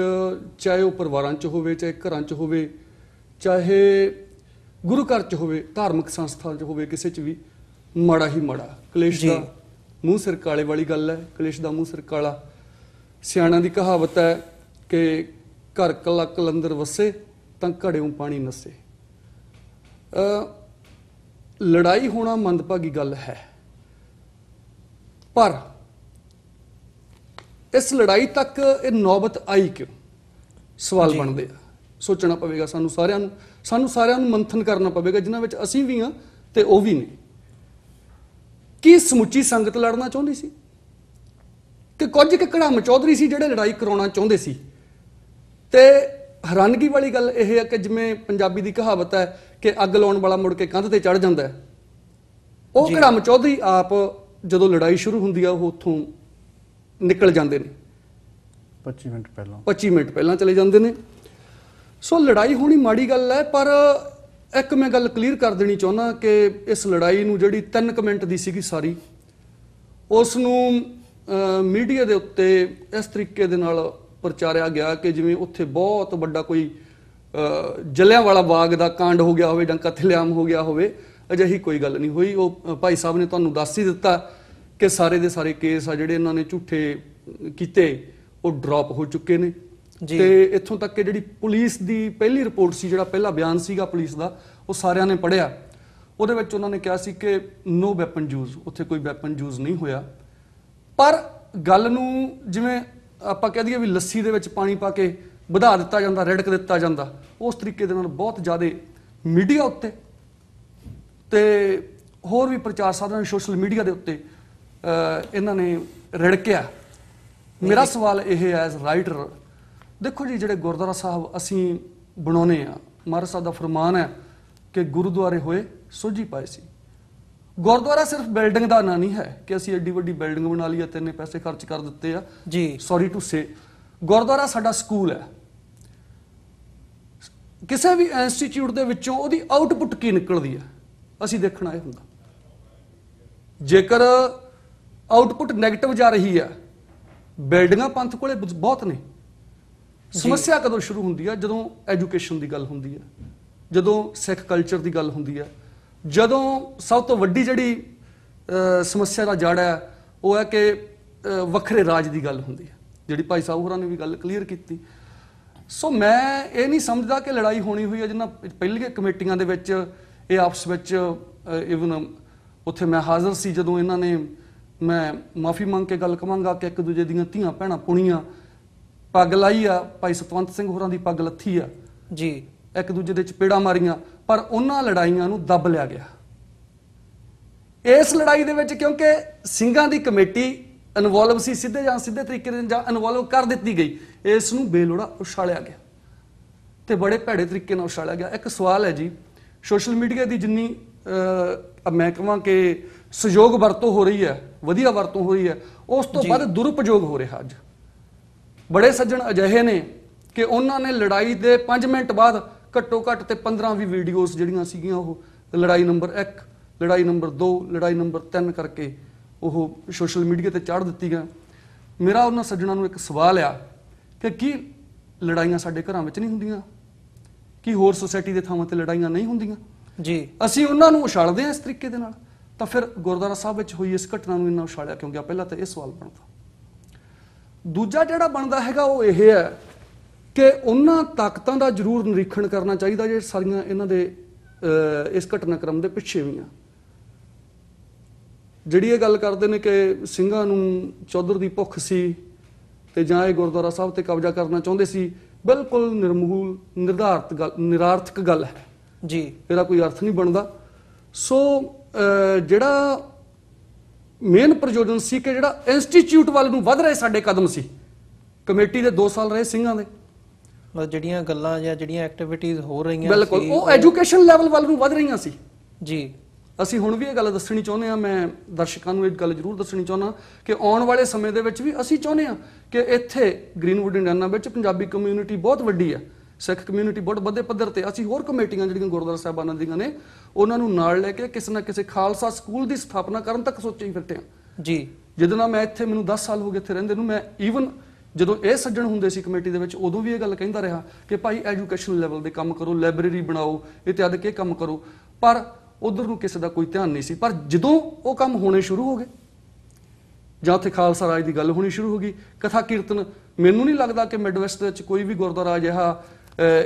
ਚਾਹੇ ਉਹ ਪਰਿਵਾਰਾਂ 'ਚ ਹੋਵੇ, ਚਾਹੇ ਘਰਾਂ 'ਚ ਹੋਵੇ, ਚਾਹੇ ਗੁਰੂ ਘਰ 'ਚ ਹੋਵੇ, ਧਾਰਮਿਕ ਸੰਸਥਾ 'ਚ ਹੋਵੇ, ਕਿਸੇ 'ਚ ਵੀ ਮਾੜਾ ਹੀ ਮਾੜਾ ਕਲੇਸ਼ ਦਾ ਮੂੰਹ ਸਿਰ ਕਾਲੇ ਵਾਲੀ ਗੱਲ ਹੈ। ਕਲੇਸ਼ ਦਾ ਮੂੰਹ ਸਿਰ ਕਾਲਾ। ਸਿਆਣਿਆਂ ਦੀ ਕਹਾਵਤ ਹੈ ਕਿ ਘਰ ਕੱਲਾ ਕਲੰਦਰ ਵਸੇ ਤਾਂ ਘੜਿਓਂ ਪਾਣੀ ਨਸੇ। ਲੜਾਈ ਹੋਣਾ ਮੰਦਭਾਗੀ ਗੱਲ ਹੈ, ਪਰ ਇਸ ਲੜਾਈ ਤੱਕ ਇਹ ਨੌਬਤ ਆਈ ਕਿਉਂ? ਸਵਾਲ ਬਣਦੇ ਆ। ਸੋਚਣਾ ਪਵੇਗਾ ਸਾਨੂੰ ਸਾਰਿਆਂ ਨੂੰ ਮੰਥਨ ਕਰਨਾ ਪਵੇਗਾ, ਜਿਨ੍ਹਾਂ ਵਿੱਚ ਅਸੀਂ ਵੀ ਹਾਂ ਤੇ ਉਹ ਵੀ ਨੇ। ਕੀ ਸਮੁੱਚੀ ਸੰਗਤ ਲੜਨਾ ਚਾਹੁੰਦੀ ਸੀ ਕਿ ਕੁਝ ਘੜਾਮ ਚੌਧਰੀ ਸੀ ਜਿਹੜੇ ਲੜਾਈ ਕਰਾਉਣਾ ਚਾਹੁੰਦੇ ਸੀ? ਤੇ ਹੈਰਾਨਗੀ ਵਾਲੀ ਗੱਲ ਇਹ ਹੈ ਕਿ ਜਿਵੇਂ ਪੰਜਾਬੀ ਦੀ ਕਹਾਵਤ ਹੈ ਕਿ ਅੱਗ ਲਾਉਣ ਵਾਲਾ ਮੁੜ ਕੇ ਕੰਧ ਤੇ ਚੜ ਜਾਂਦਾ ਹੈ, ਉਹ ਘੜਾਮ ਚੌਧਰੀ ਆਪ ਜਦੋਂ ਲੜਾਈ ਸ਼ੁਰੂ ਹੁੰਦੀ ਆ ਉਹ ਉੱਥੋਂ ਨਿਕਲ ਜਾਂਦੇ ਨੇ 25 ਮਿੰਟ ਪਹਿਲਾਂ ਚਲੇ ਜਾਂਦੇ ਨੇ। ਸੋ ਲੜਾਈ ਹੋਣੀ ਮਾੜੀ ਗੱਲ ਹੈ, ਪਰ ਇੱਕ ਮੈਂ ਗੱਲ ਕਲੀਅਰ ਕਰ ਦੇਣੀ ਚਾਹੁੰਦਾ ਕਿ ਇਸ ਲੜਾਈ ਨੂੰ ਜਿਹੜੀ 3 ਮਿੰਟ ਦੀ ਸੀਗੀ ਸਾਰੀ, ਉਸ ਨੂੰ ਮੀਡੀਆ ਦੇ ਉੱਤੇ ਇਸ ਤਰੀਕੇ ਦੇ ਨਾਲ ਪ੍ਰਚਾਰਿਆ ਗਿਆ ਕਿ ਜਿਵੇਂ ਉੱਥੇ ਬਹੁਤ ਵੱਡਾ ਕੋਈ ਜਲਿਆਂਵਾਲਾ ਬਾਗ ਦਾ ਕਾਂਡ ਹੋ ਗਿਆ ਹੋਵੇ ਜਾਂ ਕਤਲੇਆਮ ਹੋ ਗਿਆ ਹੋਵੇ। ਅਜਿਹੀ ਕੋਈ ਗੱਲ ਨਹੀਂ ਹੋਈ। ਉਹ ਭਾਈ ਸਾਹਿਬ ਨੇ ਤੁਹਾਨੂੰ ਦੱਸ ਹੀ ਦਿੱਤਾ ਕਿ ਸਾਰੇ ਦੇ ਸਾਰੇ ਕੇਸ ਆ ਜਿਹੜੇ ਇਹਨਾਂ ਨੇ ਝੂਠੇ ਕੀਤੇ ਉਹ ਡ੍ਰੌਪ ਹੋ ਚੁੱਕੇ ਨੇ। ਤੇ ਇੱਥੋਂ ਤੱਕ ਕਿ ਜਿਹੜੀ ਪੁਲਿਸ ਦੀ ਪਹਿਲੀ ਰਿਪੋਰਟ ਸੀ, ਜਿਹੜਾ ਪਹਿਲਾ ਬਿਆਨ ਸੀਗਾ ਪੁਲਿਸ ਦਾ, ਉਹ ਸਾਰਿਆਂ ਨੇ ਪੜ੍ਹਿਆ। ਉਹਦੇ ਵਿੱਚ ਉਹਨਾਂ ਨੇ ਕਿਹਾ ਸੀ ਕਿ ਨੋ ਵੈਪਨ ਯੂਜ਼, ਉੱਥੇ ਕੋਈ ਵੈਪਨ ਯੂਜ਼ ਨਹੀਂ ਹੋਇਆ। ਪਰ ਗੱਲ ਨੂੰ ਜਿਵੇਂ ਆਪਾਂ ਕਹਿ ਦਈਏ ਵੀ ਲੱਸੀ ਦੇ ਵਿੱਚ ਪਾਣੀ ਪਾ ਕੇ ਵਧਾ ਦਿੱਤਾ ਜਾਂਦਾ, ਰਿੜਕ ਦਿੱਤਾ ਜਾਂਦਾ, ਉਸ ਤਰੀਕੇ ਦੇ ਨਾਲ ਬਹੁਤ ਜ਼ਿਆਦਾ ਮੀਡੀਆ ਉੱਤੇ ਤੇ ਹੋਰ ਵੀ ਪ੍ਰਚਾਰ ਸਾਧਨਾਂ ਸੋਸ਼ਲ ਮੀਡੀਆ ਦੇ ਉੱਤੇ ਇਹਨਾਂ ਨੇ ਰਿੜਕਿਆ। ਮੇਰਾ ਸਵਾਲ ਇਹ ਹੈ ਐਜ਼ ਰਾਈਟਰ, ਦੇਖੋ ਜੀ ਜਿਹੜੇ ਗੁਰਦੁਆਰਾ ਸਾਹਿਬ ਅਸੀਂ ਬਣਾਉਨੇ ਆ, ਮਹਾਰਾਜ ਸਾਹਿਬ ਦਾ ਫਰਮਾਨ ਹੈ ਕਿ ਗੁਰਦੁਆਰੇ ਹੋਏ ਸੋਝੀ ਪਾਏ ਸੀ। ਗੁਰਦੁਆਰਾ ਸਿਰਫ ਬਿਲਡਿੰਗ ਦਾ ਨਾਂ ਨਹੀਂ ਹੈ ਕਿ ਅਸੀਂ ਐਡੀ ਵੱਡੀ ਬਿਲਡਿੰਗ ਬਣਾ ਲਈ ਤੇ ਇੰਨੇ ਪੈਸੇ ਖਰਚ ਕਰ ਦਿੱਤੇ ਆ ਜੀ। ਸੌਰੀ ਟੂ ਸੇ, ਗੁਰਦੁਆਰਾ ਸਾਡਾ ਸਕੂਲ ਹੈ। ਕਿਸੇ ਵੀ ਇੰਸਟੀਚਿਊਟ ਦੇ ਵਿੱਚੋਂ ਉਹਦੀ ਆਊਟਪੁੱਟ ਕੀ ਨਿਕਲਦੀ ਹੈ ਅਸੀਂ ਦੇਖਣਾ ਇਹ ਹੁੰਦਾ। ਜੇਕਰ ਆਊਟਪੁੱਟ ਨੈਗੇਟਿਵ ਜਾ ਰਹੀ ਹੈ, ਬਿਲਡਿੰਗਾਂ ਪੰਥ ਕੋਲੇ ਬਹੁਤ ਨੇ। ਸਮੱਸਿਆ ਕਦੋਂ ਸ਼ੁਰੂ ਹੁੰਦੀ ਹੈ? ਜਦੋਂ ਐਜੂਕੇਸ਼ਨ ਦੀ ਗੱਲ ਹੁੰਦੀ ਹੈ, ਜਦੋਂ ਸਿੱਖ ਕਲਚਰ ਦੀ ਗੱਲ ਹੁੰਦੀ ਹੈ, ਜਦੋਂ ਸਭ ਤੋਂ ਵੱਡੀ ਜਿਹੜੀ ਸਮੱਸਿਆ ਦਾ ਜੜ ਹੈ ਉਹ ਹੈ ਕਿ ਵੱਖਰੇ ਰਾਜ ਦੀ ਗੱਲ ਹੁੰਦੀ ਹੈ, ਜਿਹੜੀ ਭਾਈ ਸਾਹਿਬ ਹੋਰਾਂ ਨੇ ਵੀ ਗੱਲ ਕਲੀਅਰ ਕੀਤੀ। ਸੋ ਮੈਂ ਇਹ ਨਹੀਂ ਸਮਝਦਾ ਕਿ ਲੜਾਈ ਹੋਣੀ ਹੋਈ ਹੈ। ਜਿਨ੍ਹਾਂ ਪਹਿਲੀਆਂ ਕਮੇਟੀਆਂ ਦੇ ਵਿੱਚ ਇਹ ਆਪਸ ਵਿੱਚ ਇਵਨ ਉੱਥੇ ਮੈਂ ਹਾਜ਼ਰ ਸੀ ਜਦੋਂ ਇਹਨਾਂ ਨੇ, ਮੈਂ ਮਾਫੀ ਮੰਗ ਕੇ ਗੱਲ ਕਵਾਂਗਾ ਕਿ ਇੱਕ ਦੂਜੇ ਦੀਆਂ ਧੀਆਂ ਭੈਣਾਂ ਪੁਣੀਆਂ, ਪੱਗ ਲਾਈ ਆ, ਭਾਈ ਸਤਵੰਤ ਸਿੰਘ ਹੋਰਾਂ ਦੀ ਪੱਗ ਲੱਥੀ ਆ ਜੀ, ਇੱਕ ਦੂਜੇ ਦੇ ਚਪੇੜਾਂ ਮਾਰੀਆਂ, ਪਰ ਉਹਨਾਂ ਲੜਾਈਆਂ ਨੂੰ ਦੱਬ ਲਿਆ ਗਿਆ। ਇਸ ਲੜਾਈ ਦੇ ਵਿੱਚ ਕਿਉਂਕਿ ਸਿੰਘਾਂ ਦੀ ਕਮੇਟੀ ਇਨਵੋਲਵ ਸੀ, ਸਿੱਧੇ ਜਾਂ ਸਿੱਧੇ ਤਰੀਕੇ ਨਾਲ ਜਾਂ ਇਨਵੋਲਵ ਕਰ ਦਿੱਤੀ ਗਈ, ਇਸ ਨੂੰ ਬੇਲੋੜਾ ਉਛਾਲਿਆ ਗਿਆ ਤੇ ਬੜੇ ਭੈੜੇ ਤਰੀਕੇ ਨਾਲ ਉਛਾਲਿਆ ਗਿਆ। ਇੱਕ ਸਵਾਲ ਹੈ ਜੀ, ਸੋਸ਼ਲ ਮੀਡੀਆ ਦੀ ਜਿੰਨੀ ਮੈਂ ਕਹਾਂ ਕਿ ਸਹਿਯੋਗ ਵਰਤੋਂ ਹੋ ਰਹੀ ਹੈ, ਵਧੀਆ ਵਰਤੋਂ ਹੋ ਰਹੀ ਹੈ, ਉਸ ਤੋਂ ਵੱਧ ਦੁਰਉਪਯੋਗ ਹੋ ਰਿਹਾ। ਅੱਜ ਬੜੇ ਸੱਜਣ ਅਜਿਹੇ ਨੇ ਕਿ ਉਹਨਾਂ ਨੇ ਲੜਾਈ ਦੇ 5 ਮਿੰਟ ਬਾਅਦ ਘੱਟੋ ਘੱਟ ਤੇ 15-20 ਵੀਡੀਓਜ਼ ਜਿਹੜੀਆਂ ਸੀਗੀਆਂ ਉਹ ਲੜਾਈ ਨੰਬਰ 1, ਲੜਾਈ ਨੰਬਰ 2, ਲੜਾਈ ਨੰਬਰ 3 ਕਰਕੇ ਉਹ ਸੋਸ਼ਲ ਮੀਡੀਆ ਤੇ ਚਾੜ ਦਿੱਤੀ ਗਈਆਂ। ਮੇਰਾ ਉਹਨਾਂ ਸੱਜਣਾਂ ਨੂੰ ਇੱਕ ਸਵਾਲ ਆ ਕਿ ਕੀ ਲੜਾਈਆਂ ਸਾਡੇ ਘਰਾਂ ਵਿੱਚ ਨਹੀਂ ਹੁੰਦੀਆਂ? ਕੀ ਹੋਰ ਸੁਸਾਇਟੀ ਦੇ ਥਾਵਾਂ ਤੇ ਲੜਾਈਆਂ ਨਹੀਂ ਹੁੰਦੀਆਂ? ਜੀ, ਅਸੀਂ ਉਹਨਾਂ ਨੂੰ ਉਛਾਲਦੇ ਹਾਂ ਇਸ ਤਰੀਕੇ ਦੇ ਨਾਲ, ਤਾਂ ਫਿਰ ਗੁਰਦੁਆਰਾ ਸਾਹਿਬ ਵਿੱਚ ਹੋਈ ਇਸ ਘਟਨਾ ਨੂੰ ਇੰਨਾ ਉਛਾਲਿਆ ਕਿਉਂ ਗਿਆ? ਪਹਿਲਾਂ ਤਾਂ ਇਹ ਸਵਾਲ ਬਣਦਾ। ਦੂਜਾ ਜਿਹੜਾ ਬਣਦਾ ਹੈਗਾ ਉਹ ਇਹ ਹੈ ਕਿ ਉਹਨਾਂ ਤਾਕਤਾਂ ਦਾ ਜ਼ਰੂਰ ਨਿਰੀਖਣ ਕਰਨਾ ਚਾਹੀਦਾ ਜੇ ਸਾਰੀਆਂ ਇਹਨਾਂ ਦੇ ਇਸ ਘਟਨਾਕ੍ਰਮ ਦੇ ਪਿੱਛੇ ਵੀ ਆ। ਜਿਹੜੀ ਇਹ ਗੱਲ ਕਰਦੇ ਨੇ ਕਿ ਸਿੰਘਾਂ ਨੂੰ ਚੌਧਰ ਦੀ ਭੁੱਖ ਸੀ ਤੇ ਜਾਂ ਇਹ ਗੁਰਦੁਆਰਾ ਸਾਹਿਬ ਤੇ ਕਬਜ਼ਾ ਕਰਨਾ ਚਾਹੁੰਦੇ ਸੀ, ਬਿਲਕੁਲ ਨਿਰਮੂਲ ਨਿਰਾਰਥਕ ਗੱਲ ਹੈ ਜੀ, ਇਹਦਾ ਕੋਈ ਅਰਥ ਨਹੀਂ ਬਣਦਾ। ਸੋ ਜਿਹੜਾ ਮੇਨ ਪ੍ਰਯੋਜਨ ਸੀ ਕਿ ਜਿਹੜਾ ਇੰਸਟੀਚਿਊਟ ਵੱਲ ਨੂੰ ਵੱਧ ਰਹੇ ਸਾਡੇ ਕਦਮ ਸੀ, ਕਮੇਟੀ ਦੇ 2 ਸਾਲ ਰਹੇ ਸਿੰਘਾਂ ਦੇ, ਮਤਲਬ ਜਿਹੜੀਆਂ ਗੱਲਾਂ ਜਾਂ ਜਿਹੜੀਆਂ ਐਕਟੀਵਿਟੀਜ਼ ਹੋ ਰਹੀਆਂ ਬਿਲਕੁਲ ਉਹ ਐਜੂਕੇਸ਼ਨ ਲੈਵਲ ਵੱਲ ਨੂੰ ਵੱਧ ਰਹੀਆਂ ਸੀ ਜੀ। ਅਸੀਂ ਹੁਣ ਵੀ ਇਹ ਗੱਲ ਦੱਸਣੀ ਚਾਹੁੰਦੇ ਹਾਂ, ਮੈਂ ਦਰਸ਼ਕਾਂ ਨੂੰ ਇਹ ਗੱਲ ਜ਼ਰੂਰ ਦੱਸਣੀ ਚਾਹੁੰਦਾ ਕਿ ਆਉਣ ਵਾਲੇ ਸਮੇਂ ਦੇ ਵਿੱਚ ਵੀ ਅਸੀਂ ਚਾਹੁੰਦੇ ਹਾਂ ਕਿ ਇੱਥੇ ਗ੍ਰੀਨਵੁੱਡ ਇੰਡੀਆਨਾ ਵਿੱਚ ਪੰਜਾਬੀ ਕਮਿਊਨਿਟੀ ਬਹੁਤ ਵੱਡੀ ਹੈ, ਸਿੱਖ ਕਮਿਊਨਿਟੀ ਬਹੁਤ ਵੱਡੇ ਪੱਧਰ ਤੇ, ਅਸੀਂ ਹੋਰ ਕਮੇਟੀਆਂ ਜਿਹੜੀਆਂ ਗੁਰਦੁਆਰਾ ਸਾਹਿਬਾਨਾਂ ਦੀਆਂ ਨੇ ਉਹਨਾਂ ਨੂੰ ਨਾਲ ਲੈ ਕੇ ਕਿਸੇ ਨਾ ਕਿਸੇ ਖਾਲਸਾ ਸਕੂਲ ਦੀ ਸਥਾਪਨਾ ਕਰਨ ਤੱਕ ਸੋਚੇ ਹੀ ਫਿਰਦੇ ਹਾਂ ਜੀ। ਜਦੋਂ ਨਾ ਮੈਂ ਇੱਥੇ, ਮੈਨੂੰ 10 ਸਾਲ ਹੋ ਗਏ ਇੱਥੇ ਰਹਿੰਦੇ ਨੂੰ, ਮੈਂ ਈਵਨ ਜਦੋਂ ਇਹ ਸੱਜਣ ਹੁੰਦੇ ਸੀ ਕਮੇਟੀ ਦੇ ਵਿੱਚ ਉਦੋਂ ਵੀ ਇਹ ਗੱਲ ਕਹਿੰਦਾ ਰਿਹਾ ਕਿ ਭਾਈ ਐਜੂਕੇਸ਼ਨ ਲੈਵਲ ਦੇ ਕੰਮ ਕਰੋ, ਲਾਇਬ੍ਰੇਰੀ ਬਣਾਓ, ਇਤਿਆਦਿਕ ਇਹ ਕੰਮ ਕਰੋ, ਪਰ ਉਧਰ ਨੂੰ ਕਿਸੇ ਦਾ ਕੋਈ ਧਿਆਨ ਨਹੀਂ ਸੀ। ਪਰ ਜਦੋਂ ਉਹ ਕੰਮ ਹੋਣੇ ਸ਼ੁਰੂ ਹੋ ਗਏ ਜਾਂ ਉੱਥੇ ਖਾਲਸਾ ਰਾਜ ਦੀ ਗੱਲ ਹੋਣੀ ਸ਼ੁਰੂ ਹੋ ਗਈ, ਕਥਾ ਕੀਰਤਨ, ਮੈਨੂੰ ਨਹੀਂ ਲੱਗਦਾ ਕਿ ਮਿਡਵੈਸਟ ਵਿੱਚ ਕੋਈ ਵੀ ਗੁਰਦੁਆਰਾ ਅਜਿਹਾ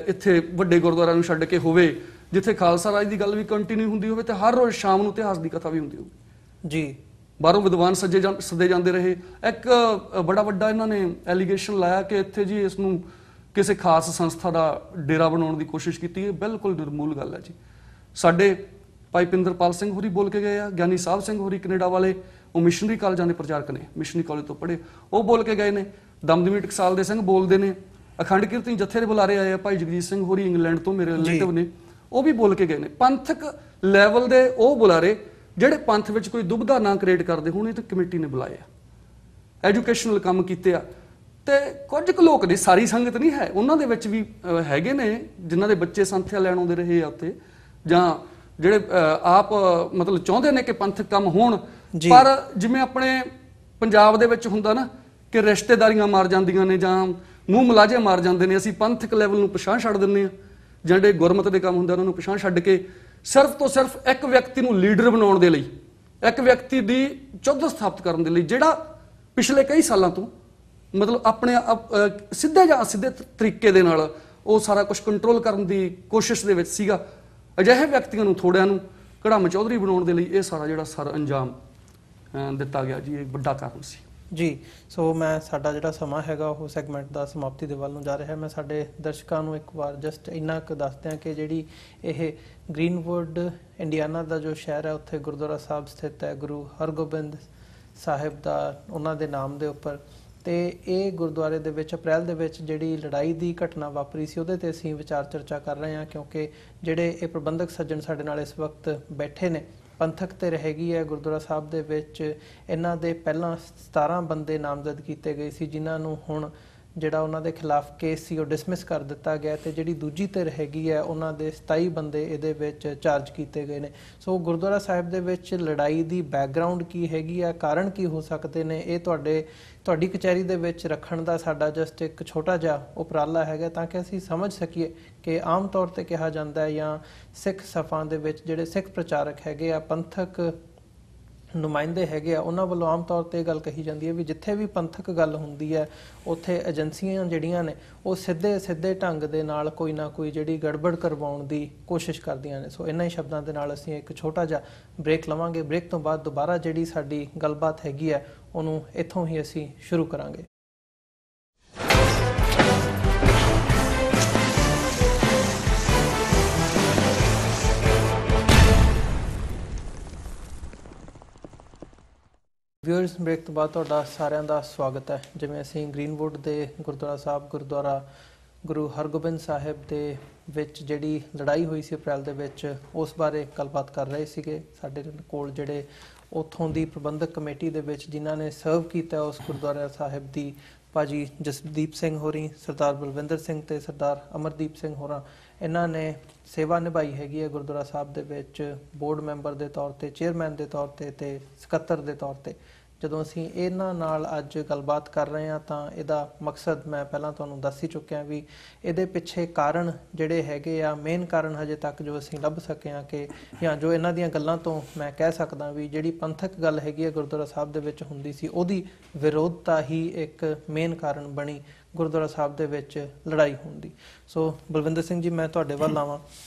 ਇੱਥੇ ਵੱਡੇ ਗੁਰਦੁਆਰਿਆਂ ਨੂੰ ਛੱਡ ਕੇ ਹੋਵੇ ਜਿੱਥੇ ਖਾਲਸਾ ਰਾਜ ਦੀ ਗੱਲ ਵੀ ਕੰਟੀਨਿਊ ਹੁੰਦੀ ਹੋਵੇ ਤੇ ਹਰ ਰੋਜ਼ ਸ਼ਾਮ ਨੂੰ ਇਤਿਹਾਸ ਦੀ ਕਥਾ ਵੀ ਹੁੰਦੀ ਹੋਵੇ ਜੀ। ਬਾਹਰੋਂ ਵਿਦਵਾਨ ਸੱਦੇ ਜਾਂਦੇ ਰਹੇ। ਇੱਕ ਬੜਾ ਵੱਡਾ ਇਹਨਾਂ ਨੇ ਐਲੀਗੇਸ਼ਨ ਲਾਇਆ ਕਿ ਇੱਥੇ ਜੀ ਇਸ ਨੂੰ ਕਿਸੇ ਖਾਸ ਸੰਸਥਾ ਦਾ ਡੇਰਾ ਬਣਾਉਣ ਦੀ ਕੋਸ਼ਿਸ਼ ਕੀਤੀ ਹੈ। ਬਿਲਕੁਲ ਨਿਰਮੂਲ ਗੱਲ ਹੈ ਜੀ। ਸਾਡੇ ਭਾਈ ਪਿੰਦਰਪਾਲ ਸਿੰਘ ਹੋਰੀ ਬੋਲ ਕੇ ਗਏ ਆ, ਗਿਆਨੀ ਸਾਹਿਬ ਸਿੰਘ ਹੋਰੀ ਕੈਨੇਡਾ ਵਾਲੇ, ਉਹ ਮਿਸ਼ਨਰੀ ਕਾਲਜਾਂ ਦੇ ਪ੍ਰਚਾਰਕ ਨੇ, ਮਿਸ਼ਨਰੀ ਕਾਲਜ ਤੋਂ ਪੜ੍ਹੇ, ਉਹ ਬੋਲ ਕੇ ਗਏ ਨੇ। ਦਮਦਮੀ ਟਕਸਾਲ ਦੇ ਸਿੰਘ ਬੋਲਦੇ ਨੇ। ਅਖੰਡ ਕੀਰਤਨੀ ਜੱਥੇ ਦੇ ਬੁਲਾਰੇ ਆਏ ਆ, ਭਾਈ ਜਗਜੀਤ ਸਿੰਘ ਹੋਰੀ ਇੰਗਲੈਂਡ ਤੋਂ ਮੇਰੇ ਰਿਲੇਟਿਵ ਨੇ, ਉਹ ਵੀ ਬੋਲ ਕੇ ਗਏ ਨੇ। ਪੰਥਕ ਲੈਵਲ ਦੇ ਉਹ ਬੁਲਾਰੇ ਜਿਹੜੇ ਪੰਥ ਵਿੱਚ ਕੋਈ ਦੁਬਿਧਾ ਨਾ ਕ੍ਰੀਏਟ ਕਰਦੇ ਹੋਣ, ਇਹ ਤਾਂ ਕਮੇਟੀ ਨੇ ਬੁਲਾਏ ਆ, ਐਜੂਕੇਸ਼ਨਲ ਕੰਮ ਕੀਤੇ ਆ। ਤੇ ਕੁਝ ਕੁ ਲੋਕ ਨੇ, ਸਾਰੀ ਸੰਗਤ ਨਹੀਂ ਹੈ, ਉਹਨਾਂ ਦੇ ਵਿੱਚ ਵੀ ਹੈਗੇ ਨੇ ਜਿਨ੍ਹਾਂ ਦੇ ਬੱਚੇ ਸੰਥਿਆ ਲੈਣ ਆਉਂਦੇ ਰਹੇ ਆ ਉੱਥੇ, ਜਾਂ ਜਿਹੜੇ ਆਪ ਮਤਲਬ ਚਾਹੁੰਦੇ ਨੇ ਕਿ ਪੰਥਕ ਕੰਮ ਹੋਣ। ਪਰ ਜਿਵੇਂ ਆਪਣੇ ਪੰਜਾਬ ਦੇ ਵਿੱਚ ਹੁੰਦਾ ਨਾ ਕਿ ਰਿਸ਼ਤੇਦਾਰੀਆਂ ਮਾਰ ਜਾਂਦੀਆਂ ਨੇ ਜਾਂ ਮੂੰਹ ਮਲਾਜੇ ਮਾਰ ਜਾਂਦੇ ਨੇ, ਅਸੀਂ ਪੰਥਕ ਲੈਵਲ ਨੂੰ ਪਿਛਾਂਹ ਛੱਡ ਦਿੰਦੇ ਹਾਂ। ਜਿਹੜੇ ਗੁਰਮਤ ਦੇ ਕੰਮ ਹੁੰਦੇ ਉਹਨਾਂ ਨੂੰ ਪਿਛਾਂਹ ਛੱਡ ਕੇ ਸਿਰਫ ਤੋਂ ਸਿਰਫ ਇੱਕ ਵਿਅਕਤੀ ਨੂੰ ਲੀਡਰ ਬਣਾਉਣ ਦੇ ਲਈ, ਇੱਕ ਵਿਅਕਤੀ ਦੀ ਚੌਧਰ ਸਥਾਪਿਤ ਕਰਨ ਦੇ ਲਈ, ਜਿਹੜਾ ਪਿਛਲੇ ਕਈ ਸਾਲਾਂ ਤੋਂ ਮਤਲਬ ਆਪਣੇ ਸਿੱਧੇ ਜਾਂ ਅਸਿੱਧੇ ਤਰੀਕੇ ਦੇ ਨਾਲ ਉਹ ਸਾਰਾ ਕੁਝ ਕੰਟਰੋਲ ਕਰਨ ਦੀ ਕੋਸ਼ਿਸ਼ ਦੇ ਵਿੱਚ ਸੀਗਾ, ਅਜਿਹੇ ਵਿਅਕਤੀਆਂ ਨੂੰ, ਥੋੜਿਆਂ ਨੂੰ ਕੜਾਮ ਚੌਧਰੀ ਬਣਾਉਣ ਦੇ ਲਈ ਇਹ ਸਾਰਾ ਜਿਹੜਾ ਸਾਰਾ ਅੰਜਾਮ ਦਿੱਤਾ ਗਿਆ ਜੀ, ਇਹ ਵੱਡਾ ਕਾਰਨ ਸੀ ਜੀ। ਸੋ ਮੈਂ ਸਾਡਾ ਜਿਹੜਾ ਸਮਾਂ ਹੈਗਾ ਉਹ ਸੈਗਮੈਂਟ ਦਾ ਸਮਾਪਤੀ ਦੇ ਵੱਲ ਨੂੰ ਜਾ ਰਿਹਾ। ਮੈਂ ਸਾਡੇ ਦਰਸ਼ਕਾਂ ਨੂੰ ਇੱਕ ਵਾਰ ਜਸਟ ਇੰਨਾ ਕੁ ਦੱਸ ਦਿਆਂ ਕਿ ਜਿਹੜੀ ਇਹ ਗ੍ਰੀਨਵੁੱਡ ਇੰਡੀਆਨਾ ਦਾ ਜੋ ਸ਼ਹਿਰ ਹੈ, ਉੱਥੇ ਗੁਰਦੁਆਰਾ ਸਾਹਿਬ ਸਥਿਤ ਹੈ ਗੁਰੂ ਹਰਗੋਬਿੰਦ ਸਾਹਿਬ ਦਾ, ਉਹਨਾਂ ਦੇ ਨਾਮ ਦੇ ਉੱਪਰ। ਤੇ ਇਹ ਗੁਰਦੁਆਰੇ ਦੇ ਵਿੱਚ ਅਪ੍ਰੈਲ ਦੇ ਵਿੱਚ ਜਿਹੜੀ ਲੜਾਈ ਦੀ ਘਟਨਾ ਵਾਪਰੀ ਸੀ ਉਹਦੇ ਤੇ ਅਸੀਂ ਵਿਚਾਰ ਚਰਚਾ ਕਰ ਰਹੇ ਹਾਂ, ਕਿਉਂਕਿ ਜਿਹੜੇ ਇਹ ਪ੍ਰਬੰਧਕ ਸੱਜਣ ਸਾਡੇ ਨਾਲ ਇਸ ਵਕਤ ਬੈਠੇ ਨੇ, ਪੰਥਕ ਤੇ ਰਹੇਗੀ ਹੈ ਗੁਰਦੁਆਰਾ ਸਾਹਿਬ ਦੇ ਵਿੱਚ ਇਹਨਾਂ ਦੇ ਪਹਿਲਾਂ 17 ਬੰਦੇ ਨਾਮਜ਼ਦ ਕੀਤੇ ਗਏ ਸੀ, ਜਿਨ੍ਹਾਂ ਨੂੰ ਹੁਣ ਜਿਹੜਾ ਉਹਨਾਂ ਦੇ ਖਿਲਾਫ ਕੇਸ ਸੀ ਉਹ ਡਿਸਮਿਸ ਕਰ ਦਿੱਤਾ ਗਿਆ, ਤੇ ਜਿਹੜੀ ਦੂਜੀ ਤੇ ਰਹੇਗੀ ਹੈ ਉਹਨਾਂ ਦੇ 27 ਬੰਦੇ ਇਹਦੇ ਵਿੱਚ ਚਾਰਜ ਕੀਤੇ ਗਏ ਨੇ। ਸੋ ਗੁਰਦੁਆਰਾ ਸਾਹਿਬ ਦੇ ਵਿੱਚ ਲੜਾਈ ਦੀ ਬੈਕਗ੍ਰਾਉਂਡ ਕੀ ਹੈਗੀ ਆ, ਕਾਰਨ ਕੀ ਹੋ ਸਕਦੇ ਨੇ, ਇਹ ਤੁਹਾਡੀ ਕਚਹਿਰੀ ਦੇ ਵਿੱਚ ਰੱਖਣ ਦਾ ਸਾਡਾ ਜਸਟ ਇੱਕ ਛੋਟਾ ਜਿਹਾ ਉਪਰਾਲਾ ਹੈਗਾ, ਤਾਂ ਕਿ ਅਸੀਂ ਸਮਝ ਸਕੀਏ ਕਿ ਆਮ ਤੌਰ ਤੇ ਕਿਹਾ ਜਾਂਦਾ ਹੈ ਜਾਂ ਸਿੱਖ ਸਫਾਂ ਦੇ ਵਿੱਚ ਜਿਹੜੇ ਸਿੱਖ ਪ੍ਰਚਾਰਕ ਹੈਗੇ ਆ, ਪੰਥਕ ਨੁਮਾਇੰਦੇ ਹੈਗੇ ਆ ਉਹਨਾਂ ਵੱਲੋਂ ਆਮ ਤੌਰ ਤੇ ਇਹ ਗੱਲ ਕਹੀ ਜਾਂਦੀ ਹੈ ਵੀ ਜਿੱਥੇ ਵੀ ਪੰਥਕ ਗੱਲ ਹੁੰਦੀ ਹੈ ਉੱਥੇ ਏਜੰਸੀਆਂ ਜਿਹੜੀਆਂ ਨੇ ਉਹ ਸਿੱਧੇ ਢੰਗ ਦੇ ਨਾਲ ਕੋਈ ਨਾ ਕੋਈ ਜਿਹੜੀ ਗੜਬੜ ਕਰਵਾਉਣ ਦੀ ਕੋਸ਼ਿਸ਼ ਕਰਦੀਆਂ ਨੇ। ਸੋ ਇਹਨਾਂ ਹੀ ਸ਼ਬਦਾਂ ਦੇ ਨਾਲ ਅਸੀਂ ਇੱਕ ਛੋਟਾ ਜਿਹਾ ਬ੍ਰੇਕ ਲਵਾਂਗੇ। ਬ੍ਰੇਕ ਤੋਂ ਬਾਅਦ ਦੁਬਾਰਾ ਜਿਹੜੀ ਸਾਡੀ ਗੱਲਬਾਤ ਹੈਗੀ ਹੈ ਉਹਨੂੰ ਇੱਥੋਂ ਹੀ ਅਸੀਂ ਸ਼ੁਰੂ ਕਰਾਂਗੇ। ਵਿਊਅਰਸ, ਬ੍ਰੇਕ ਤੋਂ ਬਾਅਦ ਤੁਹਾਡਾ ਸਾਰਿਆਂ ਦਾ ਸਵਾਗਤ ਹੈ। ਜਿਵੇਂ ਅਸੀਂ ਗ੍ਰੀਨਵੁੱਡ ਦੇ ਗੁਰਦੁਆਰਾ ਸਾਹਿਬ ਗੁਰਦੁਆਰਾ ਗੁਰੂ ਹਰਗੋਬਿੰਦ ਸਾਹਿਬ ਦੇ ਵਿੱਚ ਜਿਹੜੀ ਲੜਾਈ ਹੋਈ ਸੀ ਅਪ੍ਰੈਲ ਦੇ ਵਿੱਚ, ਉਸ ਬਾਰੇ ਗੱਲਬਾਤ ਕਰ ਰਹੇ ਸੀਗੇ। ਸਾਡੇ ਕੋਲ ਜਿਹੜੇ ਉੱਥੋਂ ਦੀ ਪ੍ਰਬੰਧਕ ਕਮੇਟੀ ਦੇ ਵਿੱਚ ਜਿਨ੍ਹਾਂ ਨੇ ਸਰਵ ਕੀਤਾ ਉਸ ਗੁਰਦੁਆਰਾ ਸਾਹਿਬ ਦੀ ਭਾਜੀ ਜਸਦੀਪ ਸਿੰਘ ਹੋਰੀ, ਸਰਦਾਰ ਬਲਵਿੰਦਰ ਸਿੰਘ ਤੇ ਸਰਦਾਰ ਅਮਰਦੀਪ ਸਿੰਘ ਹੋਰਾਂ, ਇਹਨਾਂ ਨੇ ਸੇਵਾ ਨਿਭਾਈ ਹੈਗੀ ਹੈ ਗੁਰਦੁਆਰਾ ਸਾਹਿਬ ਦੇ ਵਿੱਚ ਬੋਰਡ ਮੈਂਬਰ ਦੇ ਤੌਰ ਤੇ, ਚੇਅਰਮੈਨ ਦੇ ਤੌਰ ਤੇ ਸਕੱਤਰ ਦੇ ਤੌਰ ਤੇ। ਜਦੋਂ ਅਸੀਂ ਇਹਨਾਂ ਨਾਲ ਅੱਜ ਗੱਲਬਾਤ ਕਰ ਰਹੇ ਹਾਂ ਤਾਂ ਇਹਦਾ ਮਕਸਦ ਮੈਂ ਪਹਿਲਾਂ ਤੁਹਾਨੂੰ ਦੱਸ ਹੀ ਚੁੱਕਿਆ ਵੀ ਇਹਦੇ ਪਿੱਛੇ ਕਾਰਨ ਜਿਹੜੇ ਹੈਗੇ ਆ, ਮੇਨ ਕਾਰਨ ਹਜੇ ਤੱਕ ਜੋ ਅਸੀਂ ਲੱਭ ਸਕੇ ਹਾਂ ਕਿ ਜਾਂ ਜੋ ਇਹਨਾਂ ਦੀਆਂ ਗੱਲਾਂ ਤੋਂ ਮੈਂ ਕਹਿ ਸਕਦਾ ਵੀ ਜਿਹੜੀ ਪੰਥਕ ਗੱਲ ਹੈਗੀ ਹੈ ਗੁਰਦੁਆਰਾ ਸਾਹਿਬ ਦੇ ਵਿੱਚ ਹੁੰਦੀ ਸੀ ਉਹਦੀ ਵਿਰੋਧਤਾ ਹੀ ਇੱਕ ਮੇਨ ਕਾਰਨ ਬਣੀ ਗੁਰਦੁਆਰਾ ਸਾਹਿਬ ਦੇ ਵਿੱਚ ਲੜਾਈ ਹੋਣ ਦੀ। ਸੋ ਬਲਵਿੰਦਰ ਸਿੰਘ ਜੀ, ਮੈਂ ਤੁਹਾਡੇ ਵੱਲ ਆਵਾਂ।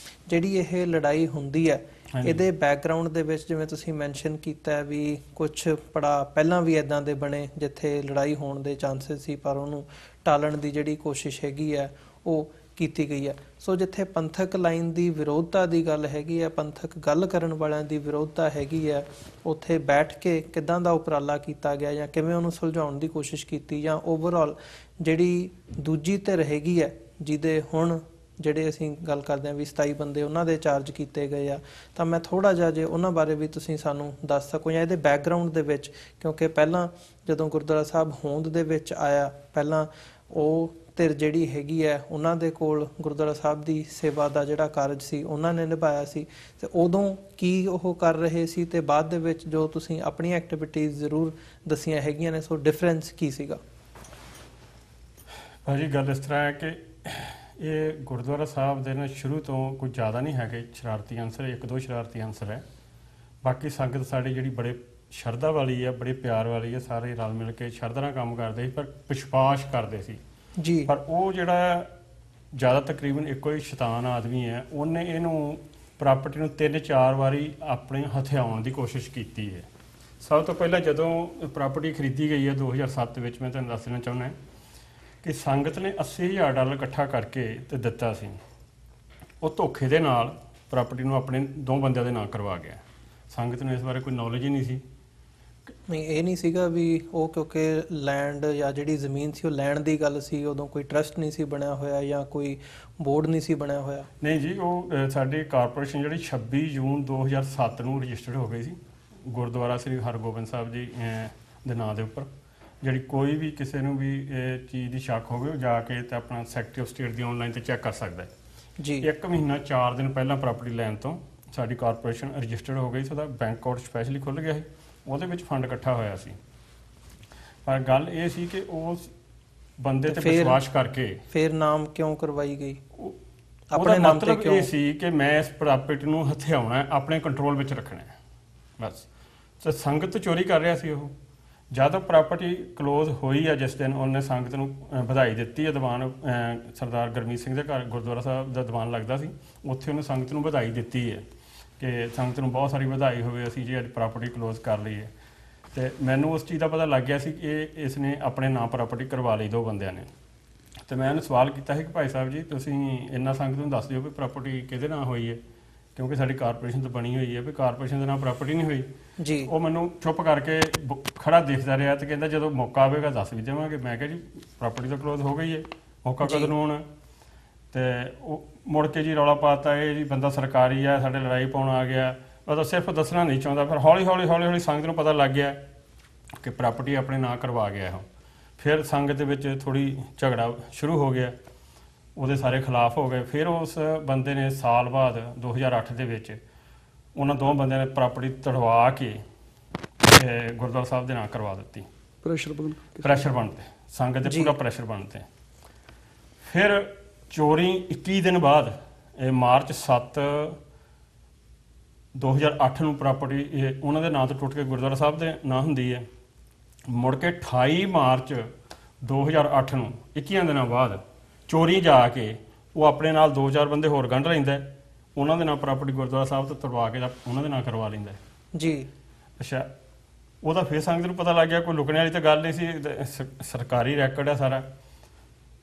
ਜਿਹੜੀ ਇਹ ਲੜਾਈ ਹੁੰਦੀ ਹੈ ਇਹਦੇ ਬੈਕਗਰਾਊਂਡ ਦੇ ਵਿੱਚ ਜਿਵੇਂ ਤੁਸੀਂ ਮੈਂਸ਼ਨ ਕੀਤਾ ਵੀ ਕੁਝ ਪੜਾ ਪਹਿਲਾਂ ਵੀ ਇੱਦਾਂ ਦੇ ਬਣੇ ਜਿੱਥੇ ਲੜਾਈ ਹੋਣ ਦੇ ਚਾਂਸਸ ਸੀ, ਪਰ ਉਹਨੂੰ ਟਾਲਣ ਦੀ ਜਿਹੜੀ ਕੋਸ਼ਿਸ਼ ਹੈਗੀ ਹੈ ਉਹ ਕੀਤੀ ਗਈ ਹੈ। ਸੋ ਜਿੱਥੇ ਪੰਥਕ ਲਾਈਨ ਦੀ ਵਿਰੋਧਤਾ ਦੀ ਗੱਲ ਹੈਗੀ ਹੈ, ਪੰਥਕ ਗੱਲ ਕਰਨ ਵਾਲਿਆਂ ਦੀ ਵਿਰੋਧਤਾ ਹੈਗੀ ਹੈ, ਉੱਥੇ ਬੈਠ ਕੇ ਕਿੱਦਾਂ ਦਾ ਉਪਰਾਲਾ ਕੀਤਾ ਗਿਆ ਜਾਂ ਕਿਵੇਂ ਉਹਨੂੰ ਸੁਲਝਾਉਣ ਦੀ ਕੋਸ਼ਿਸ਼ ਕੀਤੀ, ਜਾਂ ਓਵਰਆਲ ਜਿਹੜੀ ਦੂਜੀ ਧਿਰ ਹੈਗੀ ਹੈ ਜਿਹਦੇ ਹੁਣ ਜਿਹੜੇ ਅਸੀਂ ਗੱਲ ਕਰਦੇ ਹਾਂ ਵੀ 27 ਬੰਦੇ ਉਹਨਾਂ ਦੇ ਚਾਰਜ ਕੀਤੇ ਗਏ ਆ, ਤਾਂ ਮੈਂ ਥੋੜ੍ਹਾ ਜਿਹਾ ਜੇ ਉਹਨਾਂ ਬਾਰੇ ਵੀ ਤੁਸੀਂ ਸਾਨੂੰ ਦੱਸ ਸਕੋ ਜਾਂ ਇਹਦੇ ਬੈਕਗਰਾਊਂਡ ਦੇ ਵਿੱਚ, ਕਿਉਂਕਿ ਪਹਿਲਾਂ ਜਦੋਂ ਗੁਰਦੁਆਰਾ ਸਾਹਿਬ ਹੋਂਦ ਦੇ ਵਿੱਚ ਆਇਆ, ਪਹਿਲਾਂ ਉਹ ਧਿਰ ਜਿਹੜੀ ਹੈਗੀ ਹੈ ਉਹਨਾਂ ਦੇ ਕੋਲ ਗੁਰਦੁਆਰਾ ਸਾਹਿਬ ਦੀ ਸੇਵਾ ਦਾ ਜਿਹੜਾ ਕਾਰਜ ਸੀ ਉਹਨਾਂ ਨੇ ਨਿਭਾਇਆ ਸੀ, ਤੇ ਉਦੋਂ ਕੀ ਉਹ ਕਰ ਰਹੇ ਸੀ ਤੇ ਬਾਅਦ ਦੇ ਵਿੱਚ ਜੋ ਤੁਸੀਂ ਆਪਣੀਆਂ ਐਕਟੀਵਿਟੀਜ਼ ਜ਼ਰੂਰ ਦੱਸੀਆਂ ਹੈਗੀਆਂ ਨੇ, ਸੋ ਡਿਫਰੈਂਸ ਕੀ ਸੀਗਾ? ਭਾਜੀ ਗੱਲ ਇਸ ਤਰ੍ਹਾਂ ਹੈ ਕਿ ਇਹ ਗੁਰਦੁਆਰਾ ਸਾਹਿਬ ਦੇ ਨਾਲ ਸ਼ੁਰੂ ਤੋਂ ਕੋਈ ਜ਼ਿਆਦਾ ਨਹੀਂ ਹੈਗੇ ਸ਼ਰਾਰਤੀ ਅੰਸਰ, ਇੱਕ ਦੋ ਸ਼ਰਾਰਤੀ ਅੰਸਰ ਹੈ। ਬਾਕੀ ਸੰਗਤ ਸਾਡੀ ਜਿਹੜੀ ਬੜੇ ਸ਼ਰਧਾ ਵਾਲੀ ਹੈ, ਬੜੇ ਪਿਆਰ ਵਾਲੀ ਹੈ, ਸਾਰੇ ਰਲ ਮਿਲ ਕੇ ਸ਼ਰਧਾ ਨਾਲ ਕੰਮ ਕਰਦੇ ਸੀ, ਪਰ ਵਿਸ਼ਵਾਸ ਕਰਦੇ ਸੀ ਜੀ। ਪਰ ਉਹ ਜਿਹੜਾ ਜ਼ਿਆਦਾ ਤਕਰੀਬਨ ਇੱਕੋ ਹੀ ਸ਼ੈਤਾਨ ਆਦਮੀ ਹੈ, ਉਹਨੇ ਇਹਨੂੰ ਪ੍ਰਾਪਰਟੀ ਨੂੰ 3-4 ਵਾਰੀ ਆਪਣੇ ਹਥਿਆਉਣ ਦੀ ਕੋਸ਼ਿਸ਼ ਕੀਤੀ ਹੈ। ਸਭ ਤੋਂ ਪਹਿਲਾਂ ਜਦੋਂ ਪ੍ਰਾਪਰਟੀ ਖਰੀਦੀ ਗਈ ਹੈ 2007 ਵਿੱਚ, ਮੈਂ ਤੁਹਾਨੂੰ ਦੱਸ ਦੇਣਾ ਚਾਹੁੰਦਾ ਕਿ ਸੰਗਤ ਨੇ $80,000 ਇਕੱਠਾ ਕਰਕੇ ਤੇ ਦਿੱਤਾ ਸੀ। ਉਹ ਧੋਖੇ ਦੇ ਨਾਲ ਪ੍ਰਾਪਰਟੀ ਨੂੰ ਆਪਣੇ 2 ਬੰਦਿਆਂ ਦੇ ਨਾਂ ਕਰਵਾ ਗਿਆ। ਸੰਗਤ ਨੂੰ ਇਸ ਬਾਰੇ ਕੋਈ ਨੌਲੇਜ ਹੀ ਨਹੀਂ ਸੀ। ਨਹੀਂ, ਇਹ ਨਹੀਂ ਸੀਗਾ ਵੀ ਉਹ ਕਿਉਂਕਿ ਲੈਂਡ ਜਾਂ ਜਿਹੜੀ ਜ਼ਮੀਨ ਸੀ ਉਹ ਲੈਣ ਦੀ ਗੱਲ ਸੀ, ਉਦੋਂ ਕੋਈ ਟਰਸਟ ਨਹੀਂ ਸੀ ਬਣਿਆ ਹੋਇਆ ਜਾਂ ਕੋਈ ਬੋਰਡ ਨਹੀਂ ਸੀ ਬਣਿਆ ਹੋਇਆ? ਨਹੀਂ ਜੀ, ਉਹ ਸਾਡੀ ਕਾਰਪੋਰੇਸ਼ਨ ਜਿਹੜੀ 26 ਜੂਨ 2007 ਨੂੰ ਰਜਿਸਟਰਡ ਹੋ ਗਈ ਸੀ ਗੁਰਦੁਆਰਾ ਸ੍ਰੀ ਹਰਗੋਬਿੰਦ ਸਾਹਿਬ ਜੀ ਦੇ ਨਾਂ ਦੇ ਉੱਪਰ। ਜਿਹੜੀ ਕੋਈ ਵੀ ਕਿਸੇ ਨੂੰ ਵੀ ਇਹ ਚੀਜ਼ ਦੀ ਸ਼ੱਕ ਹੋਵੇ ਉਹ ਜਾ ਕੇ ਤੇ ਆਪਣਾ secretary of state the online ਤੇ ਚੈੱਕ ਕਰ ਸਕਦਾ ਹੈ ਜੀ। 1 ਮਹੀਨਾ 4 ਦਿਨ ਪਹਿਲਾਂ ਪ੍ਰਾਪਰਟੀ ਲੈਣ ਤੋਂ ਸਾਡੀ ਕਾਰਪੋਰੇਸ਼ਨ ਰਜਿਸਟਰਡ ਹੋ ਗਈ ਸੀ, ਉਹਦਾ ਬੈਂਕ ਅਕਾਊਂਟ ਸਪੈਸ਼ਲੀ ਖੁੱਲ੍ਹ ਗਿਆ ਸੀ, ਉਹਦੇ ਵਿੱਚ ਫੰਡ ਇਕੱਠਾ ਹੋਇਆ ਸੀ। ਪਰ ਗੱਲ ਇਹ ਸੀ ਕਿ ਉਸ ਬੰਦੇ ਤੇ ਵਿਸ਼ਵਾਸ ਕਰਕੇ ਫਿਰ ਨਾਮ ਕਿਉਂ ਕਰਵਾਈ ਗਈ? ਆਪਣੇ ਨਾਮ ਤੇ ਕਿਉਂ? ਇਹ ਸੀ ਕਿ ਮੈਂ ਇਸ ਪ੍ਰਾਪਰਟੀ ਨੂੰ ਹਥਿਆਉਣਾ, ਆਪਣੇ ਕੰਟਰੋਲ ਵਿੱਚ ਰੱਖਣਾ ਹੈ ਬਸ। ਤੇ ਸੰਗਤ ਚੋਰੀ ਕਰ ਰਿਹਾ ਸੀ ਉਹ। ਜਦ ਪ੍ਰਾਪਰਟੀ ਕਲੋਜ਼ ਹੋਈ ਹੈ ਜਿਸ ਦਿਨ, ਉਹਨੇ ਸੰਗਤ ਨੂੰ ਵਧਾਈ ਦਿੱਤੀ ਹੈ। ਦੀਵਾਨ ਸਰਦਾਰ ਗੁਰਮੀਤ ਸਿੰਘ ਦੇ ਘਰ ਗੁਰਦੁਆਰਾ ਸਾਹਿਬ ਦਾ ਦੀਵਾਨ ਲੱਗਦਾ ਸੀ, ਉੱਥੇ ਉਹਨੇ ਸੰਗਤ ਨੂੰ ਵਧਾਈ ਦਿੱਤੀ ਹੈ ਕਿ ਸੰਗਤ ਨੂੰ ਬਹੁਤ ਸਾਰੀ ਵਧਾਈ ਹੋਵੇ, ਅਸੀਂ ਜੀ ਅੱਜ ਪ੍ਰਾਪਰਟੀ ਕਲੋਜ਼ ਕਰ ਲਈ ਹੈ। ਅਤੇ ਮੈਨੂੰ ਉਸ ਚੀਜ਼ ਦਾ ਪਤਾ ਲੱਗ ਗਿਆ ਸੀ ਕਿ ਇਸ ਨੇ ਆਪਣੇ ਨਾਂ ਪ੍ਰਾਪਰਟੀ ਕਰਵਾ ਲਈ 2 ਬੰਦਿਆਂ ਨੇ। ਅਤੇ ਮੈਂ ਉਹਨੂੰ ਸਵਾਲ ਕੀਤਾ ਸੀ ਕਿ ਭਾਈ ਸਾਹਿਬ ਜੀ ਤੁਸੀਂ ਇੰਨਾ ਸੰਗਤ ਨੂੰ ਦੱਸ ਦਿਓ ਵੀ ਪ੍ਰਾਪਰਟੀ ਕਿਹਦੇ ਨਾਂ ਹੋਈ ਹੈ, ਕਿਉਂਕਿ ਸਾਡੀ ਕਾਰਪੋਰੇਸ਼ਨ ਤਾਂ ਬਣੀ ਹੋਈ ਹੈ, ਵੀ ਕਾਰਪੋਰੇਸ਼ਨ ਦੇ ਨਾਂ ਪ੍ਰਾਪਰਟੀ ਨਹੀਂ ਹੋਈ ਜੀ। ਉਹ ਮੈਨੂੰ ਚੁੱਪ ਕਰਕੇ ਖੜਾ ਦੇਖਦਾ ਰਿਹਾ ਅਤੇ ਕਹਿੰਦਾ ਜਦੋਂ ਮੌਕਾ ਆਵੇਗਾ ਦੱਸ ਵੀ ਦੇਵਾਂਗੇ। ਮੈਂ ਕਿਹਾ ਜੀ ਪ੍ਰਾਪਰਟੀ ਤਾਂ ਕਲੋਜ਼ ਹੋ ਗਈ ਹੈ, ਮੌਕਾ ਕਦੋਂ ਨੂੰ ਹੋਣਾ? ਅਤੇ ਉਹ ਮੁੜ ਕੇ ਜੀ ਰੌਲਾ ਪਾਤਾ, ਇਹ ਜੀ ਬੰਦਾ ਸਰਕਾਰੀ ਆ, ਸਾਡੇ ਲੜਾਈ ਪਾਉਣ ਆ ਗਿਆ। ਉਹ ਤਾਂ ਸਿਰਫ ਦੱਸਣਾ ਨਹੀਂ ਚਾਹੁੰਦਾ। ਫਿਰ ਹੌਲੀ ਹੌਲੀ ਸੰਗਤ ਨੂੰ ਪਤਾ ਲੱਗ ਗਿਆ ਕਿ ਪ੍ਰਾਪਰਟੀ ਆਪਣੇ ਨਾਂ ਕਰਵਾ ਗਿਆ ਉਹ। ਫਿਰ ਸੰਗਤ ਦੇ ਵਿੱਚ ਥੋੜ੍ਹੀ ਝਗੜਾ ਸ਼ੁਰੂ ਹੋ ਗਿਆ, ਉਹਦੇ ਸਾਰੇ ਖਿਲਾਫ ਹੋ ਗਏ। ਫਿਰ ਉਸ ਬੰਦੇ ਨੇ ਸਾਲ ਬਾਅਦ 2008 ਦੇ ਵਿੱਚ ਉਹਨਾਂ 2 ਬੰਦਿਆਂ ਨੇ ਪ੍ਰਾਪਰਟੀ ਤੜਵਾ ਕੇ ਗੁਰਦੁਆਰਾ ਸਾਹਿਬ ਦੇ ਨਾਂ ਕਰਵਾ ਦਿੱਤੀ। ਪ੍ਰੈਸ਼ਰ ਬਣ 'ਤੇ ਸੰਗਤ ਦੇ ਪੂਰਾ ਪ੍ਰੈਸ਼ਰ ਬਣ 'ਤੇ। ਫਿਰ ਚੋਰੀ 21 ਦਿਨ ਬਾਅਦ, ਇਹ ਮਾਰਚ 7 2008 ਨੂੰ ਪ੍ਰਾਪਰਟੀ ਉਹਨਾਂ ਦੇ ਨਾਂ ਤੋਂ ਟੁੱਟ ਕੇ ਗੁਰਦੁਆਰਾ ਸਾਹਿਬ ਦੇ ਨਾਂ ਹੁੰਦੀ ਹੈ। ਮੁੜ ਕੇ 28 ਮਾਰਚ 2008 ਨੂੰ 21 ਦਿਨਾਂ ਬਾਅਦ ਚੋਰੀ ਜਾ ਕੇ ਉਹ ਆਪਣੇ ਨਾਲ 2-4 ਬੰਦੇ ਹੋਰ ਗੰਢ ਲੈਂਦਾ, ਉਹਨਾਂ ਦੇ ਨਾਲ ਪ੍ਰਾਪਰਟੀ ਗੁਰਦੁਆਰਾ ਸਾਹਿਬ ਤੋਂ ਤੁੜਵਾ ਕੇ ਉਹਨਾਂ ਦੇ ਨਾਲ ਕਰਵਾ ਲੈਂਦਾ ਜੀ। ਅੱਛਾ, ਉਹਦਾ ਫਿਰ ਸੰਗਤ ਨੂੰ ਪਤਾ ਲੱਗ ਗਿਆ, ਕੋਈ ਲੁਕਣ ਵਾਲੀ ਤਾਂ ਗੱਲ ਨਹੀਂ ਸੀ, ਸਰਕਾਰੀ ਰੈਕਡ ਹੈ ਸਾਰਾ।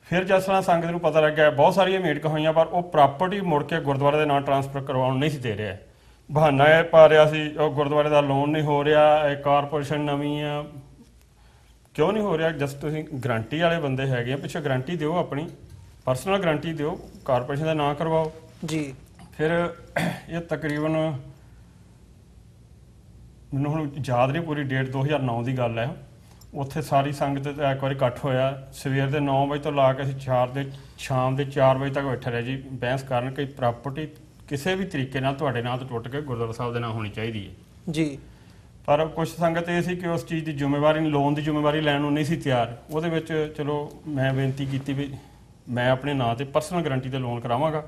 ਫਿਰ ਜਿਸ ਤਰ੍ਹਾਂ ਸੰਗਤ ਨੂੰ ਪਤਾ ਲੱਗਿਆ, ਬਹੁਤ ਸਾਰੀਆਂ ਮੀਟਿੰਗਾਂ ਹੋਈਆਂ, ਪਰ ਉਹ ਪ੍ਰਾਪਰਟੀ ਮੁੜ ਕੇ ਗੁਰਦੁਆਰੇ ਦੇ ਨਾਲ ਟਰਾਂਸਫਰ ਕਰਵਾਉਣ ਨਹੀਂ ਸੀ ਦੇ ਰਿਹਾ। ਬਹਾਨਾ ਇਹ ਪਾ ਰਿਹਾ ਸੀ, ਉਹ ਗੁਰਦੁਆਰੇ ਦਾ ਲੋਨ ਨਹੀਂ ਹੋ ਰਿਹਾ, ਇਹ ਕਾਰਪੋਰੇਸ਼ਨ ਨਵੀਂ ਆ। ਕਿਉਂ ਨਹੀਂ ਹੋ ਰਿਹਾ? ਜਸਟ ਤੁਸੀਂ ਗਰੰਟੀ ਵਾਲੇ ਬੰਦੇ ਹੈਗੇ ਆ, ਪਿੱਛੇ ਗਰੰਟੀ ਦਿਓ, ਆਪਣੀ ਪਰਸਨਲ ਗਰੰਟੀ ਦਿਓ, ਕਾਰਪੋਰੇਸ਼ਨ ਦਾ ਨਾਂ ਕਰਵਾਓ ਜੀ। ਫਿਰ ਇਹ ਤਕਰੀਬਨ ਮੈਨੂੰ ਹੁਣ ਯਾਦ ਨਹੀਂ ਪੂਰੀ ਡੇਟ, 2009 ਦੀ ਗੱਲ ਹੈ। ਉੱਥੇ ਸਾਰੀ ਸੰਗਤ ਦਾ ਇੱਕ ਵਾਰੀ ਇਕੱਠ ਹੋਇਆ, ਸਵੇਰ ਦੇ 9 ਵਜੇ ਤੋਂ ਲਾ ਕੇ ਅਸੀਂ ਸ਼ਾਮ ਦੇ 4 ਵਜੇ ਤੱਕ ਬੈਠੇ ਰਹੇ ਜੀ, ਬਹਿਸ ਕਰਨ ਕਿ ਪ੍ਰਾਪਰਟੀ ਕਿਸੇ ਵੀ ਤਰੀਕੇ ਨਾਲ ਤੁਹਾਡੇ ਨਾਂ ਤੋਂ ਟੁੱਟ ਕੇ ਗੁਰਦੁਆਰਾ ਸਾਹਿਬ ਦੇ ਨਾਂ ਹੋਣੀ ਚਾਹੀਦੀ ਹੈ ਜੀ। ਪਰ ਕੁਝ ਸੰਗਤ ਇਹ ਸੀ ਕਿ ਉਸ ਚੀਜ਼ ਦੀ ਜ਼ਿੰਮੇਵਾਰੀ, ਲੋਨ ਦੀ ਜ਼ਿੰਮੇਵਾਰੀ ਲੈਣ ਨੂੰ ਨਹੀਂ ਸੀ ਤਿਆਰ। ਉਹਦੇ ਵਿੱਚ ਚਲੋ ਮੈਂ ਬੇਨਤੀ ਕੀਤੀ ਵੀ ਮੈਂ ਆਪਣੇ ਨਾਂ ਤੇ ਪਰਸਨਲ ਗਰੰਟੀ ਤੇ ਲੋਨ ਕਰਾਵਾਂਗਾ,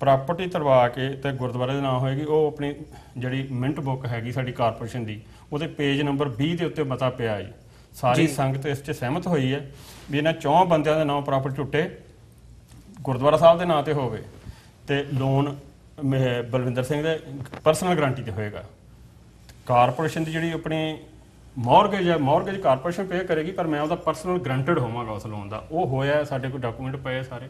ਪ੍ਰਾਪਰਟੀ ਤਰਵਾ ਕੇ ਤੇ ਗੁਰਦੁਆਰੇ ਦੇ ਨਾਂ ਹੋਏਗੀ। ਉਹ ਆਪਣੀ ਜਿਹੜੀ ਮਿੰਟ ਬੁੱਕ ਹੈਗੀ ਸਾਡੀ ਕਾਰਪੋਰੇਸ਼ਨ ਦੀ, ਉਹਦੇ ਪੇਜ ਨੰਬਰ 20 ਦੇ ਉੱਤੇ ਮਤਾ ਪਿਆ ਜੀ। ਸਾਰੀ ਸੰਗਤ ਇਸ 'ਚ ਸਹਿਮਤ ਹੋਈ ਹੈ ਵੀ ਇਹਨਾਂ 4 ਬੰਦਿਆਂ ਦੇ ਨਾਂ ਪ੍ਰਾਪਰਟੀ ਟੁੱਟੇ, ਗੁਰਦੁਆਰਾ ਸਾਹਿਬ ਦੇ ਨਾਂ ਤੇ ਹੋਵੇ ਤੇ ਲੋਨ ਬਲਵਿੰਦਰ ਸਿੰਘ ਦੇ ਪਰਸਨਲ ਗਰੰਟੀ ਤੇ ਹੋਏਗਾ। ਕਾਰਪੋਰੇਸ਼ਨ ਦੀ ਜਿਹੜੀ ਆਪਣੀ ਮੌਰਗੇਜ ਹੈ, ਮੌਰਗੇਜ ਕਾਰਪੋਰੇਸ਼ਨ ਪੇ ਕਰੇਗੀ, ਪਰ ਮੈਂ ਉਹਦਾ ਪਰਸਨਲ ਗਰੰਟਡ ਹੋਵਾਂਗਾ ਉਸ ਲੋਨ ਦਾ। ਉਹ ਹੋਇਆ, ਸਾਡੇ ਕੋਲ ਡਾਕੂਮੈਂਟ ਪਏ ਸਾਰੇ,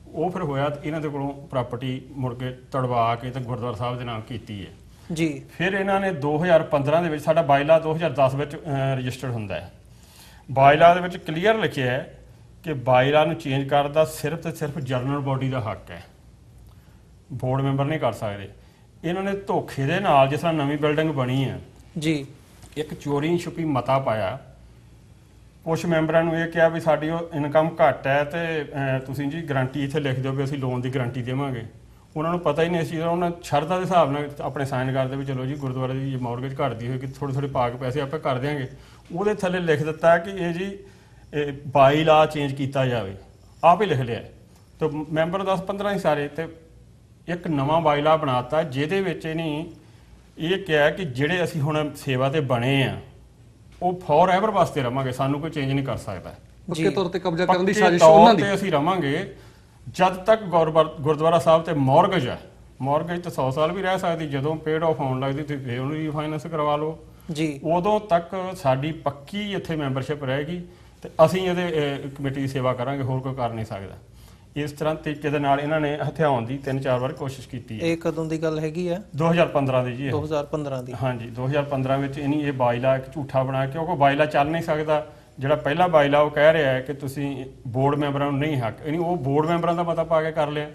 ਉਹ ਫਿਰ ਹੋਇਆ ਤੇ ਇਹਨਾਂ ਦੇ ਕੋਲੋਂ ਪ੍ਰਾਪਰਟੀ ਮੁੜ ਕੇ ਤੜਵਾ ਕੇ ਤੇ ਗੁਰਦੁਆਰਾ ਸਾਹਿਬ ਦੇ ਨਾਮ ਕੀਤੀ ਹੈ ਜੀ। ਫਿਰ ਇਹਨਾਂ ਨੇ 2015 ਦੇ ਵਿੱਚ, ਸਾਡਾ ਬਾਈਲਾ 2010 ਵਿੱਚ ਰਜਿਸਟਰਡ ਹੁੰਦਾ ਹੈ। ਬਾਈਲਾ ਦੇ ਵਿੱਚ ਕਲੀਅਰ ਲਿਖਿਆ ਹੈ ਕਿ ਬਾਈਲਾ ਨੂੰ ਚੇਂਜ ਕਰਨ ਦਾ ਸਿਰਫ ਤੇ ਸਿਰਫ ਜਨਰਲ ਬੋਡੀ ਦਾ ਹੱਕ ਹੈ, ਬੋਰਡ ਮੈਂਬਰ ਨਹੀਂ ਕਰ ਸਕਦੇ। ਇਹਨਾਂ ਨੇ ਧੋਖੇ ਦੇ ਨਾਲ, ਜਿਸ ਤਰ੍ਹਾਂ ਨਵੀਂ ਬਿਲਡਿੰਗ ਬਣੀ ਹੈ ਜੀ, ਇੱਕ ਚੋਰੀ ਛੁਪੀ ਮਤਾ ਪਾਇਆ। ਕੁਛ ਮੈਂਬਰਾਂ ਨੂੰ ਇਹ ਕਿਹਾ ਵੀ ਸਾਡੀ ਉਹ ਇਨਕਮ ਘੱਟ ਹੈ ਤੇ ਤੁਸੀਂ ਜੀ ਗਰੰਟੀ ਇੱਥੇ ਲਿਖ ਦਿਓ ਵੀ ਅਸੀਂ ਲੋਨ ਦੀ ਗਰੰਟੀ ਦੇਵਾਂਗੇ। ਉਹਨਾਂ ਨੂੰ ਪਤਾ ਹੀ ਨਹੀਂ ਇਸ ਚੀਜ਼ ਦਾ। ਉਹਨਾਂ ਸ਼ਰਤਾਂ ਦੇ ਹਿਸਾਬ ਨਾਲ ਆਪਣੇ ਸਾਈਨ ਕਰਦੇ ਵੀ ਚਲੋ ਜੀ ਗੁਰਦੁਆਰੇ ਦੀ ਜੇ ਮੌਰਗੇਜ ਘਟਦੀ ਹੋਏਗੀ ਥੋੜ੍ਹੇ ਥੋੜ੍ਹੇ ਪਾ ਕੇ ਪੈਸੇ ਆਪੇ ਕਰ ਦਿਆਂਗੇ। ਉਹਦੇ ਥੱਲੇ ਲਿਖ ਦਿੱਤਾ ਕਿ ਇਹ ਜੀ ਬਾਈ ਲਾ ਚੇਂਜ ਕੀਤਾ ਜਾਵੇ, ਆਪ ਹੀ ਲਿਖ ਲਿਆ। ਤੇ ਮੈਂਬਰ 10-15 ਹੀ ਸਾਰੇ, ਤੇ ਇੱਕ ਨਵਾਂ ਬਾਈਲਾ ਬਣਾਤਾ ਜਿਹਦੇ ਵਿੱਚ ਇਹ ਕਿਹਾ ਕਿ ਜਿਹੜੇ ਅਸੀਂ ਹੁਣ ਸੇਵਾ ਤੇ ਬਣੇ ਆ ਉਹ ਫੋਰ ਐਵਰ ਵਾਸਤੇ ਰਵਾਂਗੇ, ਸਾਨੂੰ ਕੋਈ ਚੇਂਜ ਨਹੀਂ ਕਰ ਸਕਦਾ। ਪੱਕੇ ਤੌਰ ਤੇ ਕਬਜ਼ਾ ਕਰਨ ਦੀ ਸਾਜ਼ਿਸ਼ ਉਹਨਾਂ ਦੀ, ਅਸੀਂ ਰਵਾਂਗੇ ਜਦ ਤੱਕ ਗੁਰਦੁਆਰਾ ਸਾਹਿਬ ਤੇ ਮੌਰਗੇਜ ਹੈ। ਮੌਰਗੇਜ ਤਾਂ 100 ਸਾਲ ਵੀ ਰਹਿ ਸਕਦੀ, ਜਦੋਂ ਪੇਡ ਆਫ ਹੋਣ ਲੱਗਦੀ ਤੇ ਫਿਰ ਉਹਨੂੰ ਰੀਫਾਈਨੈਂਸ ਕਰਵਾ ਲਓ ਜੀ। ਉਦੋਂ ਤੱਕ ਸਾਡੀ ਪੱਕੀ ਇੱਥੇ ਮੈਂਬਰਸ਼ਿਪ ਰਹੇਗੀ ਤੇ ਅਸੀਂ ਇਹਦੇ ਕਮੇਟੀ ਦੀ ਸੇਵਾ ਕਰਾਂਗੇ, ਹੋਰ ਕੋਈ ਕਰ ਨਹੀਂ ਸਕਦਾ। ਇਸ ਤਰ੍ਹਾਂ ਤਰੀਕੇ ਦੇ ਨਾਲ ਇਹਨਾਂ ਨੇ ਹਥਿਆਉਣ ਦੀ 3-4 ਵਾਰ ਕੋਸ਼ਿਸ਼ ਕੀਤੀ ਹੈ। ਇਹ ਕਦੋਂ ਦੀ ਗੱਲ ਹੈਗੀ ਹੈ? 2015 ਦੀ ਜੀ। 2015 ਦੀ, ਹਾਂਜੀ। 2015 ਵਿੱਚ ਇਹ ਬਾਈਲਾ ਇੱਕ ਝੂਠਾ ਬਣਾ ਕੇ, ਕਿਉਂਕਿ ਬਾਈਲਾ ਚੱਲ ਨਹੀਂ ਸਕਦਾ। ਜਿਹੜਾ ਪਹਿਲਾ ਬਾਈਲਾ ਉਹ ਕਹਿ ਰਿਹਾ ਹੈ ਕਿ ਤੁਸੀਂ ਬੋਰਡ ਮੈਂਬਰਾਂ ਨੂੰ ਨਹੀਂ ਹੱਕ, ਉਹ ਬੋਰਡ ਮੈਂਬਰਾਂ ਦਾ ਮਤਾ ਪਾ ਕੇ ਕਰ ਲਿਆ।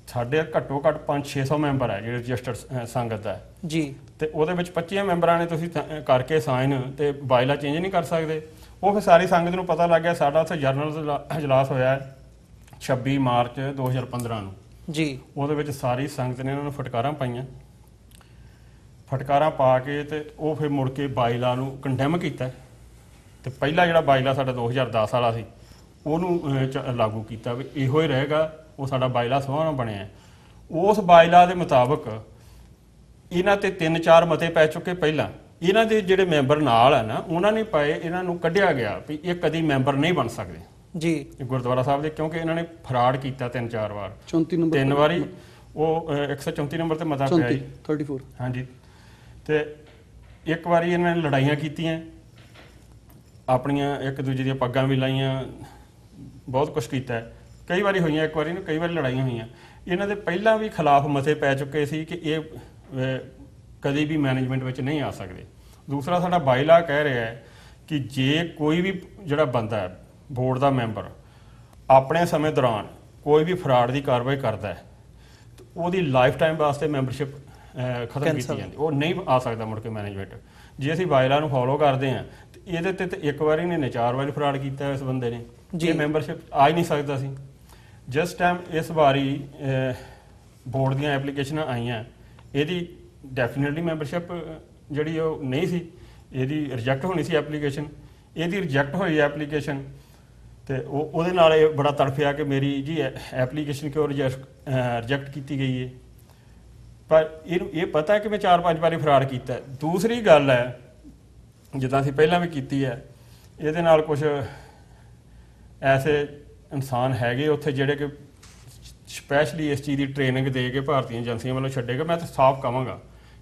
ਸਾਡੇ ਘੱਟੋ ਘੱਟ 500-600 ਮੈਂਬਰ ਹੈ ਜਿਹੜੇ ਰਜਿਸਟਰਡ ਸੰਗਤ ਦਾ ਜੀ, ਤੇ ਉਹਦੇ ਵਿੱਚ 25 ਮੈਂਬਰਾਂ ਨੇ ਤੁਸੀਂ ਕਰਕੇ ਸਾਈਨ ਤੇ ਬਾਈਲਾ ਚੇਂਜ ਨਹੀਂ ਕਰ ਸਕਦੇ। ਉਹ ਫਿਰ ਸਾਰੀ ਸੰਗਤ ਨੂੰ ਪਤਾ ਲੱਗ ਗਿਆ। ਸਾਡਾ ਉੱਥੇ ਜਰਨਲ ਇਜਲਾਸ ਹੋਇਆ 26 ਮਾਰਚ 2015 ਨੂੰ ਜੀ। ਉਹਦੇ ਵਿੱਚ ਸਾਰੀ ਸੰਗਤ ਨੇ ਇਹਨਾਂ ਨੂੰ ਫਟਕਾਰਾਂ ਪਾਈਆਂ। ਫਟਕਾਰਾਂ ਪਾ ਕੇ ਤੇ ਉਹ ਫਿਰ ਮੁੜ ਕੇ ਬਾਈਲਾ ਨੂੰ ਕੰਡੈਮ ਕੀਤਾ ਤੇ ਪਹਿਲਾ ਜਿਹੜਾ ਬਾਈਲਾ ਸਾਡਾ 2010 ਵਾਲਾ ਸੀ ਉਹਨੂੰ ਲਾਗੂ ਕੀਤਾ ਵੀ ਇਹੋ ਹੀ ਰਹੇਗਾ। ਉਹ ਸਾਡਾ ਬਾਈਲਾ ਸੋਹਣਾ ਬਣਿਆ। ਉਸ ਬਾਈਲਾ ਦੇ ਮੁਤਾਬਕ ਇਹਨਾਂ ਤੇ 3-4 ਮਤੇ ਪੈ ਚੁੱਕੇ। ਪਹਿਲਾਂ ਇਹਨਾਂ ਦੇ ਜਿਹੜੇ ਮੈਂਬਰ ਨਾਲ ਆ ਨਾ, ਉਹਨਾਂ ਨੇ ਪਾਏ, ਇਹਨਾਂ ਨੂੰ ਕੱਢਿਆ ਗਿਆ ਵੀ ਇਹ ਕਦੀ ਮੈਂਬਰ ਨਹੀਂ ਬਣ ਸਕਦੇ ਜੀ ਗੁਰਦੁਆਰਾ ਸਾਹਿਬ ਦੇ, ਕਿਉਂਕਿ ਇਹਨਾਂ ਨੇ ਫਰਾਡ ਕੀਤਾ 3-4 ਵਾਰ। 3 ਵਾਰੀ ਉਹ 134 ਨੰਬਰ ਤੇ ਮਤਾ ਪਿਆ ਜੀ, 34 ਹਾਂਜੀ। ਤੇ ਇੱਕ ਵਾਰੀ ਇਹਨਾਂ ਨੇ ਲੜਾਈਆਂ ਕੀਤੀਆਂ ਆਪਣੀਆਂ, ਇੱਕ ਦੂਜੇ ਦੀਆਂ ਪੱਗਾਂ ਵੀ ਲਾਈਆਂ, ਬਹੁਤ ਕੁਛ ਕੀਤਾ। ਕਈ ਵਾਰੀ ਹੋਈਆਂ, ਇੱਕ ਵਾਰੀ ਕਈ ਵਾਰੀ ਲੜਾਈਆਂ ਹੋਈਆਂ। ਇਹਨਾਂ ਦੇ ਪਹਿਲਾਂ ਵੀ ਖਿਲਾਫ ਮਤੇ ਪੈ ਚੁੱਕੇ ਸੀ ਕਿ ਇਹ ਕਦੀ ਵੀ ਮੈਨੇਜਮੈਂਟ ਵਿੱਚ ਨਹੀਂ ਆ ਸਕਦੇ। ਦੂਸਰਾ ਸਾਡਾ ਬਾਈਲਾ ਕਹਿ ਰਿਹਾ ਹੈ ਕਿ ਜੇ ਕੋਈ ਵੀ ਜਿਹੜਾ ਬੰਦਾ ਹੈ ਬੋਰਡ ਦਾ ਮੈਂਬਰ ਆਪਣੇ ਸਮੇਂ ਦੌਰਾਨ ਕੋਈ ਵੀ ਫਰਾਡ ਦੀ ਕਾਰਵਾਈ ਕਰਦਾ ਹੈ ਤਾਂ ਉਹਦੀ ਲਾਈਫ ਟਾਈਮ ਵਾਸਤੇ ਮੈਂਬਰਸ਼ਿਪ ਖਤਮ ਕੀਤੀ ਜਾਂਦੀ, ਉਹ ਨਹੀਂ ਆ ਸਕਦਾ ਮੁੜ ਕੇ ਮੈਨੇਜਮੈਂਟ। ਜੇ ਅਸੀਂ ਬਾਈਲਾ ਨੂੰ ਫੋਲੋ ਕਰਦੇ ਹਾਂ ਤੇ ਇਹਦੇ ਤੇ ਇੱਕ ਵਾਰੀ ਨਹੀਂ 4 ਵਾਰੀ ਫਰਾਡ ਕੀਤਾ ਇਸ ਬੰਦੇ ਨੇ, ਇਹ ਮੈਂਬਰਸ਼ਿਪ ਆ ਹੀ ਨਹੀਂ ਸਕਦਾ ਸੀ। ਜਿਸ ਟਾਈਮ ਇਸ ਵਾਰੀ ਬੋਰਡ ਦੀਆਂ ਐਪਲੀਕੇਸ਼ਨਾਂ ਆਈਆਂ, ਇਹਦੀ ਡੈਫੀਨਿਟਲੀ ਮੈਂਬਰਸ਼ਿਪ ਜਿਹੜੀ ਉਹ ਨਹੀਂ ਸੀ, ਇਹਦੀ ਰਿਜੈਕਟ ਹੋਣੀ ਸੀ ਐਪਲੀਕੇਸ਼ਨ। ਇਹਦੀ ਰਿਜੈਕਟ ਹੋਈ ਐਪਲੀਕੇਸ਼ਨ ਤੇ ਉਹਦੇ ਨਾਲ ਇਹ ਬੜਾ ਤੜਫਿਆ ਕਿ ਮੇਰੀ ਜੀ ਐਪਲੀਕੇਸ਼ਨ ਕਿਉਂ ਰਿਜੈਕਟ ਕੀਤੀ ਗਈ ਹੈ। ਪਰ ਇਹਨੂੰ ਇਹ ਪਤਾ ਕਿ ਮੈਂ 4-5 ਵਾਰੀ ਫਰਾਡ ਕੀਤਾ। ਦੂਸਰੀ ਗੱਲ ਹੈ, ਜਿੱਦਾਂ ਅਸੀਂ ਪਹਿਲਾਂ ਵੀ ਕੀਤੀ ਹੈ, ਇਹਦੇ ਨਾਲ ਕੁਝ ਐਸੇ ਇਨਸਾਨ ਹੈਗੇ ਉੱਥੇ ਜਿਹੜੇ ਕਿ ਸਪੈਸ਼ਲੀ ਇਸ ਚੀਜ਼ ਦੀ ਟ੍ਰੇਨਿੰਗ ਦੇ ਕੇ ਭਾਰਤੀ ਏਜੰਸੀਆਂ ਵੱਲੋਂ ਛੱਡੇਗਾ। ਮੈਂ ਤਾਂ ਸਾਫ਼ ਕਹਾਂਗਾ,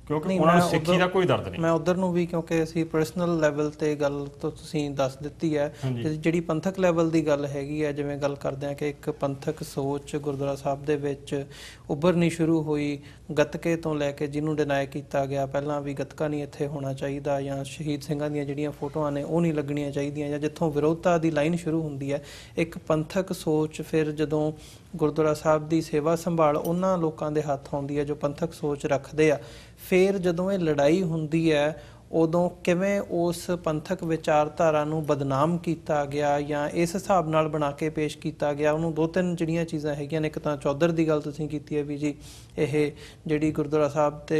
ਕਿਉਂਕਿ ਉਹਨਾਂ ਨੂੰ ਸਿੱਖੀ ਦਾ ਕੋਈ ਦਰਦ ਨਹੀਂ। ਮੈਂ ਉਧਰ ਨੂੰ ਵੀ, ਕਿਉਂਕਿ ਅਸੀਂ ਪਰਸਨਲ ਲੈਵਲ ਤੇ ਗੱਲ ਤੋਂ ਤੁਸੀਂ ਦੱਸ ਦਿੱਤੀ ਹੈ, ਜਿਹੜੀ ਪੰਥਕ ਲੈਵਲ ਦੀ ਗੱਲ ਹੈਗੀ ਹੈ, ਜਿਵੇਂ ਗੱਲ ਕਰਦੇ ਆ ਕਿ ਇੱਕ ਪੰਥਕ ਸੋਚ ਗੁਰਦੁਆਰਾ ਸਾਹਿਬ ਦੇ ਵਿੱਚ ਉੱਭਰਨੀ ਸ਼ੁਰੂ ਹੋਈ ਗੱਤਕੇ ਤੋਂ ਲੈ ਕੇ, ਜਿਹਨੂੰ ਡਿਨਾਈ ਕੀਤਾ ਗਿਆ ਪਹਿਲਾਂ ਵੀ ਗੱਤਕਾ ਨਹੀਂ ਇੱਥੇ ਹੋਣਾ ਚਾਹੀਦਾ, ਜਾਂ ਸ਼ਹੀਦ ਸਿੰਘਾਂ ਦੀਆਂ ਜਿਹੜੀਆਂ ਫੋਟੋਆਂ ਨੇ ਉਹ ਨਹੀਂ ਲੱਗਣੀਆਂ ਚਾਹੀਦੀਆਂ, ਜਾਂ ਜਿੱਥੋਂ ਵਿਰੋਧਤਾ ਦੀ ਲਾਈਨ ਸ਼ੁਰੂ ਹੁੰਦੀ ਹੈ ਇੱਕ ਪੰਥਕ ਸੋਚ। ਫਿਰ ਜਦੋਂ ਗੁਰਦੁਆਰਾ ਸਾਹਿਬ ਦੀ ਸੇਵਾ ਸੰਭਾਲ ਉਹਨਾਂ ਲੋਕਾਂ ਦੇ ਹੱਥ ਆਉਂਦੀ ਹੈ ਜੋ ਪੰਥਕ ਸੋਚ ਰੱਖਦੇ ਆ, ਫਿਰ ਜਦੋਂ ਇਹ ਲੜਾਈ ਹੁੰਦੀ ਹੈ ਉਦੋਂ ਕਿਵੇਂ ਉਸ ਪੰਥਕ ਵਿਚਾਰਧਾਰਾ ਨੂੰ ਬਦਨਾਮ ਕੀਤਾ ਗਿਆ ਜਾਂ ਇਸ ਹਿਸਾਬ ਨਾਲ ਬਣਾ ਕੇ ਪੇਸ਼ ਕੀਤਾ ਗਿਆ, ਉਹਨੂੰ ਦੋ ਤਿੰਨ ਜਿਹੜੀਆਂ ਚੀਜ਼ਾਂ ਹੈਗੀਆਂ ਨੇ। ਇੱਕ ਤਾਂ ਚੌਧਰ ਦੀ ਗੱਲ ਤੁਸੀਂ ਕੀਤੀ ਹੈ ਵੀ ਜੀ ਇਹ ਜਿਹੜੀ ਗੁਰਦੁਆਰਾ ਸਾਹਿਬ ਤੇ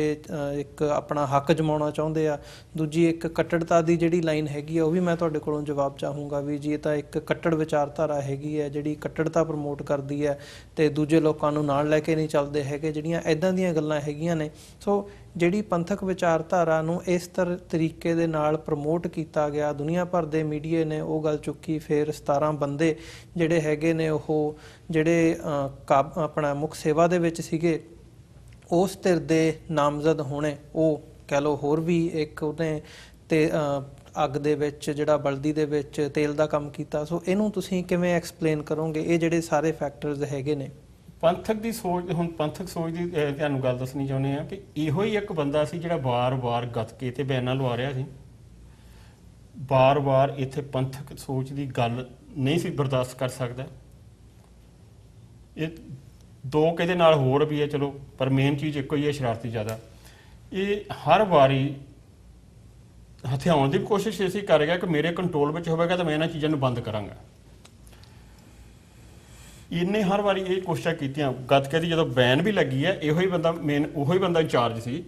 ਇੱਕ ਆਪਣਾ ਹੱਕ ਜਮਾਉਣਾ ਚਾਹੁੰਦੇ ਆ, ਦੂਜੀ ਇੱਕ ਕੱਟੜਤਾ ਦੀ ਜਿਹੜੀ ਲਾਈਨ ਹੈਗੀ ਆ ਉਹ ਵੀ ਮੈਂ ਤੁਹਾਡੇ ਕੋਲੋਂ ਜਵਾਬ ਚਾਹੂੰਗਾ ਵੀ ਜੀ ਇਹ ਤਾਂ ਇੱਕ ਕੱਟੜ ਵਿਚਾਰਧਾਰਾ ਹੈਗੀ ਹੈ ਜਿਹੜੀ ਕੱਟੜਤਾ ਪ੍ਰਮੋਟ ਕਰਦੀ ਹੈ ਤੇ ਦੂਜੇ ਲੋਕਾਂ ਨੂੰ ਨਾਲ ਲੈ ਕੇ ਨਹੀਂ ਚੱਲਦੇ ਹੈਗੇ, ਜਿਹੜੀਆਂ ਇੱਦਾਂ ਦੀਆਂ ਗੱਲਾਂ ਹੈਗੀਆਂ ਨੇ। ਸੋ ਜਿਹੜੀ ਪੰਥਕ ਵਿਚਾਰਧਾਰਾ ਨੂੰ ਇਸ ਤਰੀਕੇ ਦੇ ਨਾਲ ਪ੍ਰਮੋਟ ਕੀਤਾ ਗਿਆ, ਦੁਨੀਆ ਭਰ ਦੇ ਮੀਡੀਆ ਨੇ ਉਹ ਗੱਲ ਚੁੱਕੀ। ਫਿਰ 17 ਬੰਦੇ ਜਿਹੜੇ ਹੈਗੇ ਨੇ ਉਹ ਜਿਹੜੇ ਆਪਣਾ ਮੁੱਖ ਸੇਵਾ ਦੇ ਵਿੱਚ ਸੀਗੇ, ਉਸ ਧਿਰ ਦੇ ਨਾਮਜ਼ਦ ਹੋਣੇ, ਉਹ ਕਹਿ ਲਓ ਹੋਰ ਵੀ ਇੱਕ ਉਹਨੇ ਤੇ ਅੱਗ ਦੇ ਵਿੱਚ ਜਿਹੜਾ ਬਲਦੀ ਦੇ ਵਿੱਚ ਤੇਲ ਦਾ ਕੰਮ ਕੀਤਾ। ਸੋ ਇਹਨੂੰ ਤੁਸੀਂ ਕਿਵੇਂ ਐਕਸਪਲੇਨ ਕਰੋਗੇ, ਇਹ ਜਿਹੜੇ ਸਾਰੇ ਫੈਕਟਰਸ ਹੈਗੇ ਨੇ? ਪੰਥਕ ਦੀ ਸੋਚ, ਹੁਣ ਪੰਥਕ ਸੋਚ ਦੀ ਤੁਹਾਨੂੰ ਗੱਲ ਦੱਸਣੀ ਚਾਹੁੰਦੇ ਆ ਕਿ ਇਹੋ ਹੀ ਇੱਕ ਬੰਦਾ ਸੀ ਜਿਹੜਾ ਵਾਰ-ਵਾਰ ਗੱਤਕੇ ਤੇ ਬੈਨਾਂ ਲਵਾ ਰਿਹਾ ਸੀ, ਵਾਰ-ਵਾਰ ਇੱਥੇ ਪੰਥਕ ਸੋਚ ਦੀ ਗੱਲ ਨਹੀਂ ਸੀ ਬਰਦਾਸ਼ਤ ਕਰ ਸਕਦਾ। ਇਹ ਦੋ ਕਿਹਦੇ ਨਾਲ ਹੋਰ ਵੀ ਹੈ ਚਲੋ, ਪਰ ਮੇਨ ਚੀਜ਼ ਇੱਕੋ ਹੀ ਹੈ, ਸ਼ਰਾਰਤੀ ਜ਼ਿਆਦਾ। ਇਹ ਹਰ ਵਾਰੀ ਹਥਿਆਉਣ ਦੀ ਕੋਸ਼ਿਸ਼ ਇਸੇ ਕਰ ਰਿਹਾ ਕਿ ਮੇਰੇ ਕੰਟਰੋਲ ਵਿੱਚ ਹੋਵੇਗਾ ਤਾਂ ਮੈਂ ਇਹਨਾਂ ਚੀਜ਼ਾਂ ਨੂੰ ਬੰਦ ਕਰਾਂਗਾ। ਇਹਨੇ ਹਰ ਵਾਰੀ ਇਹ ਕੋਸ਼ਿਸ਼ਾਂ ਕੀਤੀਆਂ। ਗੱਤਕੇ ਦੀ ਜਦੋਂ ਬੈਨ ਵੀ ਲੱਗੀ ਹੈ, ਇਹੋ ਹੀ ਬੰਦਾ ਮੇਨ, ਉਹੋ ਹੀ ਬੰਦਾ ਇੰਚਾਰਜ ਸੀ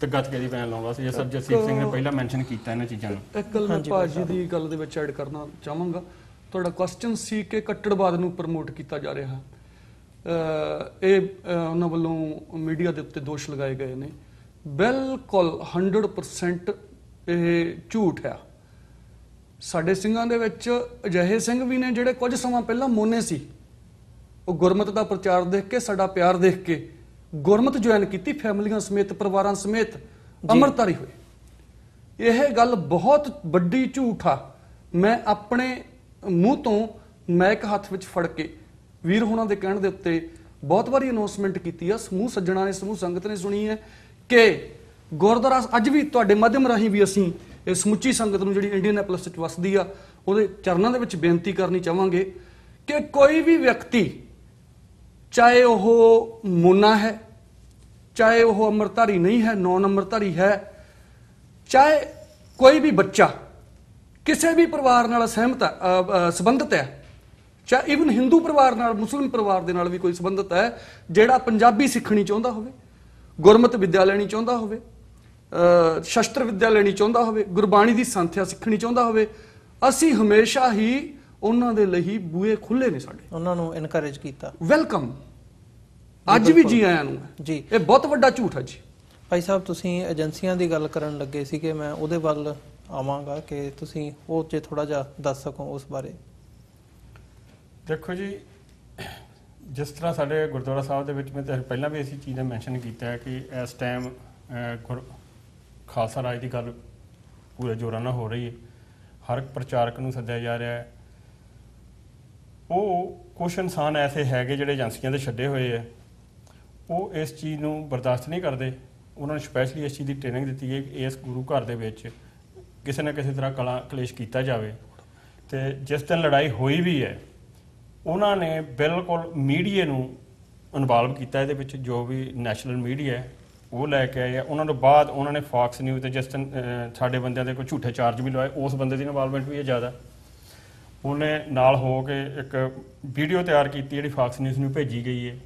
ਤੇ ਗੱਤਕੇ ਦੀ ਬੈਨ ਲਾਉਂਦਾ ਸੀ। ਸਰ ਜਸਜੀਤ ਸਿੰਘ ਨੇ ਪਹਿਲਾਂ ਮੈਂਸ਼ਨ ਕੀਤਾ ਇਹਨਾਂ ਚੀਜ਼ਾਂ ਨੂੰ। ਇੱਕ ਗੱਲ ਮੈਂ ਭਾਜੀ ਦੀ ਗੱਲ ਦੇ ਵਿੱਚ ਐਡ ਕਰਨਾ ਚਾਹਾਂਗਾ। ਤੁਹਾਡਾ ਕੁਐਸਚਨ ਸੀ ਕਿ ਕੱਟੜਵਾਦ ਨੂੰ ਪ੍ਰਮੋਟ ਕੀਤਾ ਜਾ ਰਿਹਾ। ਇਹ ਉਹਨਾਂ ਵੱਲੋਂ ਮੀਡੀਆ ਦੇ ਉੱਤੇ ਦੋਸ਼ ਲਗਾਏ ਗਏ ਨੇ। ਬਿਲਕੁਲ 100% ਇਹ ਝੂਠ ਆ। ਸਾਡੇ ਸਿੰਘਾਂ ਦੇ ਵਿੱਚ ਅਜਿਹੇ ਸਿੰਘ ਵੀ ਨੇ ਜਿਹੜੇ ਕੁਝ ਸਮਾਂ ਪਹਿਲਾਂ ਮੋਨੇ ਸੀ, ਉਹ ਗੁਰਮਤ ਦਾ ਪ੍ਰਚਾਰ ਦੇਖ ਕੇ, ਸਾਡਾ ਪਿਆਰ ਦੇਖ ਕੇ ਗੁਰਮਤ ਜੁਆਇਨ ਕੀਤੀ, ਫੈਮਲੀਆਂ ਸਮੇਤ, ਪਰਿਵਾਰਾਂ ਸਮੇਤ ਅੰਮ੍ਰਿਤਧਾਰੀ ਹੋਏ। ਇਹ ਗੱਲ ਬਹੁਤ ਵੱਡੀ ਝੂਠ ਆ। ਮੈਂ ਆਪਣੇ ਮੂੰਹ ਤੋਂ ਮੈਕ ਹੱਥ ਵਿੱਚ ਫੜ ਕੇ ਵੀਰ ਹੋਣਾ ਦੇ ਕਹਿਣ ਦੇ ਉੱਤੇ ਬਹੁਤ ਵਾਰੀ ਅਨਾਉਂਸਮੈਂਟ ਕੀਤੀ ਆ, ਸਮੂਹ ਸੱਜਣਾ ਨੇ, ਸਮੂਹ ਸੰਗਤ ਨੇ ਸੁਣੀ ਹੈ ਕਿ ਗੁਰਦੁਆਰਾ ਅੱਜ ਵੀ ਤੁਹਾਡੇ ਮਾਧਿਅਮ ਰਾਹੀਂ ਵੀ ਅਸੀਂ ਇਹ ਸਮੁੱਚੀ ਸੰਗਤ ਨੂੰ ਜਿਹੜੀ ਇੰਡੀਅਨੈਪੋਲਿਸ ਵਿੱਚ ਵਸਦੀ ਆ ਉਹਦੇ ਚਰਨਾਂ ਦੇ ਵਿੱਚ ਬੇਨਤੀ ਕਰਨੀ ਚਾਹਾਂਗੇ ਕਿ ਕੋਈ ਵੀ ਵਿਅਕਤੀ, ਚਾਹੇ ਉਹ ਮੋਨਾ ਹੈ, ਚਾਹੇ ਉਹ ਅੰਮ੍ਰਿਤਧਾਰੀ ਨਹੀਂ ਹੈ, ਨੌਨ ਅੰਮ੍ਰਿਤਧਾਰੀ ਹੈ, ਚਾਹੇ ਕੋਈ ਵੀ ਬੱਚਾ ਕਿਸੇ ਵੀ ਪਰਿਵਾਰ ਨਾਲ ਸੰਬੰਧਿਤ ਹੈ, ਚਾਹੇ ਇਵਨ ਹਿੰਦੂ ਪਰਿਵਾਰ ਨਾਲ, ਮੁਸਲਿਮ ਪਰਿਵਾਰ ਦੇ ਨਾਲ ਵੀ ਕੋਈ ਸੰਬੰਧਿਤ ਹੈ, ਜਿਹੜਾ ਪੰਜਾਬੀ ਸਿੱਖਣੀ ਚਾਹੁੰਦਾ ਹੋਵੇ, ਗੁਰਮਤਿ ਵਿੱਦਿਆ ਲੈਣੀ ਚਾਹੁੰਦਾ ਹੋਵੇ, ਸ਼ਸਤਰ ਵਿੱਦਿਆ ਲੈਣੀ ਚਾਹੁੰਦਾ ਹੋਵੇ, ਗੁਰਬਾਣੀ ਦੀ ਸੰਥਿਆ ਸਿੱਖਣੀ ਚਾਹੁੰਦਾ ਹੋਵੇ, ਅਸੀਂ ਹਮੇਸ਼ਾ ਹੀ ਉਹਨਾਂ ਦੇ ਲਈ ਬੂਹੇ ਖੁੱਲੇ ਨੇ ਸਾਡੇ, ਉਹਨਾਂ ਨੂੰ ਇਨਕਰੇਜ ਕੀਤਾ। ਵੈਲਕਮ ਅੱਜ ਵੀ ਜੀ ਆਇਆਂ ਨੂੰ ਜੀ। ਇਹ ਬਹੁਤ ਵੱਡਾ ਝੂਠ ਹੈ ਜੀ। ਭਾਈ ਸਾਹਿਬ, ਤੁਸੀਂ ਏਜੰਸੀਆਂ ਦੀ ਗੱਲ ਕਰਨ ਲੱਗੇ ਸੀਗੇ, ਮੈਂ ਉਹਦੇ ਵੱਲ ਆਵਾਂਗਾ ਕਿ ਤੁਸੀਂ ਉਹ ਜੇ ਥੋੜਾ ਜਿਹਾ ਦੱਸ ਸਕੋ ਉਸ ਬਾਰੇ। ਦੇਖੋ ਜੀ, ਜਿਸ ਤਰ੍ਹਾਂ ਸਾਡੇ ਗੁਰਦੁਆਰਾ ਸਾਹਿਬ ਦੇ ਵਿੱਚ, ਮੈਂ ਪਹਿਲਾਂ ਵੀ ਇਸੇ ਚੀਜ਼ ਦਾ ਮੈਂਸ਼ਨ ਕੀਤਾ ਹੈ ਕਿ ਇਸ ਟਾਈਮ ਖਾਲਸਾ ਰਾਜ ਦੀ ਗੱਲ ਪੂਰੇ ਜ਼ੋਰਾਂ ਨਾਲ ਹੋ ਰਹੀ ਹੈ। ਹਰ ਇੱਕ ਪ੍ਰਚਾਰਕ ਨੂੰ ਸੱਦਿਆ ਜਾ ਰਿਹਾ ਹੈ। ਉਹ ਕੁਛ ਇਨਸਾਨ ਐਸੇ ਹੈਗੇ ਜਿਹੜੇ ਏਜੰਸੀਆਂ ਦੇ ਛੱਡੇ ਹੋਏ ਹੈ, ਉਹ ਇਸ ਚੀਜ਼ ਨੂੰ ਬਰਦਾਸ਼ਤ ਨਹੀਂ ਕਰਦੇ। ਉਹਨਾਂ ਨੂੰ ਸਪੈਸ਼ਲੀ ਇਸ ਚੀਜ਼ ਦੀ ਟ੍ਰੇਨਿੰਗ ਦਿੱਤੀ ਗਈ ਕਿ ਇਸ ਗੁਰੂ ਘਰ ਦੇ ਵਿੱਚ ਕਿਸੇ ਨਾ ਕਿਸੇ ਤਰ੍ਹਾਂ ਕਲੇਸ਼ ਕੀਤਾ ਜਾਵੇ। ਤੇ ਜਿਸ ਦਿਨ ਲੜਾਈ ਹੋਈ ਵੀ ਹੈ, ਉਹਨਾਂ ਨੇ ਬਿਲਕੁਲ ਮੀਡੀਆ ਨੂੰ ਇਨਵੋਲਵ ਕੀਤਾ ਇਹਦੇ ਵਿੱਚ, ਜੋ ਵੀ ਨੈਸ਼ਨਲ ਮੀਡੀਆ ਹੈ ਉਹ ਲੈ ਕੇ ਆਏ ਆ। ਉਹਨਾਂ ਤੋਂ ਬਾਅਦ ਉਹਨਾਂ ਨੇ ਫੌਕਸ ਨਿਊਜ਼ ਤੇ ਜਿਸ ਦਿਨ ਸਾਡੇ ਬੰਦਿਆਂ ਦੇ ਕੋਈ ਝੂਠੇ ਚਾਰਜ ਵੀ ਲਵਾਏ, ਉਸ ਬੰਦੇ ਦੀ ਇਨਵੋਲਵਮੈਂਟ ਵੀ ਹੈ ਜ਼ਿਆਦਾ। ਉਹਨੇ ਨਾਲ ਹੋ ਕੇ ਇੱਕ ਵੀਡੀਓ ਤਿਆਰ ਕੀਤੀ ਜਿਹੜੀ ਫੌਕਸ ਨਿਊਜ਼ ਨੂੰ ਭੇਜੀ ਗਈ ਹੈ।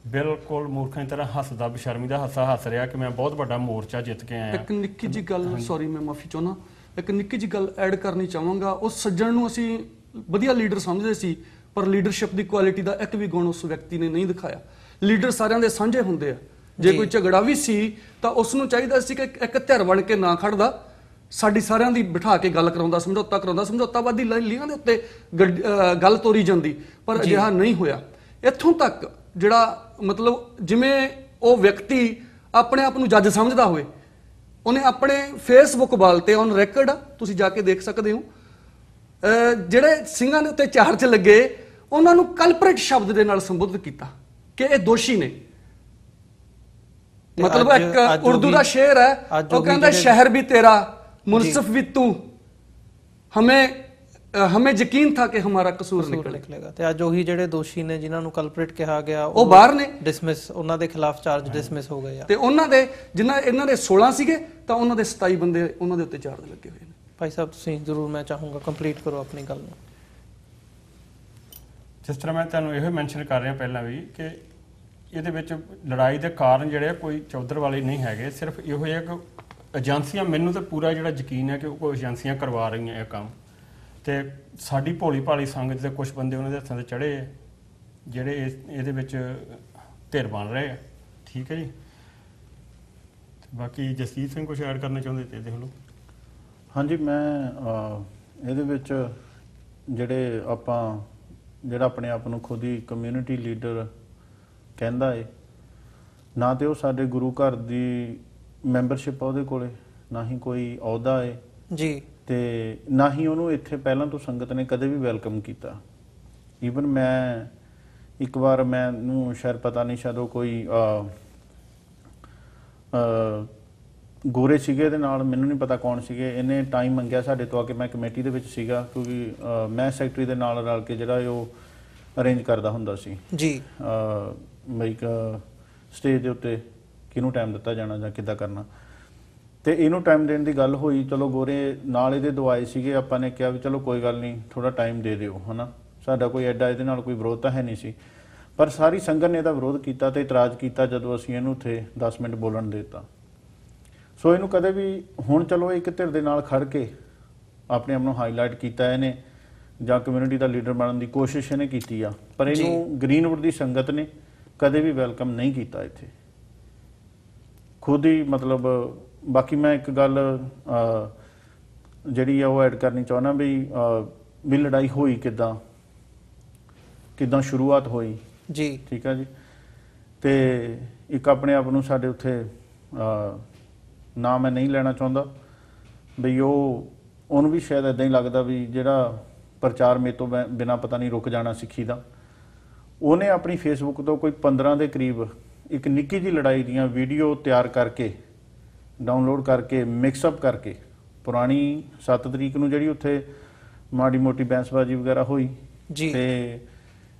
ਬਿਲਕੁਲ ਮੂਰਖਾਂ ਦੀ ਤਰ੍ਹਾਂ ਹੱਸਦਾ, ਬੇਸ਼ਰਮੀ ਦਾ ਹਾਸਾ ਹੱਸ ਰਿਹਾ ਕਿ ਮੈਂ ਬਹੁਤ ਵੱਡਾ ਮੋਰਚਾ ਜਿੱਤ ਕੇ ਆਇਆ। ਇੱਕ ਨਿੱਕੀ ਜਿਹੀ ਗੱਲ, ਸੌਰੀ ਮੈਂ ਮਾਫੀ ਚਾਹੁੰਦਾ, ਇੱਕ ਨਿੱਕੀ ਜਿਹੀ ਗੱਲ ਐਡ ਕਰਨੀ ਚਾਹਾਂਗਾ। ਉਸ ਸੱਜਣ ਨੂੰ ਅਸੀਂ ਵਧੀਆ ਲੀਡਰ ਸਮਝਦੇ ਸੀ, ਪਰ ਲੀਡਰਸ਼ਿਪ ਦੀ ਕੁਆਲਿਟੀ ਦਾ ਇੱਕ ਵੀ ਗੁਣ ਉਸ ਵਿਅਕਤੀ ਨੇ ਨਹੀਂ ਦਿਖਾਇਆ। ਲੀਡਰ ਸਾਰਿਆਂ ਦੇ ਸਾਂਝੇ ਹੁੰਦੇ ਆ, ਜੇ ਕੋਈ ਝਗੜਾ ਵੀ ਸੀ ਤਾਂ ਉਸ ਨੂੰ ਚਾਹੀਦਾ ਸੀ ਕਿ ਇੱਕ ਧਿਰ ਬਣ ਕੇ ਨਾ ਖੜਦਾ, ਸਾਡੀ ਸਾਰਿਆਂ ਦੀ ਬਿਠਾ ਕੇ ਗੱਲ ਕਰਾਉਂਦਾ, ਸਮਝੌਤਾ ਕਰਾਉਂਦਾ, ਸਮਝੌਤਾਵਾਦੀ ਲੀਹਾਂ ਦੇ ਉੱਤੇ ਗੱਲ ਤੋਰੀ ਜਾਂਦੀ, ਪਰ ਅਜਿਹਾ ਨਹੀਂ ਹੋਇਆ। ਇੱਥੋਂ ਤੱਕ ਜਿਹੜਾ ਮਤਲਬ ਜਿਵੇਂ ਉਹ ਵਿਅਕਤੀ ਆਪਣੇ ਆਪ ਨੂੰ ਜੱਜ ਸਮਝਦਾ ਹੋਵੇ, ਉਹਨੇ ਆਪਣੇ ਫੇਸਬੁੱਕ ਵਾਲ ਤੇ ਔਨ ਰੈਕਰਡ, ਤੁਸੀਂ ਜਾ ਕੇ ਦੇਖ ਸਕਦੇ ਹੋ, ਜਿਹੜੇ ਸਿੰਘਾਂ ਦੇ ਉੱਤੇ ਚਾਰਜ ਲੱਗੇ ਉਹਨਾਂ ਨੂੰ ਕਲਪਰੇਟ ਸ਼ਬਦ ਦੇ ਨਾਲ ਸੰਬੋਧਿਤ ਕੀਤਾ ਕਿ ਇਹ ਦੋਸ਼ੀ ਨੇ। ਮਤਲਬ ਇੱਕ ਉਰਦੂ ਦਾ ਸ਼ੇਰ ਹੈ, ਉਹ ਕਹਿੰਦਾ ਸ਼ਹਿਰ ਵੀ ਤੇਰਾ, ਮੁਨਸਫ ਵੀ ਤੂੰ, ਹਮੇ ਯਕੀਨ ਥਾ ਕਿ ਹਮਾਰਾ ਕਸੂਰ ਨਿਕਲੇਗਾ। ਤੇ ਅੱਜ ਉਹੀ ਜਿਹੜੇ ਦੋਸ਼ੀ ਨੇ ਜਿਨ੍ਹਾਂ ਨੂੰ ਕਲਪਰੇਟ ਕਿਹਾ ਗਿਆ ਉਹ ਬਾਹਰ ਨੇ, ਡਿਸਮਿਸ, ਉਹਨਾਂ ਦੇ ਖਿਲਾਫ ਚਾਰਜ ਡਿਸਮਿਸ ਹੋ ਗਏ ਆ। ਤੇ ਉਹਨਾਂ ਦੇ ਜਿਨ੍ਹਾਂ ਇਹਨਾਂ ਦੇ 16 ਸੀਗੇ ਤਾਂ ਉਹਨਾਂ ਦੇ 27 ਬੰਦੇ ਉਹਨਾਂ ਦੇ ਉੱਤੇ ਚਾਰਜ ਲੱਗੇ ਹੋਏ ਨੇ। ਭਾਈ ਸਾਹਿਬ ਤੁਸੀਂ ਜ਼ਰੂਰ, ਮੈਂ ਚਾਹੂੰਗਾ ਕੰਪਲੀਟ ਕਰੋ ਆਪਣੀ ਗੱਲ ਨੂੰ। ਜਿਸ ਤਰ੍ਹਾਂ ਮੈਂ ਤੁਹਾਨੂੰ ਇਹੋ ਮੈਂਸ਼ਨ ਕਰ ਰਿਹਾ ਪਹਿਲਾਂ ਵੀ ਕਿ ਇਹਦੇ ਵਿੱਚ ਲੜਾਈ ਦੇ ਕਾਰਨ ਜਿਹੜੇ ਕੋਈ ਚੌਧਰ ਵਾਲੇ ਨਹੀਂ ਹੈਗੇ, ਸਿਰਫ ਇਹੋ ਜਿਹਾ ਕਿ ਏਜੰਸੀਆਂ, ਮੈਨੂੰ ਤਾਂ ਪੂਰਾ ਜਿਹੜਾ ਯਕੀਨ ਹੈ ਕਿ ਉਹ ਕੋਈ ਏਜੰਸੀਆਂ ਕਰਵਾ ਰਹੀਆਂ ਇਹ ਕੰਮ, ਤੇ ਸਾਡੀ ਭੋਲੀ ਭਾਲੀ ਸੰਗਤ ਦੇ ਕੁਝ ਬੰਦੇ ਉਹਨਾਂ ਦੇ ਹੱਥਾਂ ਤੇ ਚੜੇ ਆ ਜਿਹੜੇ ਇਹਦੇ ਵਿੱਚ ਧਿਰ ਬਣ ਰਹੇ ਆ। ਠੀਕ ਹੈ ਜੀ। ਬਾਕੀ ਜਸਜੀਤ ਸਿੰਘ ਕੁਝ ਐਡ ਕਰਨਾ ਚਾਹੁੰਦੇ ਤੇ ਦੇਖ ਲਓ। ਹਾਂਜੀ, ਮੈਂ ਇਹਦੇ ਵਿੱਚ ਜਿਹੜਾ ਆਪਣੇ ਆਪ ਨੂੰ ਖੁਦ ਹੀ ਕਮਿਊਨਿਟੀ ਲੀਡਰ ਕਹਿੰਦਾ ਏ, ਨਾ ਤੇ ਉਹ ਸਾਡੇ ਗੁਰੂ ਘਰ ਦੀ ਮੈਂਬਰਸ਼ਿਪ ਆ ਉਹਦੇ ਕੋਲੇ, ਨਾ ਹੀ ਕੋਈ ਅਹੁਦਾ ਏ ਜੀ, ਤੇ ਨਾ ਹੀ ਉਹਨੂੰ ਇੱਥੇ ਪਹਿਲਾਂ ਤੋਂ ਸੰਗਤ ਨੇ ਕਦੇ ਵੀ ਵੈਲਕਮ ਕੀਤਾ। ਈਵਨ ਮੈਂ ਇੱਕ ਵਾਰ, ਮੈਨੂੰ ਸ਼ਾਇਦ ਪਤਾ ਨਹੀਂ, ਸ਼ਾਇਦ ਉਹ ਕੋਈ ਗੋਰੇ ਸੀਗੇ ਇਹਦੇ ਨਾਲ, ਮੈਨੂੰ ਨਹੀਂ ਪਤਾ ਕੌਣ ਸੀਗੇ, ਇਹਨੇ ਟਾਈਮ ਮੰਗਿਆ ਸਾਡੇ ਤੋਂ ਆ ਕੇ, ਮੈਂ ਕਮੇਟੀ ਦੇ ਵਿੱਚ ਸੀਗਾ ਕਿਉਂਕਿ ਮੈਂ ਸੈਕਟਰੀ ਦੇ ਨਾਲ ਰਲ ਕੇ ਜਿਹੜਾ ਉਹ ਅਰੇਂਜ ਕਰਦਾ ਹੁੰਦਾ ਸੀ ਜੀ, ਬਈ ਸਟੇਜ ਦੇ ਉੱਤੇ ਕਿਹਨੂੰ ਟਾਈਮ ਦਿੱਤਾ ਜਾਣਾ ਜਾਂ ਕਿੱਦਾਂ ਕਰਨਾ। ਤੇ ਇਹਨੂੰ ਟਾਈਮ ਦੇਣ ਦੀ ਗੱਲ ਹੋਈ, ਚਲੋ ਗੋਰੇ ਨਾਲ ਇਹਦੇ ਦਵਾਏ ਸੀਗੇ, ਆਪਾਂ ਨੇ ਕਿਹਾ ਵੀ ਚਲੋ ਕੋਈ ਗੱਲ ਨਹੀਂ, ਥੋੜਾ ਟਾਈਮ ਦੇ ਦਿਓ, ਹਨਾ। ਸਾਡਾ ਕੋਈ ਐਡਾ ਇਹਦੇ ਨਾਲ ਕੋਈ ਵਿਰੋਧ ਤਾਂ ਹੈ ਨਹੀਂ ਸੀ, ਪਰ ਸਾਰੀ ਸੰਗਤ ਨੇ ਇਹਦਾ ਵਿਰੋਧ ਕੀਤਾ ਤੇ ਇਤਰਾਜ਼ ਕੀਤਾ ਜਦੋਂ ਅਸੀਂ ਇਹਨੂੰ ਉੱਥੇ 10 ਮਿੰਟ ਬੋਲਣ ਦੇ ਦਿੱਤਾ। ਸੋ ਇਹਨੂੰ ਕਦੇ ਵੀ, ਹੁਣ ਚਲੋ ਇੱਕ ਧਿਰ ਦੇ ਨਾਲ ਖੜ ਕੇ ਆਪਣੇ ਆਪ ਨੂੰ ਹਾਈਲਾਈਟ ਕੀਤਾ ਇਹਨੇ, ਜਾਂ ਕਮਿਊਨਿਟੀ ਦਾ ਲੀਡਰ ਬਣਨ ਦੀ ਕੋਸ਼ਿਸ਼ ਇਹਨੇ ਕੀਤੀ ਆ, ਪਰ ਇਹਨੂੰ ਗ੍ਰੀਨਵੁੱਡ ਦੀ ਸੰਗਤ ਨੇ ਕਦੇ ਵੀ ਵੈਲਕਮ ਨਹੀਂ ਕੀਤਾ ਇੱਥੇ, ਖੁਦ ਹੀ। ਮਤਲਬ ਬਾਕੀ ਮੈਂ ਇੱਕ ਗੱਲ ਜਿਹੜੀ ਆ ਉਹ ਐਡ ਕਰਨੀ ਚਾਹੁੰਦਾ ਵੀ ਲੜਾਈ ਹੋਈ ਕਿੱਦਾਂ ਸ਼ੁਰੂਆਤ ਹੋਈ ਜੀ, ਠੀਕ ਆ ਜੀ। ਤੇ ਇੱਕ ਆਪਣੇ ਆਪ ਨੂੰ ਸਾਡੇ ਉੱਥੇ ਨਾ ਮੈਂ ਨਹੀਂ ਲੈਣਾ ਚਾਹੁੰਦਾ ਬਈ ਉਹਨੂੰ ਵੀ ਸ਼ਾਇਦ ਇਦਾਂ ਹੀ ਲੱਗਦਾ ਵੀ ਜਿਹੜਾ ਪ੍ਰਚਾਰ ਮੇਰੇ ਤੋਂ ਬਿਨਾਂ ਪਤਾ ਨਹੀਂ ਰੁਕ ਜਾਣਾ ਸਿੱਖੀ ਦਾ। ਉਹਨੇ ਆਪਣੀ ਫੇਸਬੁੱਕ ਤੋਂ ਕੋਈ 15 ਦੇ ਕਰੀਬ ਇੱਕ ਨਿੱਕੀ ਜਿਹੀ ਲੜਾਈ ਦੀਆਂ ਵੀਡੀਓ ਤਿਆਰ ਕਰਕੇ, ਡਾਊਨਲੋਡ ਕਰਕੇ, ਮਿਕਸਅਪ ਕਰਕੇ, ਪੁਰਾਣੀ 7 ਤਰੀਕ ਨੂੰ ਜਿਹੜੀ ਉੱਥੇ ਮਾੜੀ ਮੋਟੀ ਬੈਂਸਬਾਜੀ ਵਗੈਰਾ ਹੋਈ ਜੀ, ਤੇ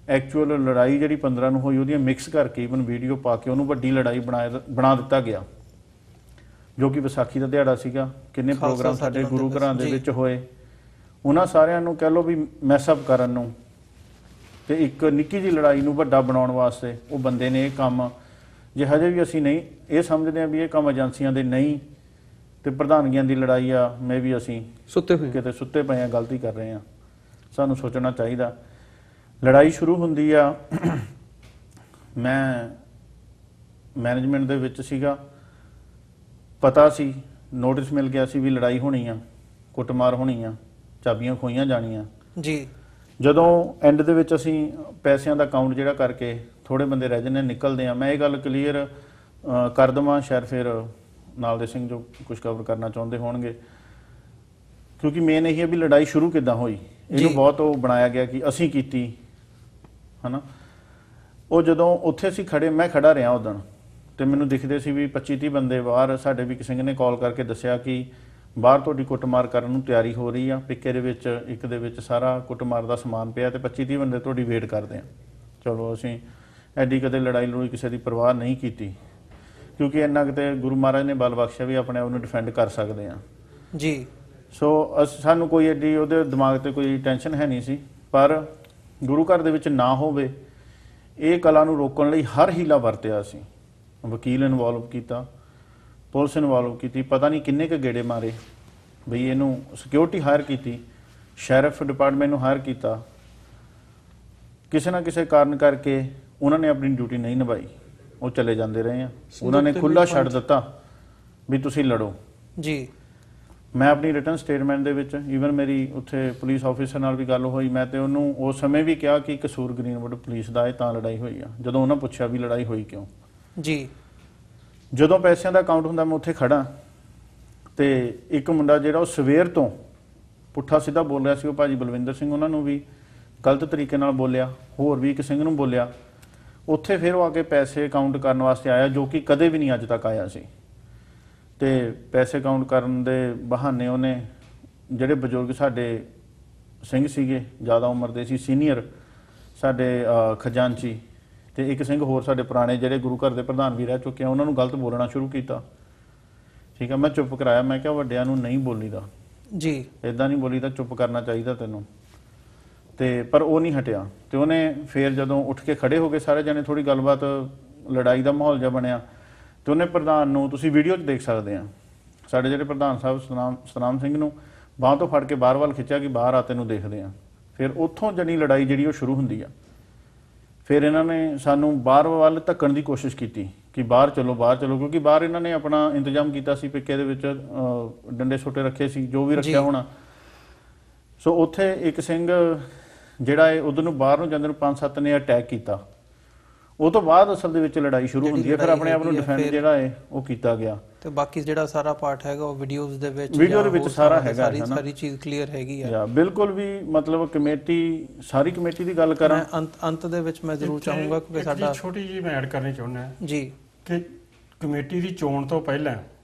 ਐਕਚੁਅਲ ਲੜਾਈ ਜਿਹੜੀ 15 ਨੂੰ ਹੋਈ ਉਹਦੀਆਂ ਮਿਕਸ ਕਰਕੇ ਇਵਨ ਵੀਡੀਓ ਪਾ ਕੇ ਉਹਨੂੰ ਵੱਡੀ ਲੜਾਈ ਬਣਾ ਦਿੱਤਾ ਗਿਆ, ਜੋ ਕਿ ਵਿਸਾਖੀ ਦਾ ਦਿਹਾੜਾ ਸੀਗਾ। ਕਿੰਨੇ ਪ੍ਰੋਗਰਾਮ ਸਾਡੇ ਗੁਰੂ ਘਰਾਂ ਦੇ ਵਿੱਚ ਹੋਏ, ਉਹਨਾਂ ਸਾਰਿਆਂ ਨੂੰ ਕਹਿ ਲਓ ਵੀ ਮੈਸਅਪ ਕਰਨ ਨੂੰ ਤੇ ਇੱਕ ਨਿੱਕੀ ਜਿਹੀ ਲੜਾਈ ਨੂੰ ਵੱਡਾ ਬਣਾਉਣ ਵਾਸਤੇ ਉਹ ਬੰਦੇ ਨੇ ਇਹ ਕੰਮ, ਜੇ ਹਜੇ ਵੀ ਅਸੀਂ ਨਹੀਂ ਇਹ ਸਮਝਦੇ ਹਾਂ ਵੀ ਇਹ ਕੰਮ ਏਜੰਸੀਆਂ ਦੇ ਨਹੀਂ ਤੇ ਪ੍ਰਧਾਨਗੀਆਂ ਦੀ ਲੜਾਈ ਆ, ਮੈਂ ਵੀ ਅਸੀਂ ਕਿਤੇ ਸੁੱਤੇ ਪਏ ਆ, ਗਲਤੀ ਕਰ ਰਹੇ ਆ, ਸਾਨੂੰ ਸੋਚਣਾ ਚਾਹੀਦਾ। ਲੜਾਈ ਸ਼ੁਰੂ ਹੁੰਦੀ ਆ, ਮੈਂ ਮੈਨੇਜਮੈਂਟ ਦੇ ਵਿੱਚ ਸੀਗਾ, ਪਤਾ ਸੀ, ਨੋਟਿਸ ਮਿਲ ਗਿਆ ਸੀ ਵੀ ਲੜਾਈ ਹੋਣੀ ਆ, ਕੁੱਟਮਾਰ ਹੋਣੀ ਆ, ਚਾਬੀਆਂ ਖੋਈਆਂ ਜਾਣੀਆਂ ਜੀ। ਜਦੋਂ ਐਂਡ ਦੇ ਵਿੱਚ ਅਸੀਂ ਪੈਸਿਆਂ ਦਾ ਕਾਊਂਟ ਜਿਹੜਾ ਕਰਕੇ ਥੋੜੇ ਬੰਦੇ ਰਹਿ ਜਾਂਦੇ ਨਿਕਲਦੇ ਆ, ਮੈਂ ਇਹ ਗੱਲ ਕਲੀਅਰ ਕਰ ਦੇਵਾਂ, ਸ਼ਾਇਦ ਫਿਰ ਨਾਲ ਦੇ ਸਿੰਘ ਜੋ ਕੁਝ ਕਵਰ ਕਰਨਾ ਚਾਹੁੰਦੇ ਹੋਣਗੇ, ਕਿਉਂਕਿ ਮੇਨ ਇਹ ਹੈ ਵੀ ਲੜਾਈ ਸ਼ੁਰੂ ਕਿੱਦਾਂ ਹੋਈ। ਇਹਨੂੰ ਬਹੁਤ ਉਹ ਬਣਾਇਆ ਗਿਆ ਕਿ ਅਸੀਂ ਕੀਤੀ, ਹਨਾ। ਉਹ ਜਦੋਂ ਉੱਥੇ ਅਸੀਂ ਖੜੇ, ਮੈਂ ਖੜਾ ਰਿਹਾ ਉਦੋਂ, ਤੇ ਮੈਨੂੰ ਦਿਖਦੇ ਸੀ ਵੀ 25-30 ਬੰਦੇ ਬਾਹਰ। ਸਾਡੇ ਵੀ ਕਿਸੇ ਨੇ ਕਾਲ ਕਰਕੇ ਦੱਸਿਆ ਕਿ ਬਾਹਰ ਤੁਹਾਡੀ ਕੁੱਟਮਾਰ ਕਰਨ ਨੂੰ ਤਿਆਰੀ ਹੋ ਰਹੀ ਆ, ਪਿੱਕੇ ਦੇ ਵਿੱਚ ਇੱਕ ਦੇ ਵਿੱਚ ਸਾਰਾ ਕੁੱਟਮਾਰ ਦਾ ਸਮਾਨ ਪਿਆ ਤੇ 25-30 ਬੰਦੇ ਤੁਹਾਡੀ ਵੇਟ ਕਰਦੇ ਆ। ਚਲੋ ਅਸੀਂ ਐਡੀ ਕਦੇ ਲੜਾਈ ਕਿਸੇ ਦੀ ਪਰਵਾਹ ਨਹੀਂ ਕੀਤੀ, ਕਿਉਂਕਿ ਇੰਨਾ ਕਿਤੇ ਗੁਰੂ ਮਹਾਰਾਜ ਨੇ ਬਲ ਬਖਸ਼ਿਆ ਵੀ ਆਪਣੇ ਆਪ ਨੂੰ ਡਿਫੈਂਡ ਕਰ ਸਕਦੇ ਆ ਜੀ। ਸੋ ਸਾਨੂੰ ਕੋਈ ਐਡੀ ਉਹਦੇ ਦਿਮਾਗ ਤੇ ਕੋਈ ਟੈਨਸ਼ਨ ਹੈ ਨਹੀਂ ਸੀ, ਪਰ ਗੁਰੂ ਘਰ ਦੇ ਵਿੱਚ ਨਾ ਹੋਵੇ ਇਹ ਕਲਾ ਨੂੰ ਰੋਕਣ ਲਈ ਹਰ ਹੀਲਾ ਵਰਤਿਆ। ਅਸੀਂ ਵਕੀਲ ਇਨਵੋਲਵ ਕੀਤਾ, ਪੁਲਿਸ ਇਨਵੋਲਵ ਕੀਤੀ, ਪਤਾ ਨਹੀਂ ਕਿੰਨੇ ਕੁ ਗੇੜੇ ਮਾਰੇ ਬਈ ਇਹਨੂੰ, ਸਿਕਿਉਰਿਟੀ ਹਾਇਰ ਕੀਤੀ, ਸ਼ੈਰਿਫ ਡਿਪਾਰਟਮੈਂਟ ਨੂੰ ਹਾਇਰ ਕੀਤਾ। ਕਿਸੇ ਨਾ ਕਿਸੇ ਕਾਰਨ ਕਰਕੇ ਉਹਨਾਂ ਨੇ ਆਪਣੀ ਡਿਊਟੀ ਨਹੀਂ ਨਿਭਾਈ, ਉਹ ਚਲੇ ਜਾਂਦੇ ਰਹੇ ਆ। ਉਹਨਾਂ ਨੇ ਖੁੱਲਾ ਛੱਡ ਦਿੱਤਾ ਵੀ ਤੁਸੀਂ ਲੜੋ ਜੀ। ਮੈਂ ਆਪਣੀ ਰਿਟਨ ਸਟੇਟਮੈਂਟ ਦੇ ਵਿੱਚ ਈਵਨ ਮੇਰੀ ਉੱਥੇ ਪੁਲਿਸ ਆਫੀਸਰ ਨਾਲ ਵੀ ਗੱਲ ਹੋਈ, ਮੈਂ ਤੇ ਉਹਨੂੰ ਉਸ ਸਮੇਂ ਵੀ ਕਿਹਾ ਕਿ ਕਸੂਰ ਗ੍ਰੀਨਵੁੱਡ ਪੁਲਿਸ ਦਾ ਹੈ, ਤਾਂ ਲੜਾਈ ਹੋਈ ਆ। ਜਦੋਂ ਉਹਨਾਂ ਪੁੱਛਿਆ ਵੀ ਲੜਾਈ ਹੋਈ ਕਿਉਂ, ਜੀ ਜਦੋਂ ਪੈਸਿਆਂ ਦਾ ਅਕਾਊਂਟ ਹੁੰਦਾ ਮੈਂ ਉੱਥੇ ਖੜਾ ਤੇ ਇੱਕ ਮੁੰਡਾ ਜਿਹੜਾ ਉਹ ਸਵੇਰ ਤੋਂ ਪੁੱਠਾ ਸਿੱਧਾ ਬੋਲ ਰਿਹਾ ਸੀ, ਉਹ ਭਾਜੀ ਬਲਵਿੰਦਰ ਸਿੰਘ, ਉਹਨਾਂ ਨੂੰ ਵੀ ਗਲਤ ਤਰੀਕੇ ਨਾਲ ਬੋਲਿਆ, ਹੋਰ ਵੀ ਇੱਕ ਸਿੰਘ ਨੂੰ ਬੋਲਿਆ। ਉੱਥੇ ਫਿਰ ਉਹ ਆ ਕੇ ਪੈਸੇ ਅਕਾਊਂਟ ਕਰਨ ਵਾਸਤੇ ਆਇਆ, ਜੋ ਕਿ ਕਦੇ ਵੀ ਨਹੀਂ ਅੱਜ ਤੱਕ ਆਇਆ ਸੀ। ਤੇ ਪੈਸੇ ਅਕਾਊਂਟ ਕਰਨ ਦੇ ਬਹਾਨੇ ਉਹਨੇ ਜਿਹੜੇ ਬਜ਼ੁਰਗ ਸਾਡੇ ਸਿੰਘ ਸੀਗੇ, ਜ਼ਿਆਦਾ ਉਮਰ ਦੇ ਸੀ, ਸੀਨੀਅਰ ਸਾਡੇ ਖਜ਼ਾਨਚੀ, ਤੇ ਇੱਕ ਸਿੰਘ ਹੋਰ ਸਾਡੇ ਪੁਰਾਣੇ ਜਿਹੜੇ ਗੁਰੂ ਘਰ ਦੇ ਪ੍ਰਧਾਨ ਵੀ ਰਹਿ ਚੁੱਕੇ ਆ, ਉਹਨਾਂ ਨੂੰ ਗਲਤ ਬੋਲਣਾ ਸ਼ੁਰੂ ਕੀਤਾ। ਠੀਕ ਆ, ਮੈਂ ਚੁੱਪ ਕਰਾਇਆ, ਮੈਂ ਕਿਹਾ ਵੱਡਿਆਂ ਨੂੰ ਨਹੀਂ ਬੋਲੀਦਾ ਜੀ, ਇਦਾਂ ਨਹੀਂ ਬੋਲੀਦਾ, ਚੁੱਪ ਕਰਨਾ ਚਾਹੀਦਾ ਤੈਨੂੰ। ਤੇ ਪਰ ਉਹ ਨਹੀਂ ਹਟਿਆ ਤੇ ਉਹਨੇ ਫਿਰ ਜਦੋਂ ਉੱਠ ਕੇ ਖੜੇ ਹੋ ਗਏ ਸਾਰੇ ਜਣੇ, ਥੋੜੀ ਗੱਲਬਾਤ, ਲੜਾਈ ਦਾ ਮਾਹੌਲ ਜਿਹਾ ਬਣਿਆ ਤੇ ਉਹਨੇ ਪ੍ਰਧਾਨ ਨੂੰ, ਤੁਸੀਂ ਵੀਡੀਓ 'ਚ ਦੇਖ ਸਕਦੇ ਆ, ਸਾਡੇ ਜਿਹੜੇ ਪ੍ਰਧਾਨ ਸਾਹਿਬ ਸਤਨਾਮ ਸਿੰਘ ਨੂੰ ਬਾਂਹ ਤੋਂ ਫੜ ਕੇ ਬਾਹਰ ਵੱਲ ਖਿੱਚਿਆ ਕਿ ਬਾਹਰ ਆ, ਤੈਨੂੰ ਦੇਖਦੇ ਆ। ਫਿਰ ਉੱਥੋਂ ਜਣੀ ਲੜਾਈ ਜਿਹੜੀ ਉਹ ਸ਼ੁਰੂ ਹੁੰਦੀ ਆ। ਫਿਰ ਇਹਨਾਂ ਨੇ ਸਾਨੂੰ ਬਾਹਰ ਵੱਲ ਧੱਕਣ ਦੀ ਕੋਸ਼ਿਸ਼ ਕੀਤੀ ਕਿ ਬਾਹਰ ਚਲੋ, ਬਾਹਰ ਚਲੋ, ਕਿਉਂਕਿ ਬਾਹਰ ਇਹਨਾਂ ਨੇ ਆਪਣਾ ਇੰਤਜ਼ਾਮ ਕੀਤਾ ਸੀ, ਪਿੱਕੇ ਦੇ ਵਿੱਚ ਡੰਡੇ ਛੋਟੇ ਰੱਖੇ ਸੀ, ਜੋ ਵੀ ਰੱਖਿਆ ਹੋਣਾ। ਸੋ ਉੱਥੇ ਇੱਕ ਸਿੰਘ ਜਿਹੜਾ ਹੈ ਉਧਰ ਨੂੰ ਬਾਹਰ ਨੂੰ ਜਾਂਦੇ ਨੂੰ 5-7 ਨੇ ਅਟੈਕ ਕੀਤਾ। ਉਹ ਤੋਂ ਬਾਅਦ ਅਸਲ ਦੇ ਵਿੱਚ ਲੜਾਈ ਸ਼ੁਰੂ ਹੁੰਦੀ ਹੈ। ਫਿਰ ਆਪਣੇ ਆਪ ਨੂੰ ਡਿਫੈਂਡ ਜਿਹੜਾ ਹੈ ਉਹ ਕੀਤਾ ਗਿਆ। ਤੇ ਬਾਕੀ ਜਿਹੜਾ ਸਾਰਾ ਪਾਰਟ ਹੈਗਾ ਉਹ ਵੀਡੀਓਜ਼ ਦੇ ਵਿੱਚ, ਵੀਡੀਓ ਦੇ ਵਿੱਚ ਸਾਰਾ ਹੈਗਾ, ਸਾਰੀ ਚੀਜ਼ ਕਲੀਅਰ ਹੈਗੀ ਆ ਬਿਲਕੁਲ ਵੀ। ਮਤਲਬ ਕਮੇਟੀ, ਸਾਰੀ ਕਮੇਟੀ ਦੀ ਗੱਲ ਕਰਾਂ, ਅੰਤ ਦੇ ਵਿੱਚ ਮੈਂ ਜ਼ਰੂਰ ਚਾਹੂੰਗਾ ਕਿ ਸਾਡਾ ਛੋਟੀ ਜਿਹੀ ਮੈਂ ਐਡ ਕਰਨੀ ਚਾਹੁੰਦਾ ਜੀ ਕਿ ਕਮੇਟੀ ਦੀ ਚੋਣ ਤੋਂ ਪਹਿਲਾਂ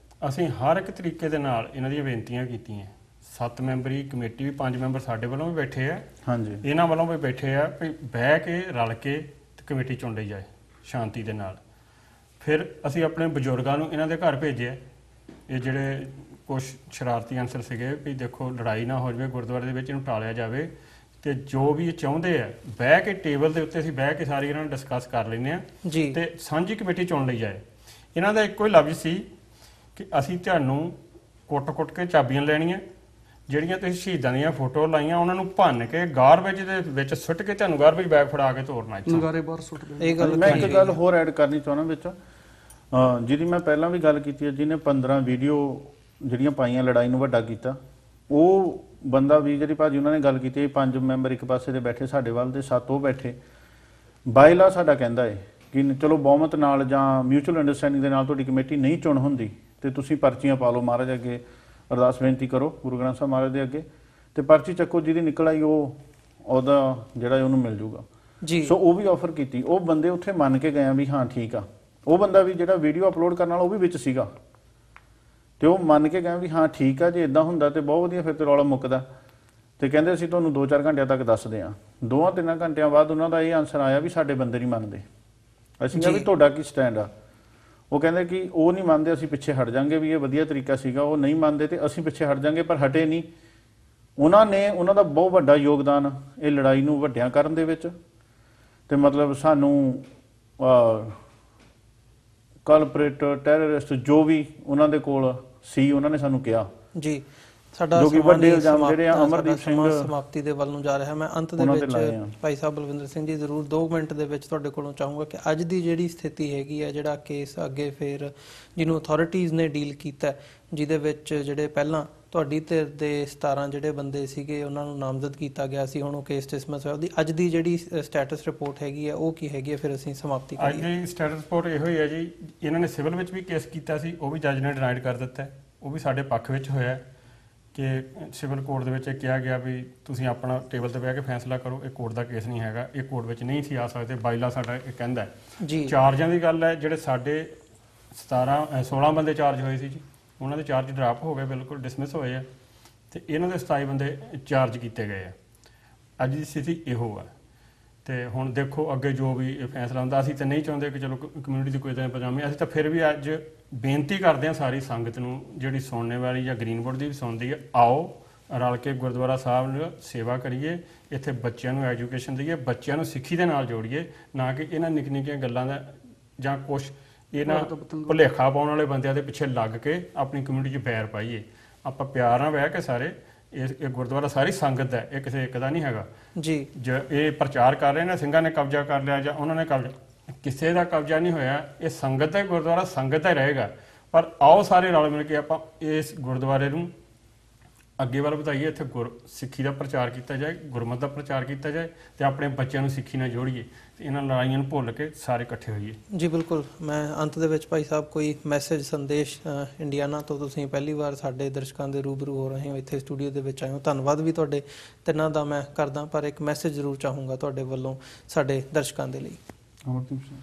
ਅਸੀਂ ਹਰ ਇੱਕ ਤਰੀਕੇ ਦੇ ਨਾਲ ਇਹਨਾਂ ਦੀਆਂ ਬੇਨਤੀਆਂ ਕੀਤੀਆਂ। 7 ਮੈਂਬਰੀ ਕਮੇਟੀ ਵੀ, 5 ਮੈਂਬਰ ਸਾਡੇ ਵੱਲੋਂ ਵੀ ਬੈਠੇ ਆ, ਹਾਂਜੀ, ਇਹਨਾਂ ਵੱਲੋਂ ਵੀ ਬੈਠੇ ਆ ਵੀ ਬਹਿ ਕੇ ਰਲ ਕੇ ਕਮੇਟੀ ਚੁਣ ਲਈ ਜਾਏ ਸ਼ਾਂਤੀ ਦੇ ਨਾਲ। ਫਿਰ ਅਸੀਂ ਆਪਣੇ ਬਜ਼ੁਰਗਾਂ ਨੂੰ ਇਹਨਾਂ ਦੇ ਘਰ ਭੇਜਿਆ। ਇਹ ਜਿਹੜੇ ਕੁਝ ਸ਼ਰਾਰਤੀ ਅਨਸਰ ਸੀਗੇ ਵੀ ਦੇਖੋ ਲੜਾਈ ਨਾ ਹੋ ਜਾਵੇ ਗੁਰਦੁਆਰੇ ਦੇ ਵਿੱਚ, ਇਹਨੂੰ ਟਾਲਿਆ ਜਾਵੇ, ਤੇ ਜੋ ਵੀ ਇਹ ਚਾਹੁੰਦੇ ਆ ਬਹਿ ਕੇ ਟੇਬਲ ਦੇ ਉੱਤੇ ਅਸੀਂ ਬਹਿ ਕੇ ਸਾਰੀ ਇਹਨਾਂ ਨੂੰ ਡਿਸਕਸ ਕਰ ਲੈਂਦੇ ਆ ਤੇ ਸਾਂਝੀ ਕਮੇਟੀ ਚੁਣ ਲਈ ਜਾਏ। ਇਹਨਾਂ ਦਾ ਇੱਕੋ ਹੀ ਲਫ਼ਜ਼ ਸੀ ਕਿ ਅਸੀਂ ਤੁਹਾਨੂੰ ਕੁੱਟ-ਕੁੱਟ ਕੇ ਚਾਬੀਆਂ ਲੈਣੀਆਂ, ਜਿਹੜੀਆਂ ਤੁਸੀਂ ਸ਼ਹੀਦਾਂ ਦੀਆਂ ਫੋਟੋ ਲਾਈਆਂ ਉਹਨਾਂ ਨੂੰ ਭੰਨ ਕੇ ਗਾਰਬੇਜ ਦੇ ਵਿੱਚ ਸੁੱਟ ਕੇ ਤੁਹਾਨੂੰ ਗਾਰਬੇਜ ਬੈਗ ਫੜਾ ਕੇ ਤੋਰਨਾ। ਨਗਾਰੇ ਬਾਹਰ ਸੁੱਟ ਦੇਣਾ। ਇਹ ਗੱਲ ਮੈਂ ਇੱਕ ਗੱਲ ਹੋਰ ਐਡ ਕਰਨੀ ਚਾਹੁੰਦਾ ਵਿੱਚ, ਜਿਹਦੀ ਮੈਂ ਪਹਿਲਾਂ ਵੀ ਗੱਲ ਕੀਤੀ ਹੈ, ਜਿਹਨੇ 15 ਵੀਡੀਓ ਜਿਹੜੀਆਂ ਪਾਈਆਂ ਲੜਾਈ ਨੂੰ ਵੱਡਾ ਕੀਤਾ, ਉਹ ਬੰਦਾ ਵੀ ਜਿਹੜੀ ਭਾਜੀ ਉਹਨਾਂ ਨੇ ਗੱਲ ਕੀਤੀ, 5 ਮੈਂਬਰ ਇੱਕ ਪਾਸੇ ਦੇ ਬੈਠੇ ਸਾਡੇ ਵੱਲ ਤੇ 7 ਉਹ ਬੈਠੇ। ਬਾਇਲਾ ਸਾਡਾ ਕਹਿੰਦਾ ਹੈ ਕਿ ਚਲੋ ਬਹੁਮਤ ਨਾਲ ਜਾਂ ਮਿਊਚੁਅਲ ਅੰਡਰਸਟੈਂਡਿੰਗ ਦੇ ਨਾਲ ਤੁਹਾਡੀ ਕਮੇਟੀ ਨਹੀਂ ਚੁਣ ਹੁੰਦੀ ਤੇ ਤੁਸੀਂ ਪਰਚੀਆਂ ਪਾ ਲਓ, ਮਹਾਰਾਜ ਅੱਗੇ ਅਰਦਾਸ ਬੇਨਤੀ ਕਰੋ ਗੁਰੂ ਗ੍ਰੰਥ ਸਾਹਿਬ ਮਹਾਰਾਜ ਦੇ ਅੱਗੇ, ਤੇ ਪਰਚੀ ਚੱਕੋ, ਜਿਹਦੀ ਨਿਕਲ ਆਈ ਉਹਦਾ ਜਿਹੜਾ ਉਹਨੂੰ ਮਿਲ ਜੂਗਾ ਜੀ। ਸੋ ਉਹ ਵੀ ਆਫਰ ਕੀਤੀ। ਉਹ ਬੰਦੇ ਉੱਥੇ ਮੰਨ ਕੇ ਗਏ ਵੀ ਹਾਂ ਠੀਕ ਆ। ਉਹ ਬੰਦਾ ਵੀ ਜਿਹੜਾ ਵੀਡੀਓ ਅਪਲੋਡ ਕਰਨ ਵਾਲਾ ਉਹ ਵੀ ਵਿੱਚ ਸੀਗਾ ਤੇ ਉਹ ਮੰਨ ਕੇ ਗਏ ਵੀ ਹਾਂ ਠੀਕ ਆ, ਜੇ ਇਦਾਂ ਹੁੰਦਾ ਤੇ ਬਹੁਤ ਵਧੀਆ, ਫਿਰ ਤੇ ਰੌਲਾ ਮੁੱਕਦਾ। ਤੇ ਕਹਿੰਦੇ ਅਸੀਂ ਤੁਹਾਨੂੰ 2-4 ਘੰਟਿਆਂ ਤੱਕ ਦੱਸਦੇ ਹਾਂ। 2-3 ਘੰਟਿਆਂ ਬਾਅਦ ਉਹਨਾਂ ਦਾ ਇਹ ਆਨਸਰ ਆਇਆ ਵੀ ਸਾਡੇ ਬੰਦੇ ਨਹੀਂ ਮੰਨਦੇ। ਅਸੀਂ ਕਿਹਾ ਵੀ ਤੁਹਾਡਾ ਕੀ ਸਟੈਂਡ ਆ? ਉਹ ਕਹਿੰਦੇ ਕਿ ਉਹ ਨਹੀਂ ਮੰਨਦੇ, ਅਸੀਂ ਪਿੱਛੇ ਹਟ ਜਾਾਂਗੇ, ਵੀ ਇਹ ਵਧੀਆ ਤਰੀਕਾ ਸੀਗਾ। ਉਹ ਨਹੀਂ ਮੰਨਦੇ ਤੇ ਅਸੀਂ ਪਿੱਛੇ ਹਟ ਜਾਾਂਗੇ, ਪਰ ਹਟੇ ਨਹੀਂ। ਉਹਨਾਂ ਦਾ ਬਹੁਤ ਵੱਡਾ ਯੋਗਦਾਨ ਇਹ ਲੜਾਈ ਨੂੰ ਵੱਡਿਆਂ ਕਰਨ ਦੇ ਵਿੱਚ, ਤੇ ਮਤਲਬ ਸਾਨੂੰ ਕਲਪਰੇਟ, ਟੈਰਰਿਸਟ ਜੋ ਵੀ ਉਹਨਾਂ ਦੇ ਕੋਲ ਸੀ, ਉਹਨਾਂ ਨੇ ਸਾਨੂੰ ਕਿਹਾ ਜੀ। ਸਾਡਾ ਅਮਰਦੀਪ ਸਿੰਘ ਸਮਾਪਤੀ ਦੇ ਵੱਲ ਨੂੰ ਜਾ ਰਿਹਾ। ਮੈਂ ਅੰਤ ਦੇ ਵਿੱਚ ਭਾਈ ਸਾਹਿਬ ਬਲਵਿੰਦਰ ਸਿੰਘ ਜੀ ਜ਼ਰੂਰ 2 ਮਿੰਟ ਦੇ ਵਿੱਚ ਤੁਹਾਡੇ ਕੋਲੋਂ ਚਾਹੂੰਗਾ ਕਿ ਅੱਜ ਦੀ ਜਿਹੜੀ ਸਥਿਤੀ ਹੈਗੀ ਹੈ, ਜਿਹੜਾ ਕੇਸ ਅੱਗੇ ਫਿਰ ਜਿਹਨੂੰ ਅਥਾਰਟੀਜ਼ ਨੇ ਡੀਲ ਕੀਤਾ, ਜਿਹਦੇ ਵਿੱਚ ਜਿਹੜੇ ਪਹਿਲਾਂ ਤੁਹਾਡੀ ਧਿਰ ਦੇ 17 ਜਿਹੜੇ ਬੰਦੇ ਸੀਗੇ ਉਹਨਾਂ ਨੂੰ ਨਾਮਜ਼ਦ ਕੀਤਾ ਗਿਆ ਸੀ, ਹੁਣ ਉਹ ਕੇਸ ਡਿਸਮਿਸ ਹੋਇਆ। ਉਹਦੀ ਅੱਜ ਦੀ ਜਿਹੜੀ ਸਟੇਟਸ ਰਿਪੋਰਟ ਹੈਗੀ ਹੈ ਉਹ ਕੀ ਹੈਗੀ ਹੈ, ਫਿਰ ਅਸੀਂ ਸਮਾਪਤੀ ਕਰੀਏ। ਅੱਜ ਦੀ ਸਟੇਟਸ ਰਿਪੋਰਟ ਇਹੋ ਹੀ ਹੈ ਜੀ। ਇਹਨਾਂ ਨੇ ਸਿਵਲ ਵਿੱਚ ਵੀ ਕੇਸ ਕੀਤਾ ਸੀ, ਉਹ ਵੀ ਜੱਜ ਨੇ ਡਿਨਾਈਡ ਕਰ ਦਿੱਤਾ। ਉਹ ਵੀ ਸਾਡੇ ਪੱਖ ਵਿੱਚ ਹੋਇਆ ਕਿ ਸਿਵਲ ਕੋਰਟ ਦੇ ਵਿੱਚ ਇਹ ਕਿਹਾ ਗਿਆ ਵੀ ਤੁਸੀਂ ਆਪਣਾ ਟੇਬਲ ਤੇ ਬਹਿ ਕੇ ਫੈਸਲਾ ਕਰੋ, ਇਹ ਕੋਰਟ ਦਾ ਕੇਸ ਨਹੀਂ ਹੈਗਾ, ਇਹ ਕੋਰਟ ਵਿੱਚ ਨਹੀਂ ਸੀ ਆ ਸਕਦੇ। ਬਾਈਲਾ ਸਾਡਾ ਇਹ ਕਹਿੰਦਾ ਜੀ। ਚਾਰਜਾਂ ਦੀ ਗੱਲ ਹੈ, ਜਿਹੜੇ ਸਾਡੇ 16 ਬੰਦੇ ਚਾਰਜ ਹੋਏ ਸੀ ਜੀ, ਉਹਨਾਂ ਦੇ ਚਾਰਜ ਡਰਾਪ ਹੋ ਗਏ, ਬਿਲਕੁਲ ਡਿਸਮਿਸ ਹੋਏ ਆ, ਤੇ ਇਹਨਾਂ ਦੇ 27 ਬੰਦੇ ਚਾਰਜ ਕੀਤੇ ਗਏ ਆ। ਅੱਜ ਦੀ ਸਥਿਤੀ ਇਹੋ ਆ। ਤੇ ਹੁਣ ਦੇਖੋ ਅੱਗੇ ਜੋ ਵੀ ਇਹ ਫੈਸਲਾ ਹੁੰਦਾ। ਅਸੀਂ ਤਾਂ ਨਹੀਂ ਚਾਹੁੰਦੇ ਕਿ ਚਲੋ ਕਮਿਊਨਿਟੀ ਦੀ ਕੋਈ ਤਾਂ ਪਜਾਮੇ, ਅਸੀਂ ਤਾਂ ਫਿਰ ਵੀ ਅੱਜ ਬੇਨਤੀ ਕਰਦੇ ਹਾਂ ਸਾਰੀ ਸੰਗਤ ਨੂੰ, ਜਿਹੜੀ ਸੁਣਨੇ ਵਾਲੀ ਜਾਂ ਗ੍ਰੀਨਵੁੱਡ ਦੀ ਵੀ ਸੁਣਦੀ ਹੈ, ਆਓ ਰਲ ਕੇ ਗੁਰਦੁਆਰਾ ਸਾਹਿਬ ਨੂੰ ਸੇਵਾ ਕਰੀਏ, ਇੱਥੇ ਬੱਚਿਆਂ ਨੂੰ ਐਜੂਕੇਸ਼ਨ ਦਈਏ, ਬੱਚਿਆਂ ਨੂੰ ਸਿੱਖੀ ਦੇ ਨਾਲ ਜੋੜੀਏ, ਨਾ ਕਿ ਇਹਨਾਂ ਨਿੱਕੀਆਂ ਨਿੱਕੀਆਂ ਗੱਲਾਂ ਦਾ ਜਾਂ ਕੁਛ ਇਹਨਾਂ ਭੁਲੇਖਾ ਪਾਉਣ ਵਾਲੇ ਬੰਦਿਆਂ ਦੇ ਪਿੱਛੇ ਲੱਗ ਕੇ ਆਪਣੀ ਕਮਿਊਨਿਟੀ 'ਚ ਬੈਰ ਪਾਈਏ। ਆਪਾਂ ਪਿਆਰ ਨਾਲ ਬਹਿ ਕੇ ਸਾਰੇ, ਇਹ ਗੁਰਦੁਆਰਾ ਸਾਰੀ ਸੰਗਤ ਦਾ, ਇਹ ਕਿਸੇ ਇੱਕ ਦਾ ਨਹੀਂ ਹੈਗਾ ਜੀ। ਇਹ ਪ੍ਰਚਾਰ ਕਰ ਰਹੇ ਨੇ ਸਿੰਘਾਂ ਨੇ ਕਬਜ਼ਾ ਕਰ ਲਿਆ ਜਾਂ ਉਹਨਾਂ ਨੇ ਕਬਜ਼ਾ, ਕਿਸੇ ਦਾ ਕਬਜ਼ਾ ਨਹੀਂ ਹੋਇਆ, ਇਹ ਸੰਗਤ ਦਾ ਗੁਰਦੁਆਰਾ ਸੰਗਤ ਦਾ ਰਹੇਗਾ। ਪਰ ਆਓ ਸਾਰੇ ਰਲ ਮਿਲ ਕੇ ਆਪਾਂ ਇਸ ਗੁਰਦੁਆਰੇ ਨੂੰ ਅੱਗੇ ਵੱਲ ਵਧਾਈਏ, ਇੱਥੇ ਸਿੱਖੀ ਦਾ ਪ੍ਰਚਾਰ ਕੀਤਾ ਜਾਏ, ਗੁਰਮਤ ਦਾ ਪ੍ਰਚਾਰ ਕੀਤਾ ਜਾਏ ਤੇ ਆਪਣੇ ਬੱਚਿਆਂ ਨੂੰ ਸਿੱਖੀ ਨਾਲ ਜੋੜੀਏ ਤੇ ਇਹਨਾਂ ਲੜਾਈਆਂ ਨੂੰ ਭੁੱਲ ਕੇ ਸਾਰੇ ਇਕੱਠੇ ਹੋਈਏ। ਜੀ ਬਿਲਕੁਲ। ਮੈਂ ਅੰਤ ਦੇ ਵਿੱਚ ਭਾਈ ਸਾਹਿਬ ਕੋਈ ਮੈਸੇਜ ਸੰਦੇਸ਼ ਇੰਡੀਆਨਾ ਤੋਂ ਤੁਸੀਂ ਪਹਿਲੀ ਵਾਰ ਸਾਡੇ ਦਰਸ਼ਕਾਂ ਦੇ ਰੂਬਰੂ ਹੋ ਰਹੇ ਹੋ, ਇੱਥੇ ਸਟੂਡੀਓ ਦੇ ਵਿੱਚ ਆਏ ਹੋ, ਧੰਨਵਾਦ ਵੀ ਤੁਹਾਡੇ ਤਿੰਨਾਂ ਦਾ ਮੈਂ ਕਰਦਾ, ਪਰ ਇੱਕ ਮੈਸੇਜ ਜ਼ਰੂਰ ਚਾਹੂੰਗਾ ਤੁਹਾਡੇ ਵੱਲੋਂ ਸਾਡੇ ਦਰਸ਼ਕਾਂ ਦੇ ਲਈ। ਅਮਰਦੀਪ ਸਿੰਘ।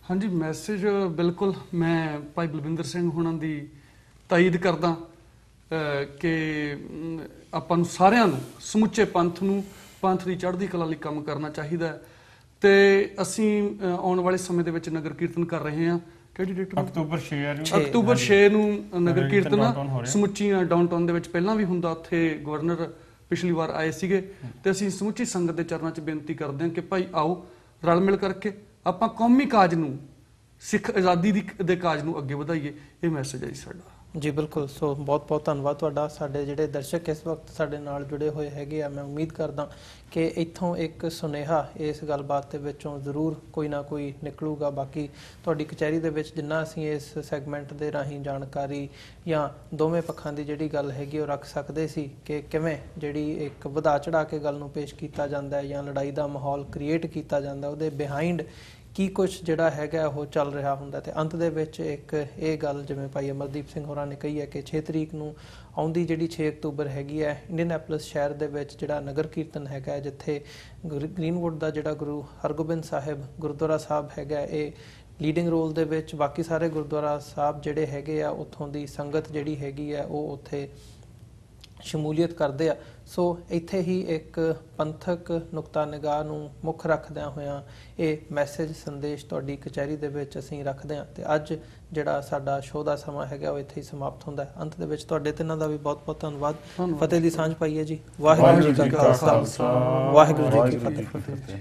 ਹਾਂਜੀ, ਮੈਸੇਜ ਬਿਲਕੁਲ ਮੈਂ ਭਾਈ ਬਲਵਿੰਦਰ ਸਿੰਘ ਹੁਣਾਂ ਦੀ ਤਾਈਦ ਕਰਦਾ ਕਿ ਆਪਾਂ ਨੂੰ ਸਾਰਿਆਂ ਨੂੰ, ਸਮੁੱਚੇ ਪੰਥ ਨੂੰ, ਪੰਥ ਦੀ ਚੜ੍ਹਦੀ ਕਲਾ ਲਈ ਕੰਮ ਕਰਨਾ ਚਾਹੀਦਾ ਹੈ। ਤੇ ਅਸੀਂ ਆਉਣ ਵਾਲੇ ਸਮੇਂ ਦੇ ਵਿੱਚ ਨਗਰ ਕੀਰਤਨ ਕਰ ਰਹੇ ਹਾਂ। ਕਿਹੜੀ ਡੇਟ? ਅਕਤੂਬਰ 6 ਅਕਤੂਬਰ 6 ਨੂੰ ਨਗਰ ਕੀਰਤਨ ਸਮੁੱਚੀਆਂ ਡਾਊਨਟਾਊਨ ਦੇ ਵਿੱਚ ਪਹਿਲਾਂ ਵੀ ਹੁੰਦਾ, ਉੱਥੇ ਗਵਰਨਰ ਪਿਛਲੀ ਵਾਰ ਆਏ ਸੀਗੇ। ਤੇ ਅਸੀਂ ਸਮੁੱਚੀ ਸੰਗਤ ਦੇ ਚਰਨਾਂ 'ਚ ਬੇਨਤੀ ਕਰਦੇ ਹਾਂ ਕਿ ਭਾਈ ਆਓ ਰਲ ਮਿਲ ਕਰਕੇ ਆਪਾਂ ਕੌਮੀ ਕਾਜ ਨੂੰ, ਸਿੱਖ ਆਜ਼ਾਦੀ ਦੇ ਕਾਜ ਨੂੰ ਅੱਗੇ ਵਧਾਈਏ। ਇਹ ਮੈਸੇਜ ਹੈ ਜੀ ਸਾਡਾ। ਜੀ ਬਿਲਕੁਲ। ਸੋ ਬਹੁਤ ਬਹੁਤ ਧੰਨਵਾਦ ਤੁਹਾਡਾ। ਸਾਡੇ ਜਿਹੜੇ ਦਰਸ਼ਕ ਇਸ ਵਕਤ ਸਾਡੇ ਨਾਲ ਜੁੜੇ ਹੋਏ ਹੈਗੇ ਆ, ਮੈਂ ਉਮੀਦ ਕਰਦਾ ਕਿ ਇੱਥੋਂ ਇੱਕ ਸੁਨੇਹਾ ਇਸ ਗੱਲਬਾਤ ਦੇ ਵਿੱਚੋਂ ਜ਼ਰੂਰ ਕੋਈ ਨਾ ਕੋਈ ਨਿਕਲੂਗਾ। ਬਾਕੀ ਤੁਹਾਡੀ ਕਚਹਿਰੀ ਦੇ ਵਿੱਚ ਜਿੰਨਾ ਅਸੀਂ ਇਸ ਸੈਗਮੈਂਟ ਦੇ ਰਾਹੀਂ ਜਾਣਕਾਰੀ ਜਾਂ ਦੋਵੇਂ ਪੱਖਾਂ ਦੀ ਜਿਹੜੀ ਗੱਲ ਹੈਗੀ ਉਹ ਰੱਖ ਸਕਦੇ ਸੀ ਕਿ ਕਿਵੇਂ ਜਿਹੜੀ ਇੱਕ ਵਧਾ ਚੜਾ ਕੇ ਗੱਲ ਨੂੰ ਪੇਸ਼ ਕੀਤਾ ਜਾਂਦਾ ਹੈ ਜਾਂ ਲੜਾਈ ਦਾ ਮਾਹੌਲ ਕ੍ਰੀਏਟ ਕੀਤਾ ਜਾਂਦਾ, ਉਹਦੇ ਬਿਹਾਈਂਡ ਕੀ ਕੁਛ ਜਿਹੜਾ ਹੈਗਾ ਉਹ ਚੱਲ ਰਿਹਾ ਹੁੰਦਾ। ਤੇ ਅੰਤ ਦੇ ਵਿੱਚ ਇੱਕ ਇਹ ਗੱਲ ਜਿਵੇਂ ਭਾਈ ਅਮਰਦੀਪ ਸਿੰਘ ਹੋਰਾਂ ਨੇ ਕਹੀ ਹੈ ਕਿ 6 ਤਰੀਕ ਨੂੰ ਆਉਂਦੀ ਜਿਹੜੀ 6 ਅਕਤੂਬਰ ਹੈਗੀ ਹੈ, ਇੰਡੀਅਨੈਪੋਲਿਸ ਸ਼ਹਿਰ ਦੇ ਵਿੱਚ ਜਿਹੜਾ ਨਗਰ ਕੀਰਤਨ ਹੈਗਾ, ਜਿੱਥੇ ਗ੍ਰੀਨਵੁੱਡ ਦਾ ਜਿਹੜਾ ਗੁਰੂ ਹਰਗੋਬਿੰਦ ਸਾਹਿਬ ਗੁਰਦੁਆਰਾ ਸਾਹਿਬ ਹੈਗਾ, ਇਹ ਲੀਡਿੰਗ ਰੋਲ ਦੇ ਵਿੱਚ, ਬਾਕੀ ਸਾਰੇ ਗੁਰਦੁਆਰਾ ਸਾਹਿਬ ਜਿਹੜੇ ਹੈਗੇ ਆ ਉੱਥੋਂ ਦੀ ਸੰਗਤ ਜਿਹੜੀ ਹੈਗੀ ਆ ਉਹ ਉੱਥੇ ਸ਼ਮੂਲੀਅਤ ਕਰਦੇ ਆ। ਸੋ ਇੱਥੇ ਹੀ ਇੱਕ ਪੰਥਕ ਨੁਕਤਾ ਨਿਗਾਹ ਨੂੰ ਮੁੱਖ ਰੱਖਦਿਆਂ ਹੋਇਆਂ ਇਹ ਮੈਸੇਜ ਸੰਦੇਸ਼ ਤੁਹਾਡੀ ਕਚਹਿਰੀ ਦੇ ਵਿੱਚ ਅਸੀਂ ਰੱਖਦੇ ਹਾਂ। ਤੇ ਅੱਜ ਜਿਹੜਾ ਸਾਡਾ ਸ਼ੋਅ ਦਾ ਸਮਾਂ ਹੈਗਾ ਉਹ ਇੱਥੇ ਹੀ ਸਮਾਪਤ ਹੁੰਦਾ ਹੈ। ਅੰਤ ਦੇ ਵਿੱਚ ਤੁਹਾਡੇ ਤਿੰਨਾਂ ਦਾ ਵੀ ਬਹੁਤ ਬਹੁਤ ਧੰਨਵਾਦ। ਫਤਿਹ ਦੀ ਸਾਂਝ ਪਾਈਏ ਜੀ। ਵਾਹਿਗੁਰੂ ਜੀ ਕਾ ਖਾਲਸਾ, ਵਾਹਿਗੁਰੂ ਜੀ ਕੀ ਫਤਿਹ।